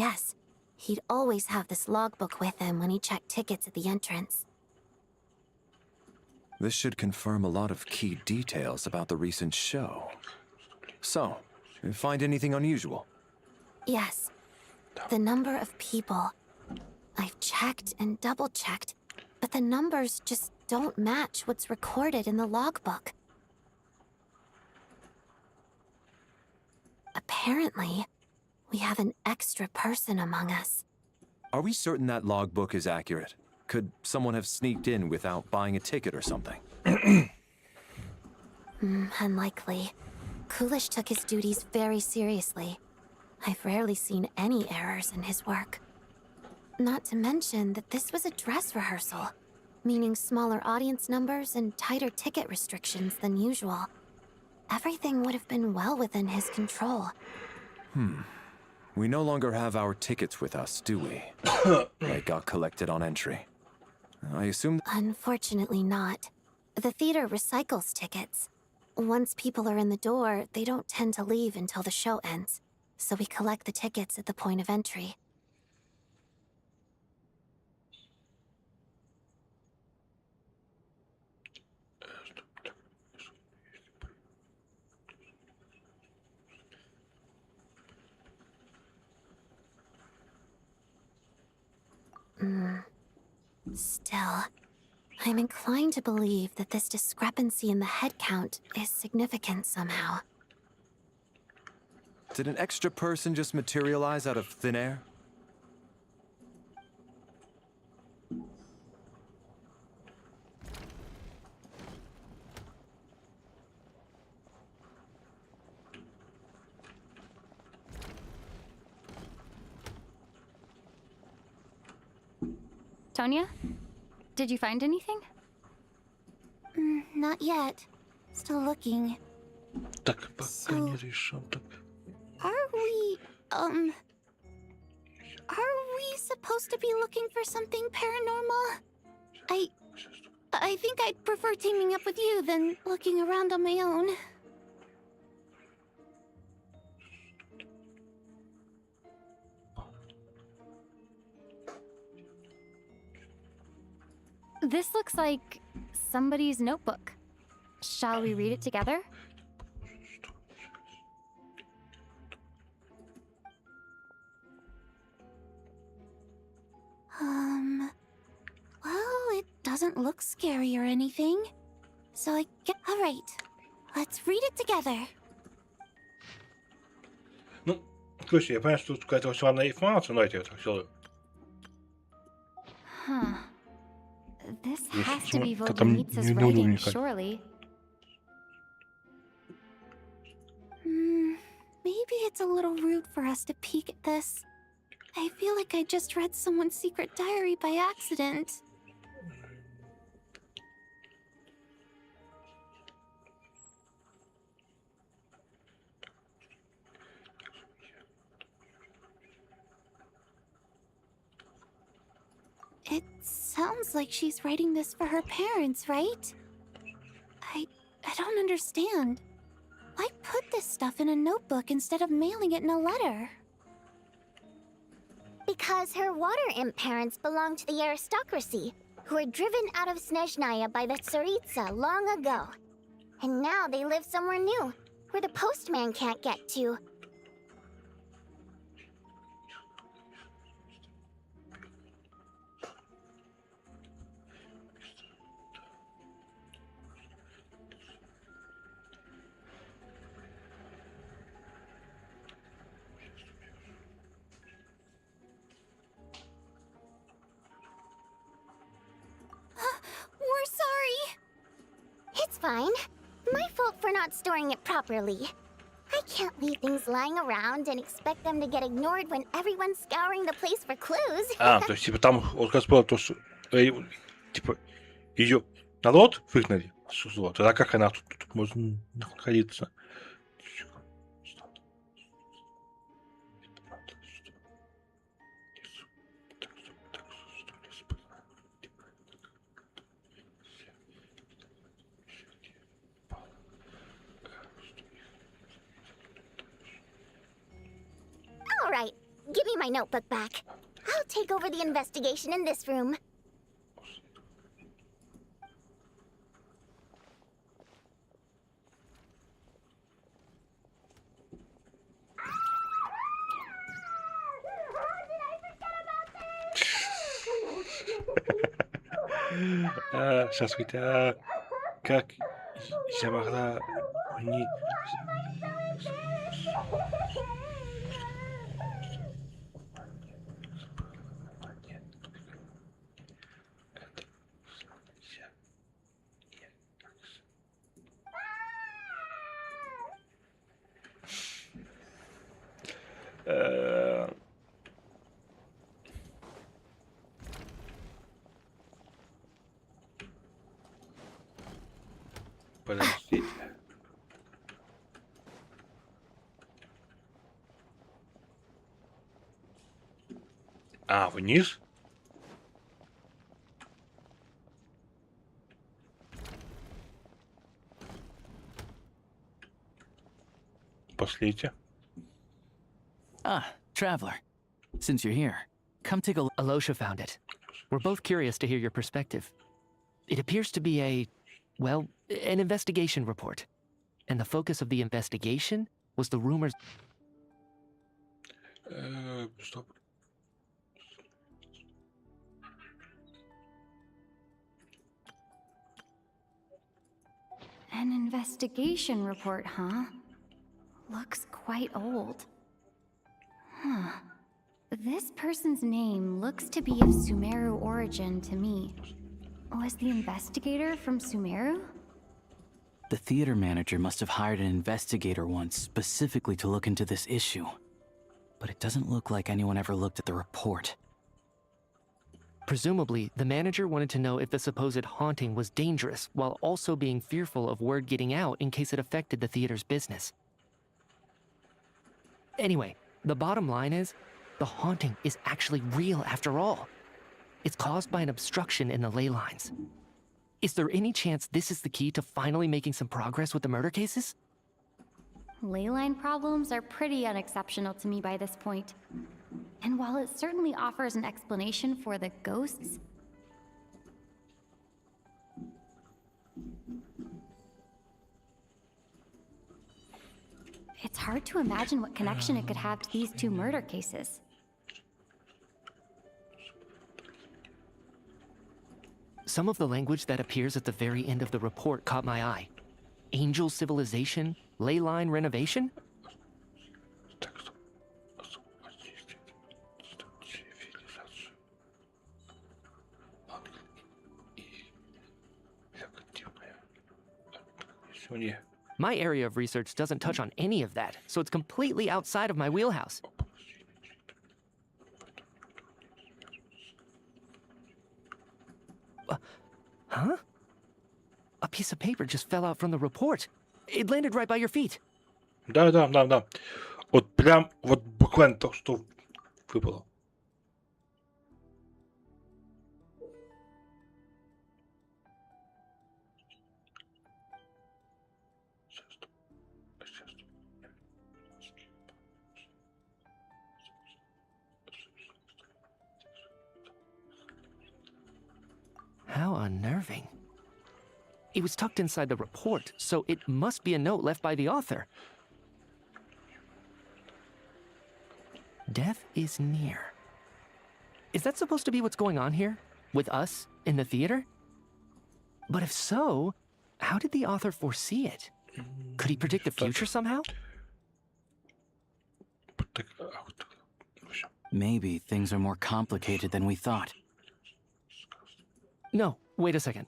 [SPEAKER 16] Yes, he'd always have this logbook with him when he checked tickets at the entrance.
[SPEAKER 8] This should confirm a lot of key details about the recent show. So, you find anything unusual?
[SPEAKER 16] Yes. The number of people. I've checked and double-checked, but the numbers just don't match what's recorded in the logbook. Apparently, we have an extra person among us.
[SPEAKER 8] Are we certain that logbook is accurate? Could someone have sneaked in without buying a ticket or something?
[SPEAKER 16] Unlikely. Coolish took his duties very seriously. I've rarely seen any errors in his work. Not to mention that this was a dress rehearsal, meaning smaller audience numbers and tighter ticket restrictions than usual. Everything would have been well within his control.
[SPEAKER 8] We no longer have our tickets with us, do we? They got collected on entry. I assume...
[SPEAKER 16] Unfortunately not. The theater recycles tickets. Once people are in the door, they don't tend to leave until the show ends. So we collect the tickets at the point of entry. Still, I'm inclined to believe that this discrepancy in the head count is significant somehow.
[SPEAKER 8] Did an extra person just materialize out of thin air?
[SPEAKER 4] Tonya? Did you find anything?
[SPEAKER 16] Not yet. Still looking.
[SPEAKER 2] Так, пока не решил. Так.
[SPEAKER 16] Are we supposed to be looking for something paranormal? I think I'd prefer teaming up with you than looking around on my own.
[SPEAKER 4] This looks like somebody's notebook. Shall we read it together?
[SPEAKER 16] Well, it doesn't look scary or anything. So I get... Alright, let's read it together.
[SPEAKER 2] Ну, короче, я понимаю, что тут какая-то очень важная информация, но это все.
[SPEAKER 4] Huh. This
[SPEAKER 2] Yes,
[SPEAKER 4] has to be
[SPEAKER 2] to tam
[SPEAKER 4] Volganitsa's
[SPEAKER 2] nie
[SPEAKER 4] writing,
[SPEAKER 2] unikać.
[SPEAKER 4] surely.
[SPEAKER 16] Maybe it's a little rude for us to peek at this. I feel like I just read someone's secret diary by accident. It sounds like she's writing this for her parents, right? I don't understand. Why put this stuff in a notebook instead of mailing it in a letter?
[SPEAKER 3] Because her water imp parents belonged to the aristocracy, who were driven out of Snežnaya by the tsaritsa long ago. And now they live somewhere new, where the postman can't get to.
[SPEAKER 16] We're sorry.
[SPEAKER 3] It's fine. My fault for not storing it properly. I can't leave things lying around and expect them to get ignored when everyone's scouring the place for clues.
[SPEAKER 2] То есть, типа, там вот как было то, что типа, ее народ выгнали. Вот. Тогда как она тут может находиться?
[SPEAKER 3] Alright, Give me my notebook back. I'll take over the investigation in this room.
[SPEAKER 2] Сейчас хотя как я могла не... Подождите. А, вниз? Пошлите.
[SPEAKER 15] Ah, traveler. Since you're here, come take a look.
[SPEAKER 12] Alosha found it. We're both curious to hear your perspective. It appears to be well, an investigation report. And the focus of the investigation was the rumors...
[SPEAKER 2] Стоп.
[SPEAKER 4] An investigation report, huh? Looks quite old. Huh. This person's name looks to be of Sumeru origin to me. Was the investigator from Sumeru?
[SPEAKER 15] The theater manager must have hired an investigator once specifically to look into this issue. But it doesn't look like anyone ever looked at the report.
[SPEAKER 12] Presumably, the manager wanted to know if the supposed haunting was dangerous, while also being fearful of word getting out in case it affected the theater's business. Anyway, the bottom line is, the haunting is actually real after all. It's caused by an obstruction in the ley lines. Is there any chance this is the key to finally making some progress with the murder cases?
[SPEAKER 4] Leyline problems are pretty unexceptional to me by this point. And while it certainly offers an explanation for the ghosts, it's hard to imagine what connection it could have to these two murder cases.
[SPEAKER 12] Some of the language that appears at the very end of the report caught my eye. Angel civilization, ley line renovation? My area of research doesn't touch on any of that, so it's completely outside of my wheelhouse. Huh? A piece of paper just fell out from the report. It landed right by your feet.
[SPEAKER 2] Да. Вот прям, вот буквально то, что выпало.
[SPEAKER 12] How unnerving. It was tucked inside the report, so it must be a note left by the author. Death is near. Is that supposed to be what's going on here? With us, in the theater? But if so, how did the author foresee it? Could he predict the future somehow?
[SPEAKER 15] Maybe things are more complicated than we thought.
[SPEAKER 12] No, wait a second.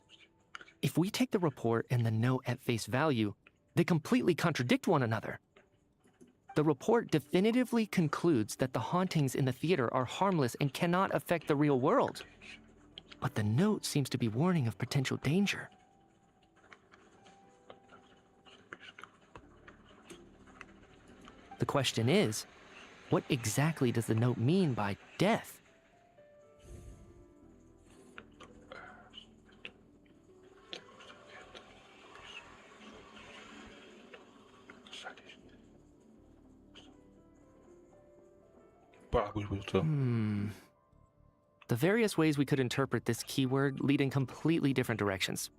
[SPEAKER 12] If we take the report and the note at face value, they completely contradict one another. The report definitively concludes that the hauntings in the theater are harmless and cannot affect the real world. But the note seems to be warning of potential danger. The question is, what exactly does the note mean by death? The various ways we could interpret this keyword lead in completely different directions.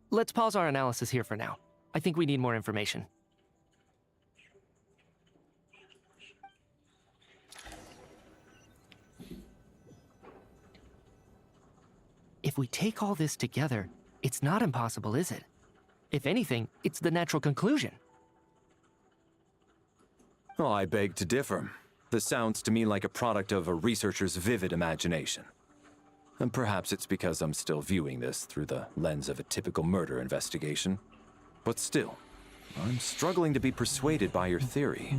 [SPEAKER 12] Let's pause our analysis here for now. I think we need more information. If we take all this together, it's not impossible, is it? If anything, it's the natural conclusion.
[SPEAKER 8] Oh, I beg to differ. This sounds to me like a product of a researcher's vivid imagination. And perhaps it's because I'm still viewing this through the lens of a typical murder investigation. But still, I'm struggling to be persuaded by your theory.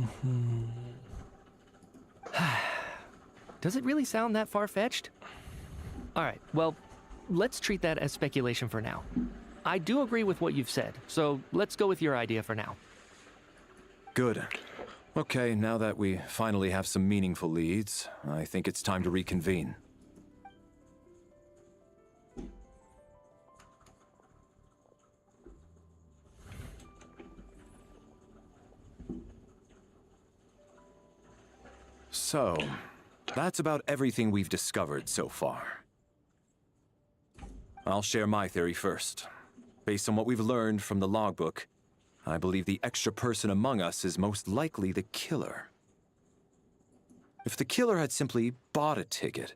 [SPEAKER 12] Does it really sound that far-fetched? All right, well, let's treat that as speculation for now. I do agree with what you've said, so let's go with your idea for now.
[SPEAKER 8] Good. Okay, now that we finally have some meaningful leads, I think it's time to reconvene. So, that's about everything we've discovered so far. I'll share my theory first. Based on what we've learned from the logbook, I believe the extra person among us is most likely the killer. If the killer had simply bought a ticket,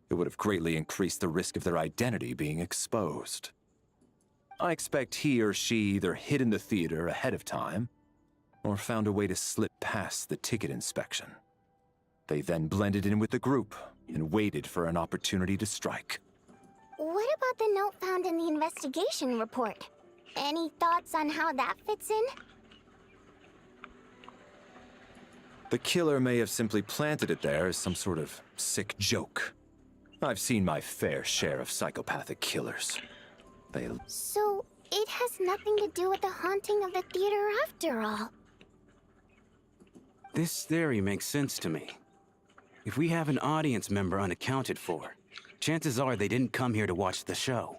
[SPEAKER 8] it would have greatly increased the risk of their identity being exposed. I expect he or she either hid in the theater ahead of time, or found a way to slip past the ticket inspection. They then blended in with the group and waited for an opportunity to strike.
[SPEAKER 3] What about the note found in the investigation report? Any thoughts on how that fits in?
[SPEAKER 8] The killer may have simply planted it there as some sort of sick joke. I've seen my fair share of psychopathic killers.
[SPEAKER 3] So, it has nothing to do with the haunting of the theater after all.
[SPEAKER 13] This theory makes sense to me. If we have an audience member unaccounted for, chances are they didn't come here to watch the show.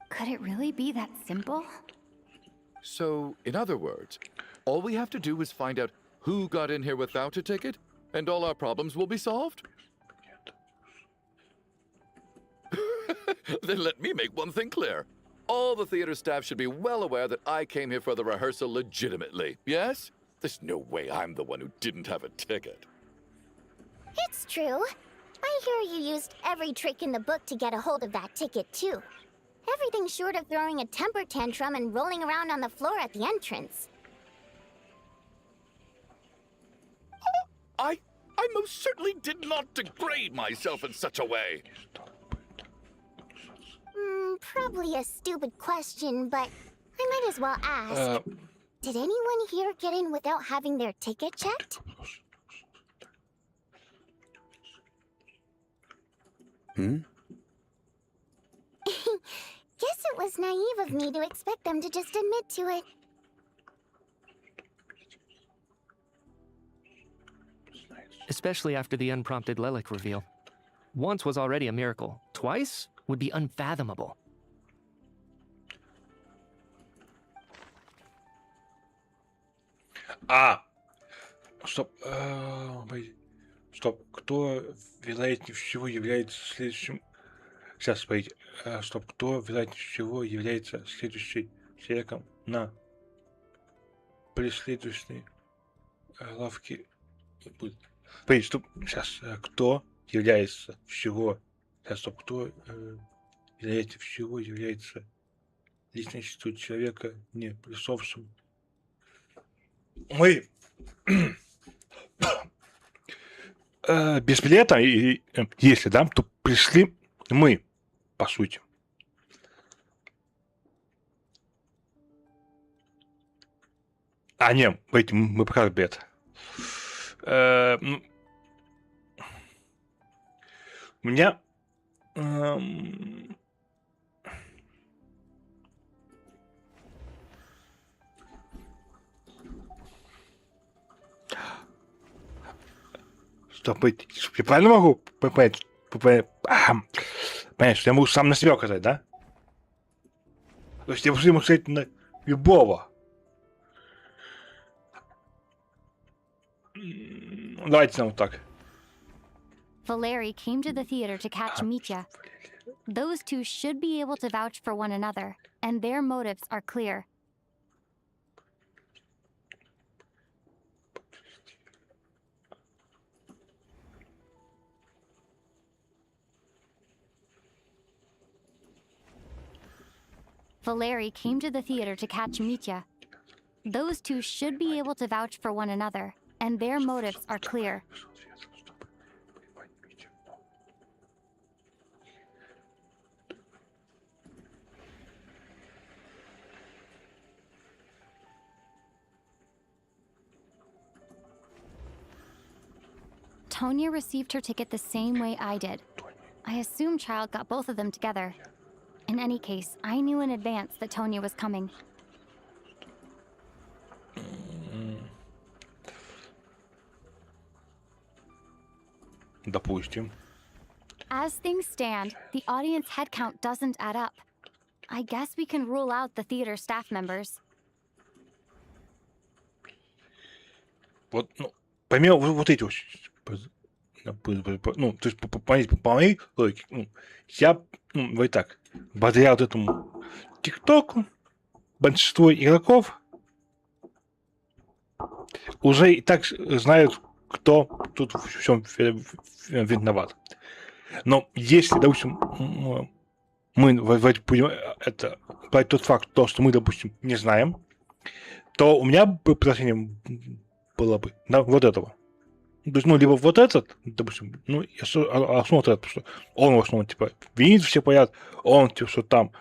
[SPEAKER 4] Could it really be that simple?
[SPEAKER 10] So, in other words, all we have to do is find out who got in here without a ticket, and all our problems will be solved? Then let me make one thing clear. All the theater staff should be well aware that I came here for the rehearsal legitimately, yes? There's no way I'm the one who didn't have a ticket.
[SPEAKER 3] It's true. I hear you used every trick in the book to get a hold of that ticket, too. Everything short of throwing a temper tantrum and rolling around on the floor at the entrance.
[SPEAKER 10] I most certainly did not degrade myself in such a way.
[SPEAKER 3] Probably a stupid question, but I might as well ask. Did anyone here get in without having their ticket checked? Guess it was naive of me to expect them to just admit to it.
[SPEAKER 12] Especially after the unprompted Lelic reveal. Once was already a miracle. Twice would be unfathomable.
[SPEAKER 2] Стоп. Стоп. Кто, вероятнее всего, является следующим... Сейчас, смотрите. Стоп. Кто, вероятнее всего, является следующим человеком на преследующей лавке... Смотрите, стоп. Сейчас. Кто является всего... Сейчас, стоп. Кто, вероятнее всего, является личностью человека, не присовшим... Мы без билета, и если да, то пришли мы, по сути. Не, мы показали билет. У меня... Стоп, я правильно могу понять, что я могу сам на себя указать, да? То есть я могу сказать на любого. Давайте нам вот так.
[SPEAKER 4] Valeri came to the theater to catch Mitya. Those two should be able to vouch for one another, and their motives are clear. Valeri came to the theater to catch Mitya. Those two should be able to vouch for one another, and their motives are clear. Tonya received her ticket the same way I did. I assume Child got both of them together. In any case, I knew in advance that Tonya was coming.
[SPEAKER 2] Допустим.
[SPEAKER 4] As things stand, the audience headcount doesn't add up. I guess we can rule out the theater staff members.
[SPEAKER 2] Вот, ну, помимо вот эти вот, ну, то есть по моей логике, ну, я, ну, давай так, благодаря вот этому ТикТоку большинство игроков уже и так знают, кто тут в всем виноват. Но если, допустим, мы будем это брать тот факт, то, что мы, допустим, не знаем, то у меня бы предложение было бы на вот этого. То есть, ну, либо вот этот, допустим, ну, основа вот этот, потому что он в основном, типа, винит все подряд, он, типа, что там.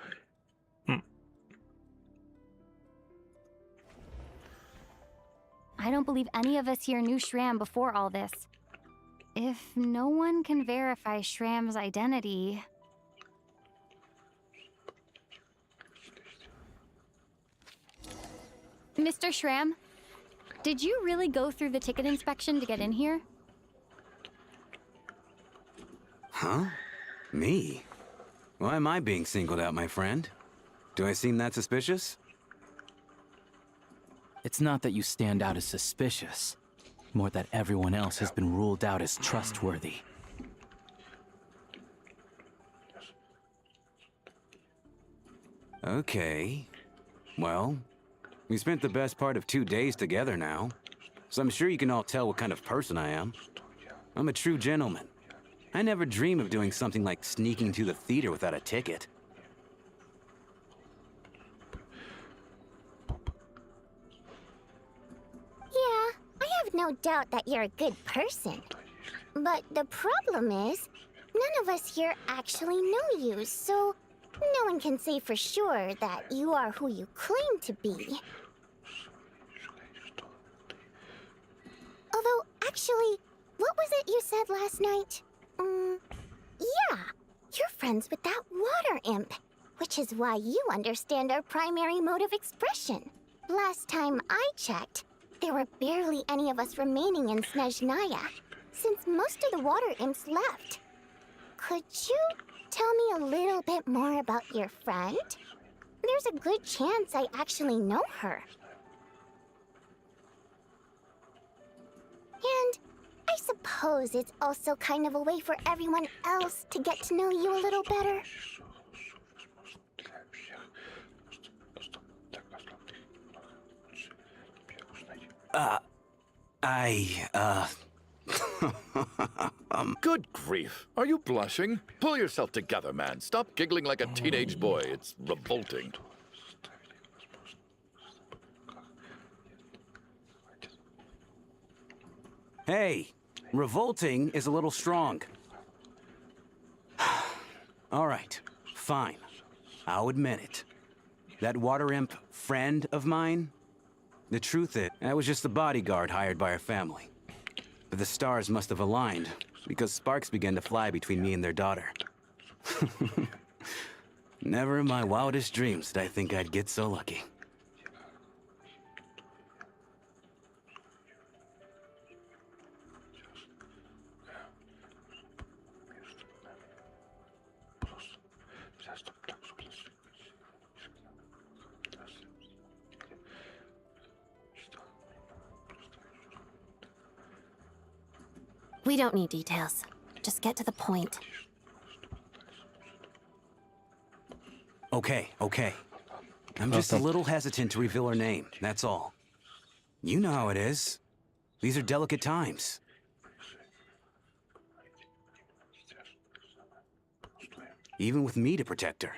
[SPEAKER 4] I don't believe any of us here knew Shram before all this. If no one can verify Shram's identity... Mr. Shram, did you really go through the ticket inspection to get in here?
[SPEAKER 13] Huh? Me? Why am I being singled out, my friend? Do I seem that suspicious?
[SPEAKER 15] It's not that you stand out as suspicious, more that everyone else has been ruled out as trustworthy.
[SPEAKER 13] Okay. Well, we spent the best part of 2 days together now, so I'm sure you can all tell what kind of person I am. I'm a true gentleman. I never dream of doing something like sneaking to the theater without a ticket.
[SPEAKER 3] Yeah, I have no doubt that you're a good person. But the problem is, none of us here actually know you, so no one can say for sure that you are who you claim to be. Although, actually, what was it you said last night? Yeah, you're friends with that water imp, which is why you understand our primary mode of expression. Last time I checked, there were barely any of us remaining in Снежная, since most of the water imps left. Could you tell me a little bit more about your friend? There's a good chance I actually know her. And I suppose it's also kind of a way for everyone else to get to know you a little better.
[SPEAKER 10] Good grief. Are you blushing? Pull yourself together, man. Stop giggling like a teenage boy. It's revolting.
[SPEAKER 13] Hey, revolting is a little strong. All right, fine. I'll admit it. That water imp friend of mine, the truth is, I was just the bodyguard hired by our family. But the stars must have aligned, because sparks began to fly between me and their daughter. Never in my wildest dreams did I think I'd get so lucky.
[SPEAKER 16] We don't need details. Just get to the point.
[SPEAKER 13] Okay, okay. I'm just a little hesitant to reveal her name, that's all. You know how it is. These are delicate times. Even with me to protect her.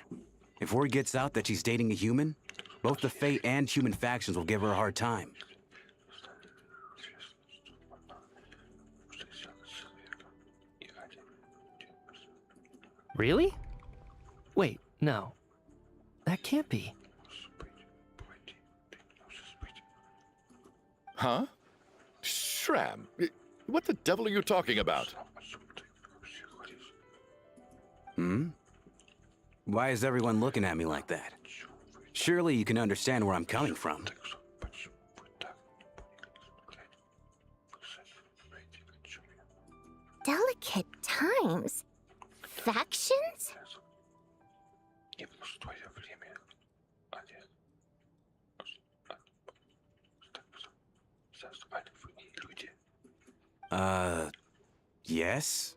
[SPEAKER 13] If word gets out that she's dating a human, both the Fate and human factions will give her a hard time.
[SPEAKER 12] Really? Wait, no. That can't be.
[SPEAKER 10] Huh? Shram, what the devil are you talking about?
[SPEAKER 13] Hmm? Why is everyone looking at me like that? Surely you can understand where I'm coming from.
[SPEAKER 3] Delicate times? Factions?
[SPEAKER 13] Yes?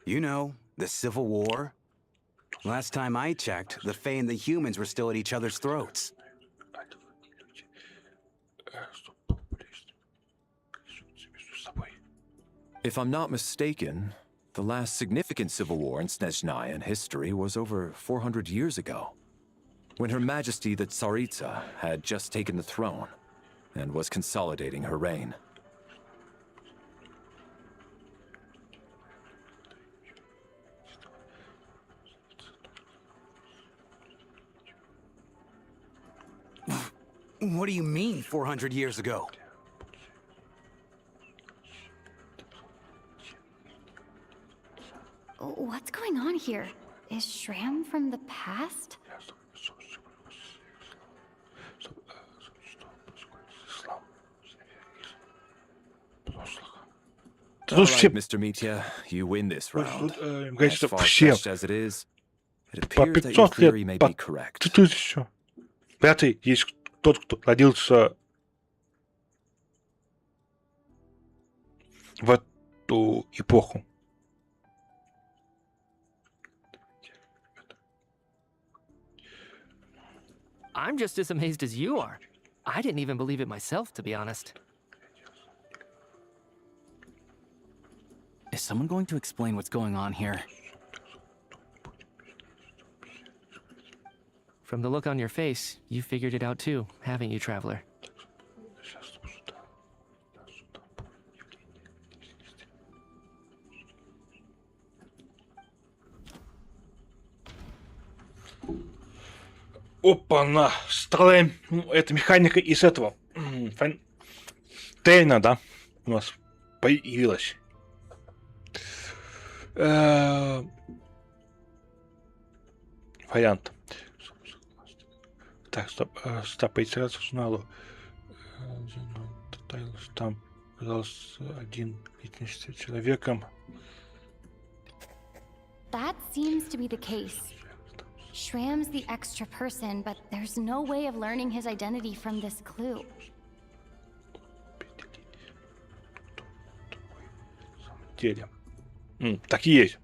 [SPEAKER 13] You know, the Civil War? Last time I checked, the Fae and the humans were still at each other's throats.
[SPEAKER 8] If I'm not mistaken, the last significant civil war in Снежная history was over 400 years ago, when Her Majesty the Tsaritsa had just taken the throne and was consolidating her reign.
[SPEAKER 13] What do you mean, 400 years ago?
[SPEAKER 4] What's going on here? Is Shram from the past?
[SPEAKER 8] All right, Mr. Mitya, you win this round. As far-fetched as it is, it
[SPEAKER 2] По
[SPEAKER 8] appears that your
[SPEAKER 2] 500
[SPEAKER 8] theory
[SPEAKER 2] лет,
[SPEAKER 8] may
[SPEAKER 2] по
[SPEAKER 8] be correct.
[SPEAKER 2] чуть-чуть еще. Пятый есть тот, кто родился в эту эпоху.
[SPEAKER 12] I'm just as amazed as you are. I didn't even believe it myself, to be honest.
[SPEAKER 15] Is someone going to explain what's going on here?
[SPEAKER 12] From the look on your face, you figured it out too, haven't you, Traveler?
[SPEAKER 2] Опа-на! Старая, это механика из этого. Тейна, да? У нас появилась. Вариант. Так, стоп. Поинтересоваться журналу. Там оказался один личность человеком.
[SPEAKER 4] That seems to be the case. Shram's the extra person, but there's no way of learning his identity from this clue.
[SPEAKER 2] Теле. Так и есть.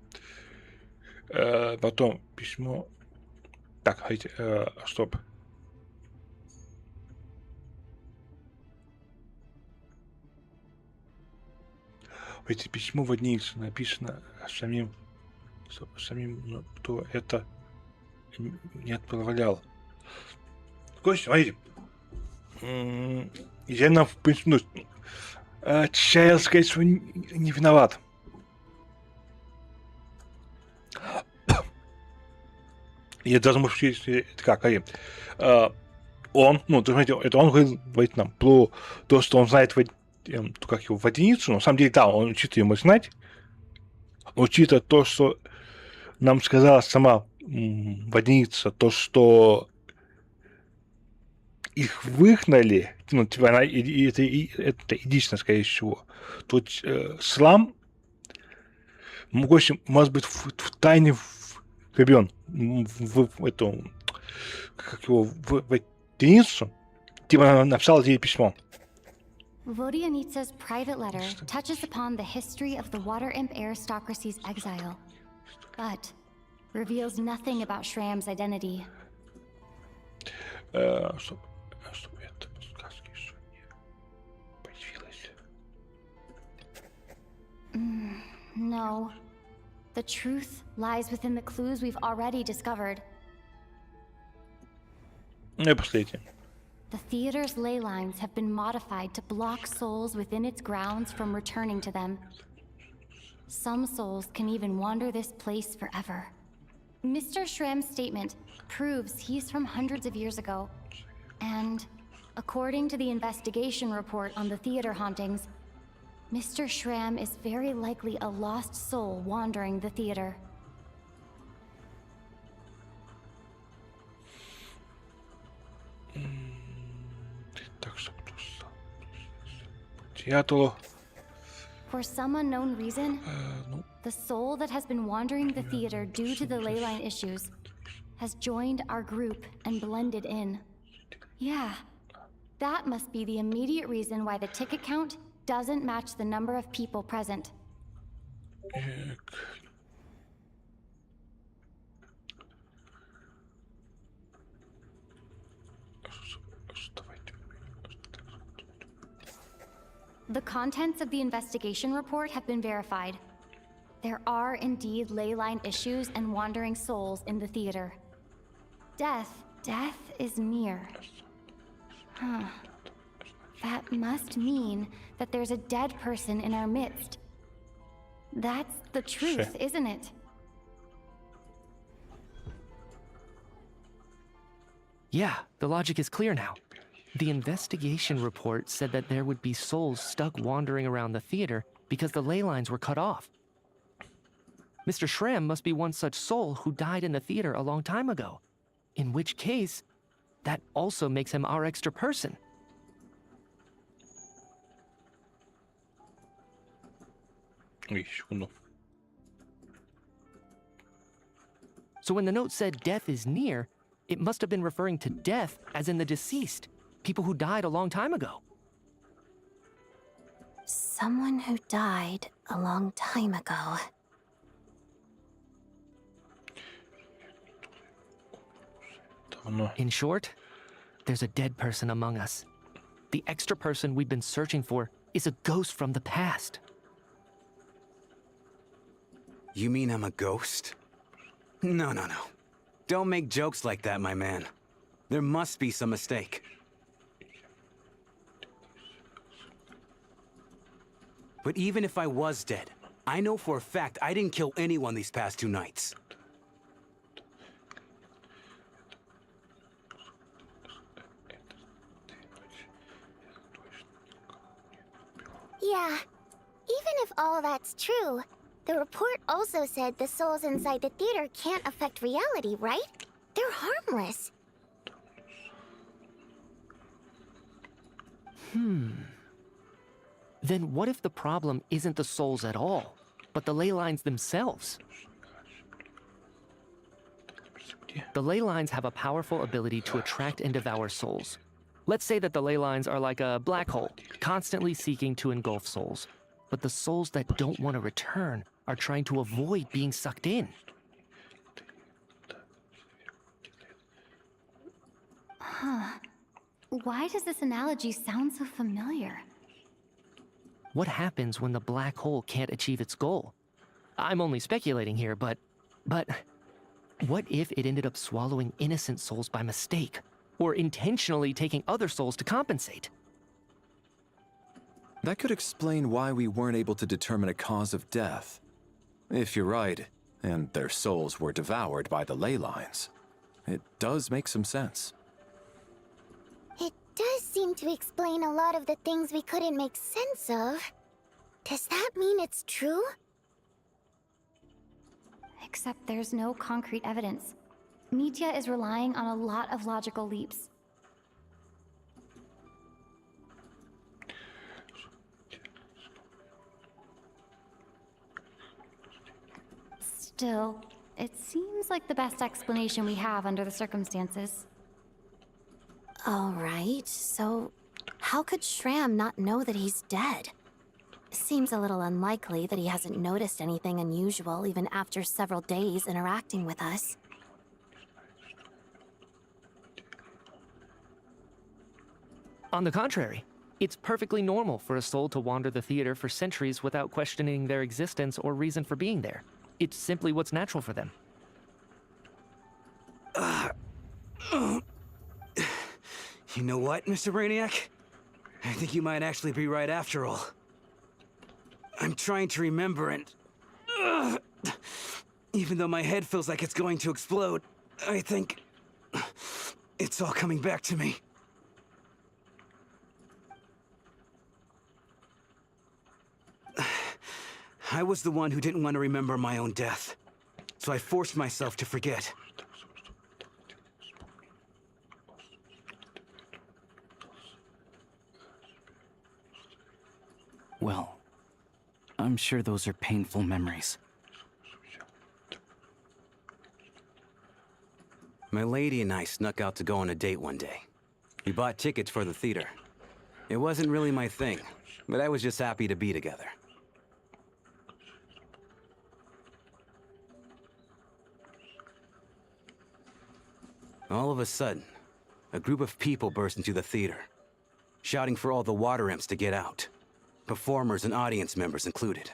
[SPEAKER 2] Потом письмо. Так, стоп. Эти письмо водницы написано самим, кто это не отправлял. Короче, смотрите. Я в принципе, честно сказать, что не виноват. Я даже, может, это как, он, ну, то есть, это он говорит нам про то, что он знает как его водяницу, но на самом деле, да, он учит ему знать, учитывая то, что нам сказала сама водяница, то, что их выгнали, ну, типа, она, это единственное, скорее всего. Тут слам, может быть, в тайне влюблен в эту, как его, в водяницу, типа, она написала ей письмо.
[SPEAKER 4] Vodyanitsa's private letter touches upon the history of the Water Imp aristocracy's exile, but reveals nothing about Shram's identity. No. The truth lies within the clues we've already discovered. The theater's ley lines have been modified to block souls within its grounds from returning to them. Some souls can even wander this place forever. Mr. Shram's statement proves he's from hundreds of years ago. And according to the investigation report on the theater hauntings, Mr. Shram is very likely a lost soul wandering the theater. For some unknown reason, the soul that has been wandering the theater due to the leyline issues has joined our group and blended in. Yeah, that must be the immediate reason why the ticket count doesn't match the number of people present. The contents of the investigation report have been verified. There are indeed leyline issues and wandering souls in the theater. Death is near. Huh. That must mean that there's a dead person in our midst. That's the truth, isn't it?
[SPEAKER 12] Yeah, the logic is clear now. The investigation report said that there would be souls stuck wandering around the theater because the ley lines were cut off. Mr. Shram must be one such soul who died in the theater a long time ago. In which case, that also makes him our extra person. So when the note said death is near, it must have been referring to death as in the deceased, people who died a long time ago.
[SPEAKER 16] Someone who died a long time ago.
[SPEAKER 12] In short, there's a dead person among us. The extra person we've been searching for is a ghost from the past.
[SPEAKER 13] You mean I'm a ghost? No. Don't make jokes like that, my man. There must be some mistake. But even if I was dead, I know for a fact I didn't kill anyone these past 2 nights.
[SPEAKER 3] Yeah, even if all that's true, the report also said the souls inside the theater can't affect reality, right? They're harmless.
[SPEAKER 12] Then what if the problem isn't the souls at all, but the ley lines themselves? The ley lines have a powerful ability to attract and devour souls. Let's say that the ley lines are like a black hole, constantly seeking to engulf souls. But the souls that don't want to return are trying to avoid being sucked in.
[SPEAKER 4] Huh. Why does this analogy sound so familiar?
[SPEAKER 12] What happens when the black hole can't achieve its goal? I'm only speculating here, but what if it ended up swallowing innocent souls by mistake? Or intentionally taking other souls to compensate?
[SPEAKER 8] That could explain why we weren't able to determine a cause of death. If you're right, and their souls were devoured by the ley lines, it does make some sense.
[SPEAKER 3] It does seem to explain a lot of the things we couldn't make sense of. Does that mean it's true?
[SPEAKER 4] Except there's no concrete evidence. Mitya is relying on a lot of logical leaps. Still, it seems like the best explanation we have under the circumstances.
[SPEAKER 16] All right, so how could Shram not know that he's dead? Seems a little unlikely that he hasn't noticed anything unusual even after several days interacting with us.
[SPEAKER 12] On the contrary, it's perfectly normal for a soul to wander the theater for centuries without questioning their existence or reason for being there. It's simply what's natural for them.
[SPEAKER 13] You know what, Mr. Brainiac? I think you might actually be right after all. I'm trying to remember and... even though my head feels like it's going to explode, I think... it's all coming back to me. I was the one who didn't want to remember my own death, so I forced myself to forget.
[SPEAKER 15] Well, I'm sure those are painful memories.
[SPEAKER 13] My lady and I snuck out to go on a date one day. We bought tickets for the theater. It wasn't really my thing, but I was just happy to be together. All of a sudden, a group of people burst into the theater, shouting for all the water imps to get out, performers and audience members included.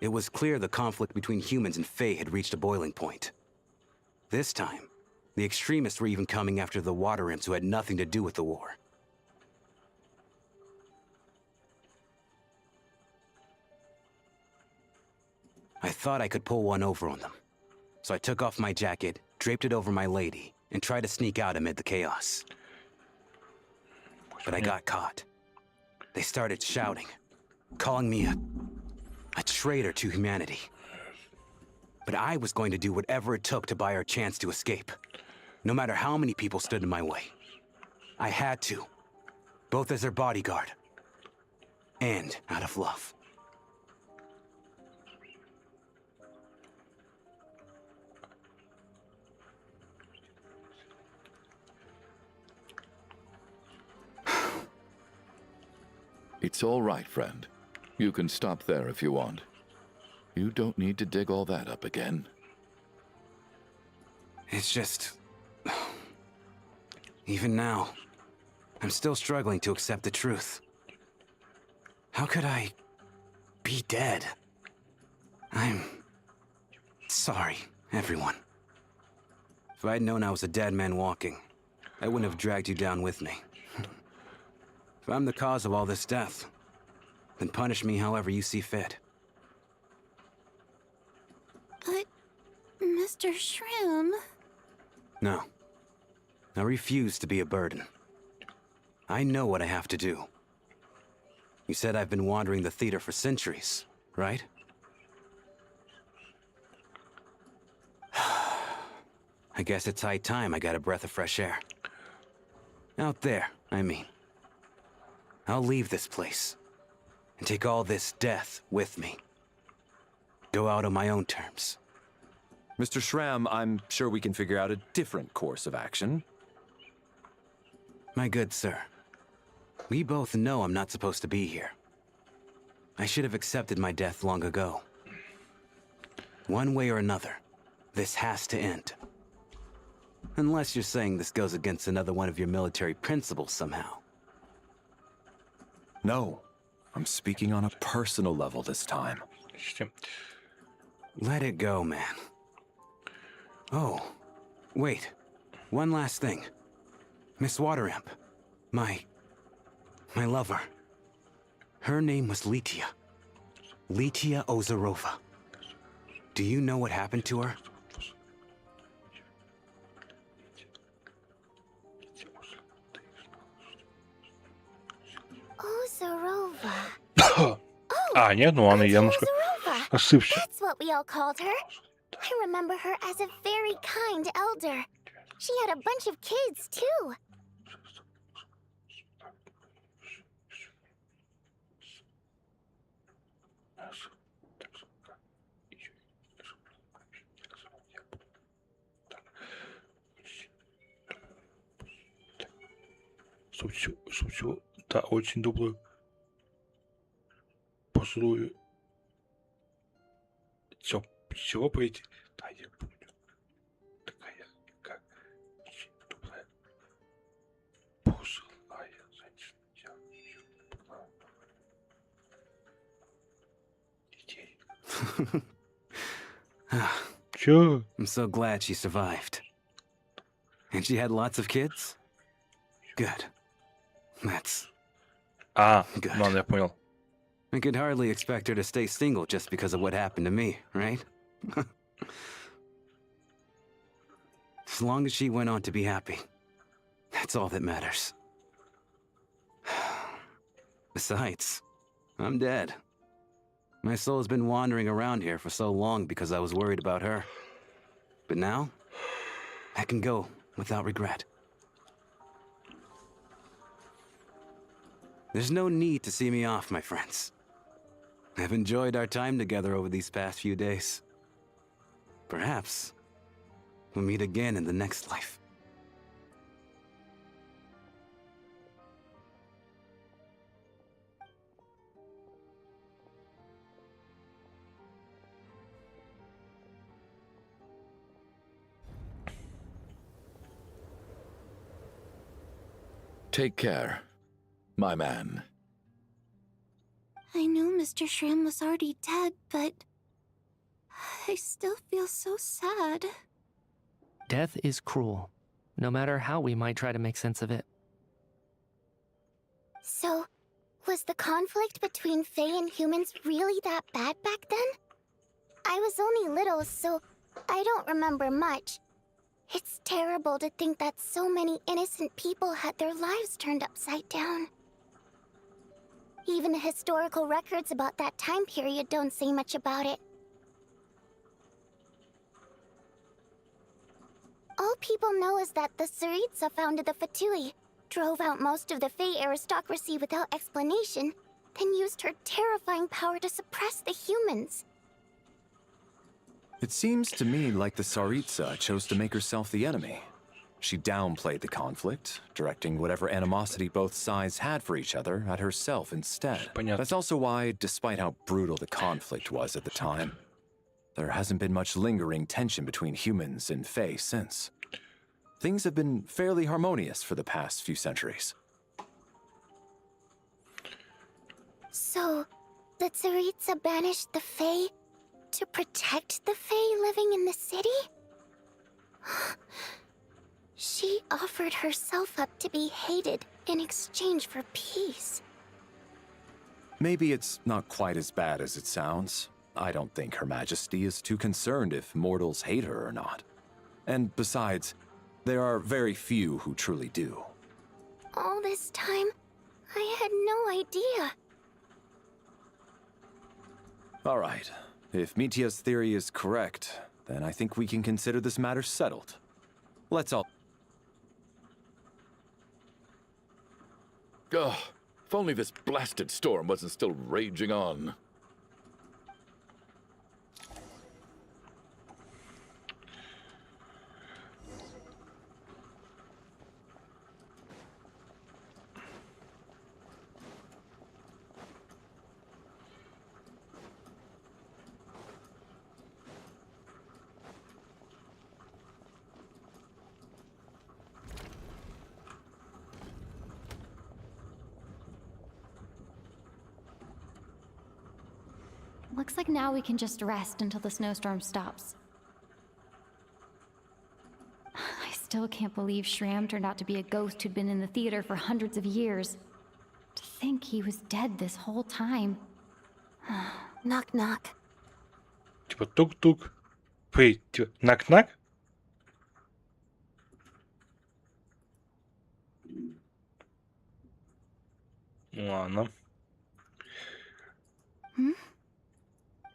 [SPEAKER 13] It was clear the conflict between humans and Fae had reached a boiling point. This time, the extremists were even coming after the water imps who had nothing to do with the war. I thought I could pull one over on them. So I took off my jacket, draped it over my lady, and tried to sneak out amid the chaos. But I got caught. They started shouting, calling me a traitor to humanity. But I was going to do whatever it took to buy our chance to escape, no matter how many people stood in my way. I had to, both as their bodyguard and out of love.
[SPEAKER 10] It's all right, friend. You can stop there if you want. You don't need to dig all that up again.
[SPEAKER 13] It's just... even now, I'm still struggling to accept the truth. How could I be dead? I'm sorry, everyone. If I'd known I was a dead man walking, I wouldn't have dragged you down with me. If I'm the cause of all this death, then punish me however you see fit.
[SPEAKER 16] But, Mr. Shroom...
[SPEAKER 13] No. I refuse to be a burden. I know what I have to do. You said I've been wandering the theater for centuries, right? I guess it's high time I got a breath of fresh air. Out there, I mean. I'll leave this place and take all this death with me. Go out on my own terms.
[SPEAKER 8] Mr. Shram, I'm sure we can figure out a different course of action.
[SPEAKER 13] My good sir, we both know I'm not supposed to be here. I should have accepted my death long ago. One way or another, this has to end. Unless you're saying this goes against another one of your military principles somehow.
[SPEAKER 8] No, I'm speaking on a personal level this time.
[SPEAKER 13] Let it go, man. Oh, wait. One last thing. Miss Water Imp. My lover. Her name was Litia. Litia Ozarova. Do you know what happened to her?
[SPEAKER 3] Ozarova.
[SPEAKER 2] А, нет, ну она, я немножко ошибся.
[SPEAKER 3] That's what we all called her. I remember her as a very kind elder. She had a bunch of kids, too.
[SPEAKER 2] Шучу. Да, очень добрую. Пожилую. Чего пойти? Да, я помню. Такая, как очень добрая. Пожилая женщина. Я была. Детей. Чё?
[SPEAKER 13] I'm so glad she survived. And she had lots of kids? Good. That's good.
[SPEAKER 2] Ладно, я понял.
[SPEAKER 13] I could hardly expect her to stay single just because of what happened to me, right? As long as she went on to be happy, that's all that matters. Besides, I'm dead. My soul's been wandering around here for so long because I was worried about her. But now, I can go without regret. There's no need to see me off, my friends. I've enjoyed our time together over these past few days. Perhaps we'll meet again in the next life.
[SPEAKER 10] Take care, my man.
[SPEAKER 16] I knew Mr. Shrim was already dead, but I still feel so sad.
[SPEAKER 12] Death is cruel, no matter how we might try to make sense of it.
[SPEAKER 16] So, was the conflict between Fae and humans really that bad back then? I was only little, so I don't remember much. It's terrible to think that so many innocent people had their lives turned upside down. Even the historical records about that time period don't say much about it. All people know is that the Tsaritsa founded the Fatui, drove out most of the Fae aristocracy without explanation, then used her terrifying power to suppress the humans.
[SPEAKER 8] It seems to me like the Tsaritsa chose to make herself the enemy. She downplayed the conflict, directing whatever animosity both sides had for each other at herself instead. That's also why, despite how brutal the conflict was at the time, there hasn't been much lingering tension between humans and Fae since. Things have been fairly harmonious for the past few centuries.
[SPEAKER 16] So, the Tsaritsa banished the Fae to protect the Fae living in the city? She offered herself up to be hated in exchange for peace.
[SPEAKER 8] Maybe it's not quite as bad as it sounds. I don't think Her Majesty is too concerned if mortals hate her or not. And besides, there are very few who truly do.
[SPEAKER 16] All this time, I had no idea.
[SPEAKER 8] All right. If Mitya's theory is correct, then I think we can consider this matter settled. Let's all...
[SPEAKER 10] Ugh, if only this blasted storm wasn't still raging on.
[SPEAKER 4] Looks like now we can just rest until the snowstorm stops. I still can't believe Shram turned out to be a ghost who'd been in the theater for hundreds of years. To think he was dead this whole time.
[SPEAKER 16] Knock knock.
[SPEAKER 2] Типа тук-тук. Wait, типа knock-knock? Ладно.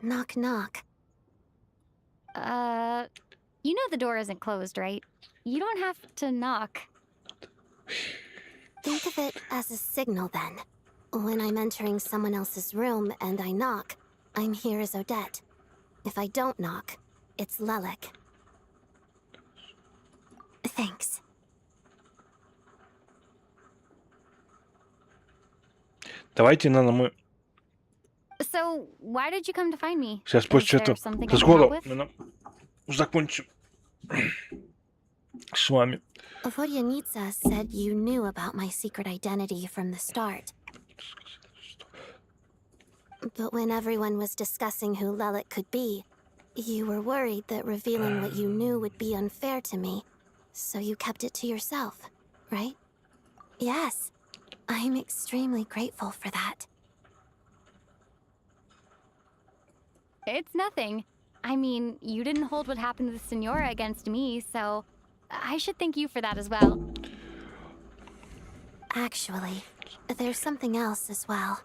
[SPEAKER 16] Knock knock.
[SPEAKER 4] You know the door isn't closed, right? You don't have to knock.
[SPEAKER 16] Think of it as a signal then. When I'm entering someone else's room and I knock, I'm here as Odette. If I don't knock, it's Lelek. Thanks.
[SPEAKER 2] Давайте, наверное, мы
[SPEAKER 4] So, why did you come to find me?
[SPEAKER 2] сейчас
[SPEAKER 4] Is
[SPEAKER 2] после
[SPEAKER 4] there
[SPEAKER 2] этого
[SPEAKER 4] something I can help
[SPEAKER 2] разговора,
[SPEAKER 4] with?
[SPEAKER 2] наверное, закончим с вами.
[SPEAKER 16] Vodyanitsa said you knew about my secret identity from the start. But when everyone was discussing who Lelik could be, you were worried that revealing what you knew would be unfair to me, so you kept it to yourself, right? Yes, I'm extremely grateful for that.
[SPEAKER 4] It's nothing. I mean, you didn't hold what happened with Senora against me, so I should thank you for that as well.
[SPEAKER 16] Actually, there's something else as well.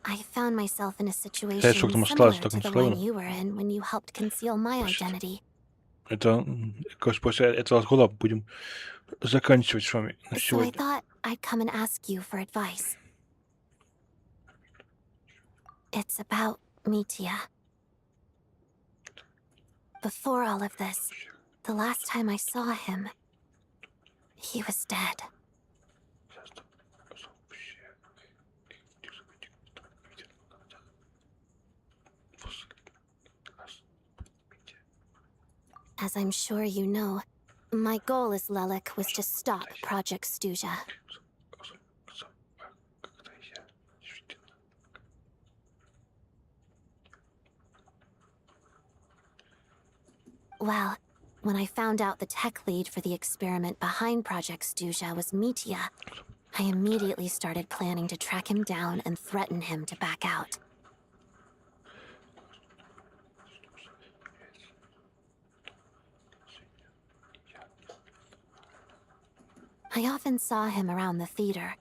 [SPEAKER 16] I found myself in a situation
[SPEAKER 2] что там
[SPEAKER 16] similar
[SPEAKER 2] осталось, так
[SPEAKER 16] to the
[SPEAKER 2] настроено.
[SPEAKER 16] one you were in when you helped conceal my identity.
[SPEAKER 2] Это, кажется, после этого разговора будем заканчивать с вами на
[SPEAKER 16] So I
[SPEAKER 2] сегодня.
[SPEAKER 16] thought I'd come and ask you for advice. It's about Mitya. Before all of this, the last time I saw him, he was dead. As I'm sure you know, my goal as Lelik was to stop Project Stuja. Well, when I found out the tech lead for the experiment behind Project Stuja was Mitya, I immediately started planning to track him down and threaten him to back out. I often saw him around the theater,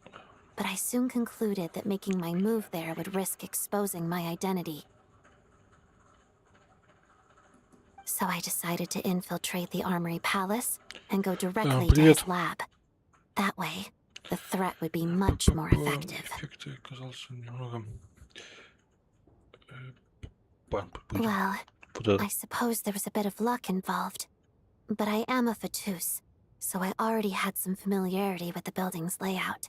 [SPEAKER 16] but I soon concluded that making my move there would risk exposing my identity. So I decided to infiltrate the Armory Palace and go directly to his lab. That way, the threat would be much more effective. Well, I suppose there was a bit of luck involved, but I am a Fatus, so I already had some familiarity with the building's layout.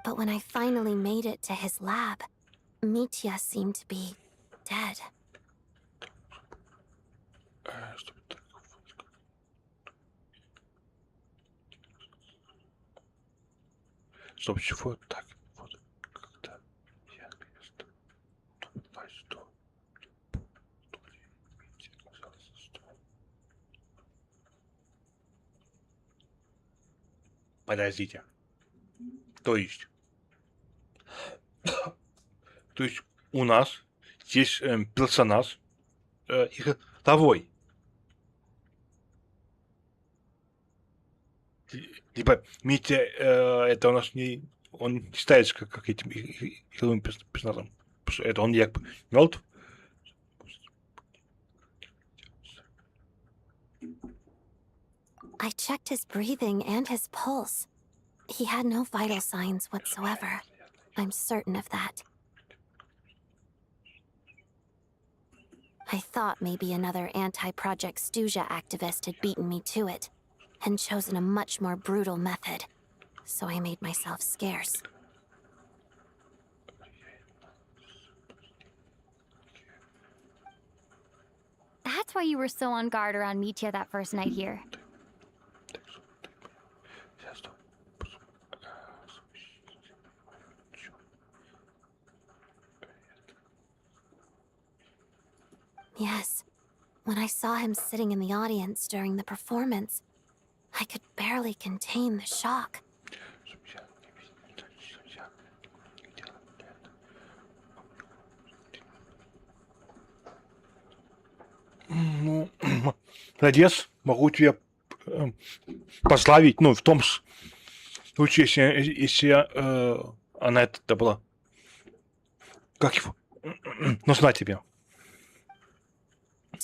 [SPEAKER 16] But when I finally made it to his lab, Mitya seemed to be dead.
[SPEAKER 2] Стоп, чего так? Вот когда я Подождите. То есть у нас есть персонаж игровой. Либо Митя, это у нас не... Он не считается как этим игровым персонажем. Это он как бы мертв.
[SPEAKER 16] I checked his breathing and his pulse. He had no vital signs whatsoever. I'm certain of that. I thought maybe another anti-Project Stuja activist had beaten me to it, and chosen a much more brutal method, so I made myself scarce.
[SPEAKER 4] That's why you were so on guard around Mitya that first night here.
[SPEAKER 16] Yes, when I saw him sitting in the audience during the performance, I could barely contain the shock.
[SPEAKER 2] Ну, молодец, могу тебя поздравить, ну, в том случае, если она это была. Как его? Нужна тебе.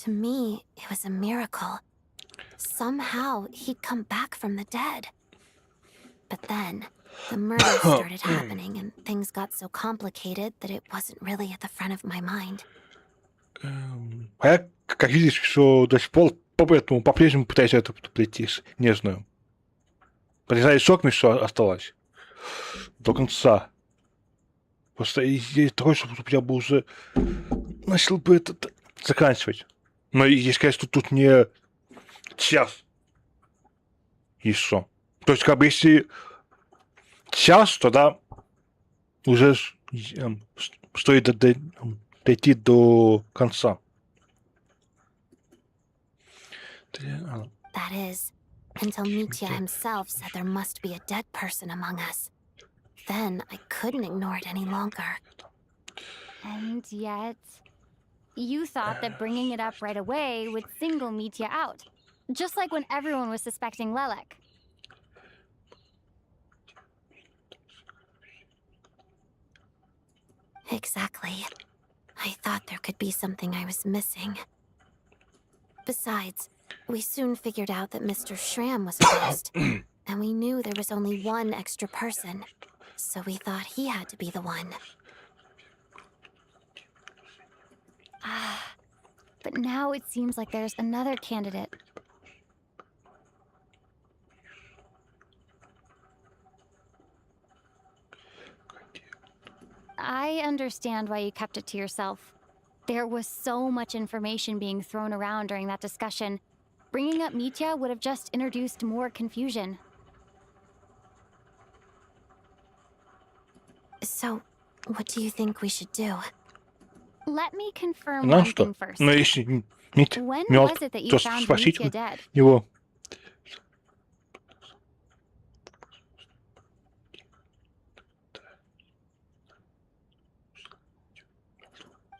[SPEAKER 16] To me, it was a miracle. Somehow, he'd come back from the dead. But then, the murders started happening, and things got so complicated that it wasn't really at the front of my mind.
[SPEAKER 2] А я, как видишь, что до сих пор поэтому по-прежнему пытаюсь это прийти Снежную. Порезали соками, что осталось. До конца. Просто есть такое, чтобы я бы уже начал бы это заканчивать. Но есть, конечно, тут не час. Еще. То есть, как бы, если час, тогда уже стоит дойти до конца.
[SPEAKER 16] That is, until Mitya himself said there must be a dead person among us. Then I couldn't ignore it any longer.
[SPEAKER 4] And yet, you thought that bringing it up right away would single Mitya out. Just like when everyone was suspecting Lelek.
[SPEAKER 16] Exactly. I thought there could be something I was missing. Besides, we soon figured out that Mr. Schramm was a ghost, and we knew there was only one extra person, so we thought he had to be the one.
[SPEAKER 4] But now it seems like there's another candidate. I understand why you kept it to yourself. There was so much information being thrown around during that discussion. Bringing up Mitya would have just introduced more confusion.
[SPEAKER 16] So, what do you think we should do?
[SPEAKER 4] Let me confirm
[SPEAKER 2] Нам
[SPEAKER 4] one
[SPEAKER 2] что?
[SPEAKER 4] thing first.
[SPEAKER 2] Но если Митя
[SPEAKER 4] When
[SPEAKER 2] мертв,
[SPEAKER 4] was it that you
[SPEAKER 2] то
[SPEAKER 4] found
[SPEAKER 2] спросить
[SPEAKER 4] Mitya dead?
[SPEAKER 2] его.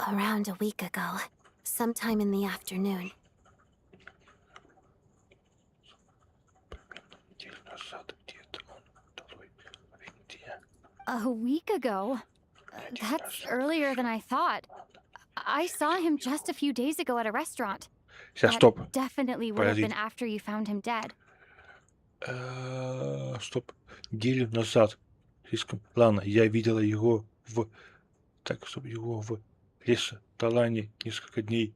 [SPEAKER 16] Around a week ago, sometime in the afternoon.
[SPEAKER 4] A week ago? That's earlier than I thought. I saw him just a few days ago at a restaurant.
[SPEAKER 2] Сейчас,
[SPEAKER 4] That
[SPEAKER 2] стоп.
[SPEAKER 4] definitely would have been
[SPEAKER 2] Подождите.
[SPEAKER 4] after you found him dead.
[SPEAKER 2] Стоп. Неделю назад. Слишком. Ладно, я видела его в... Так, чтобы его в ресторане несколько дней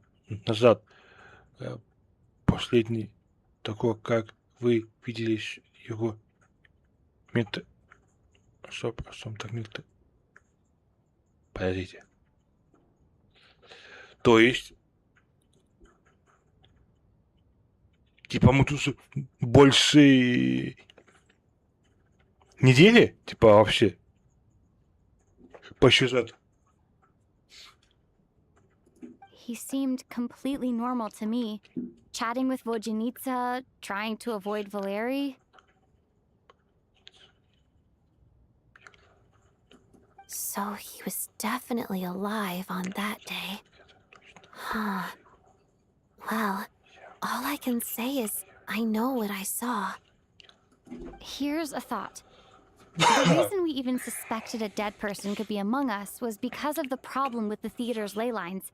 [SPEAKER 2] назад. Последний такой, как вы видели его. Стоп, так минуты. Подождите. То есть, типа, мы тут больше недели? Типа, вообще? По сюжету.
[SPEAKER 4] He seemed completely normal to me. Chatting with Vodjanitsa, trying to avoid Valeri.
[SPEAKER 16] So he was definitely alive on that day. Huh. Well, all I can say is I know what I saw.
[SPEAKER 4] Here's a thought. The reason we even suspected a dead person could be among us was because of the problem with the theater's ley lines.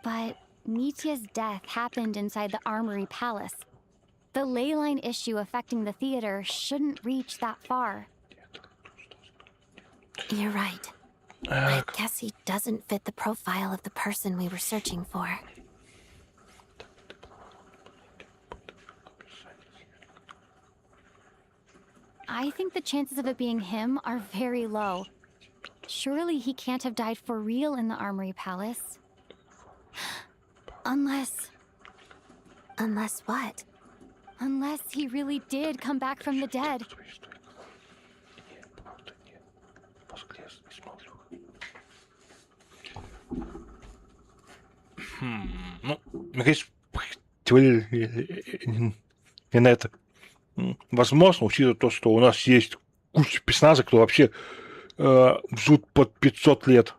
[SPEAKER 4] But Mitya's death happened inside the Armory Palace. The ley line issue affecting the theater shouldn't reach that far.
[SPEAKER 16] You're right. I guess he doesn't fit the profile of the person we were searching for.
[SPEAKER 4] I think the chances of it being him are very low. Surely he can't have died for real in the Armory Palace. Unless...
[SPEAKER 16] Unless what?
[SPEAKER 4] Unless he really did come back from the dead.
[SPEAKER 2] Ну, конечно, теория не на это. Возможно, учитывая то, что у нас есть куча персонажей, кто вообще живут под 500 лет.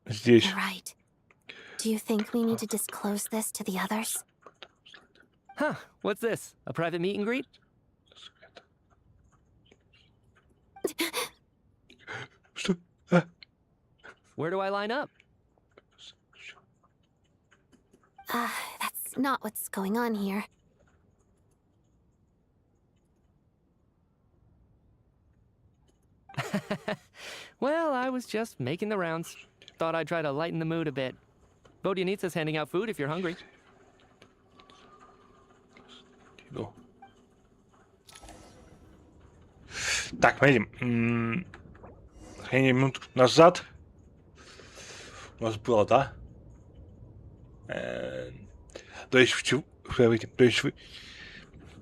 [SPEAKER 2] Здесь.
[SPEAKER 16] You're right. Do you think we need to disclose this to the others?
[SPEAKER 9] Huh, what's this? A private meet and greet?
[SPEAKER 2] Что?
[SPEAKER 9] Where do I line up?
[SPEAKER 16] That's not what's going on here.
[SPEAKER 9] Well, I was just making the rounds. Thought I'd try to lighten the mood a bit. Vodyanitsa's handing out food if you're hungry.
[SPEAKER 2] Так, смотрите. Минут назад у нас было, да? То есть в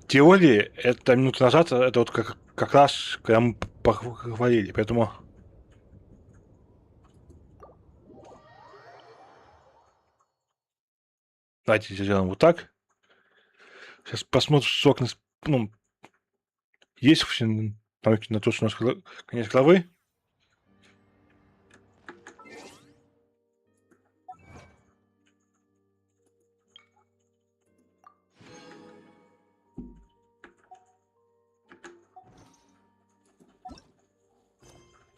[SPEAKER 2] теории это минуту назад, это вот как раз, когда мы поговорили, поэтому... Давайте сделаем вот так. Сейчас посмотрим, сок, ну, есть вообще намеки на то, что у нас конец главы.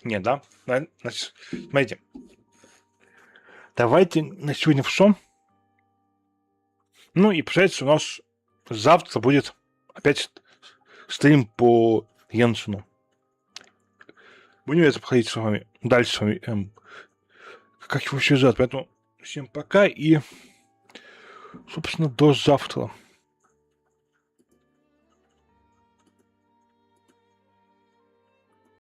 [SPEAKER 2] Нет, да? Значит, смотрите. Давайте на сегодня все. Ну и получается, у нас завтра будет опять стрим по Геншину. Будем это проходить с вами дальше с вами. Как его сюжет. Поэтому всем пока и, собственно, до завтра.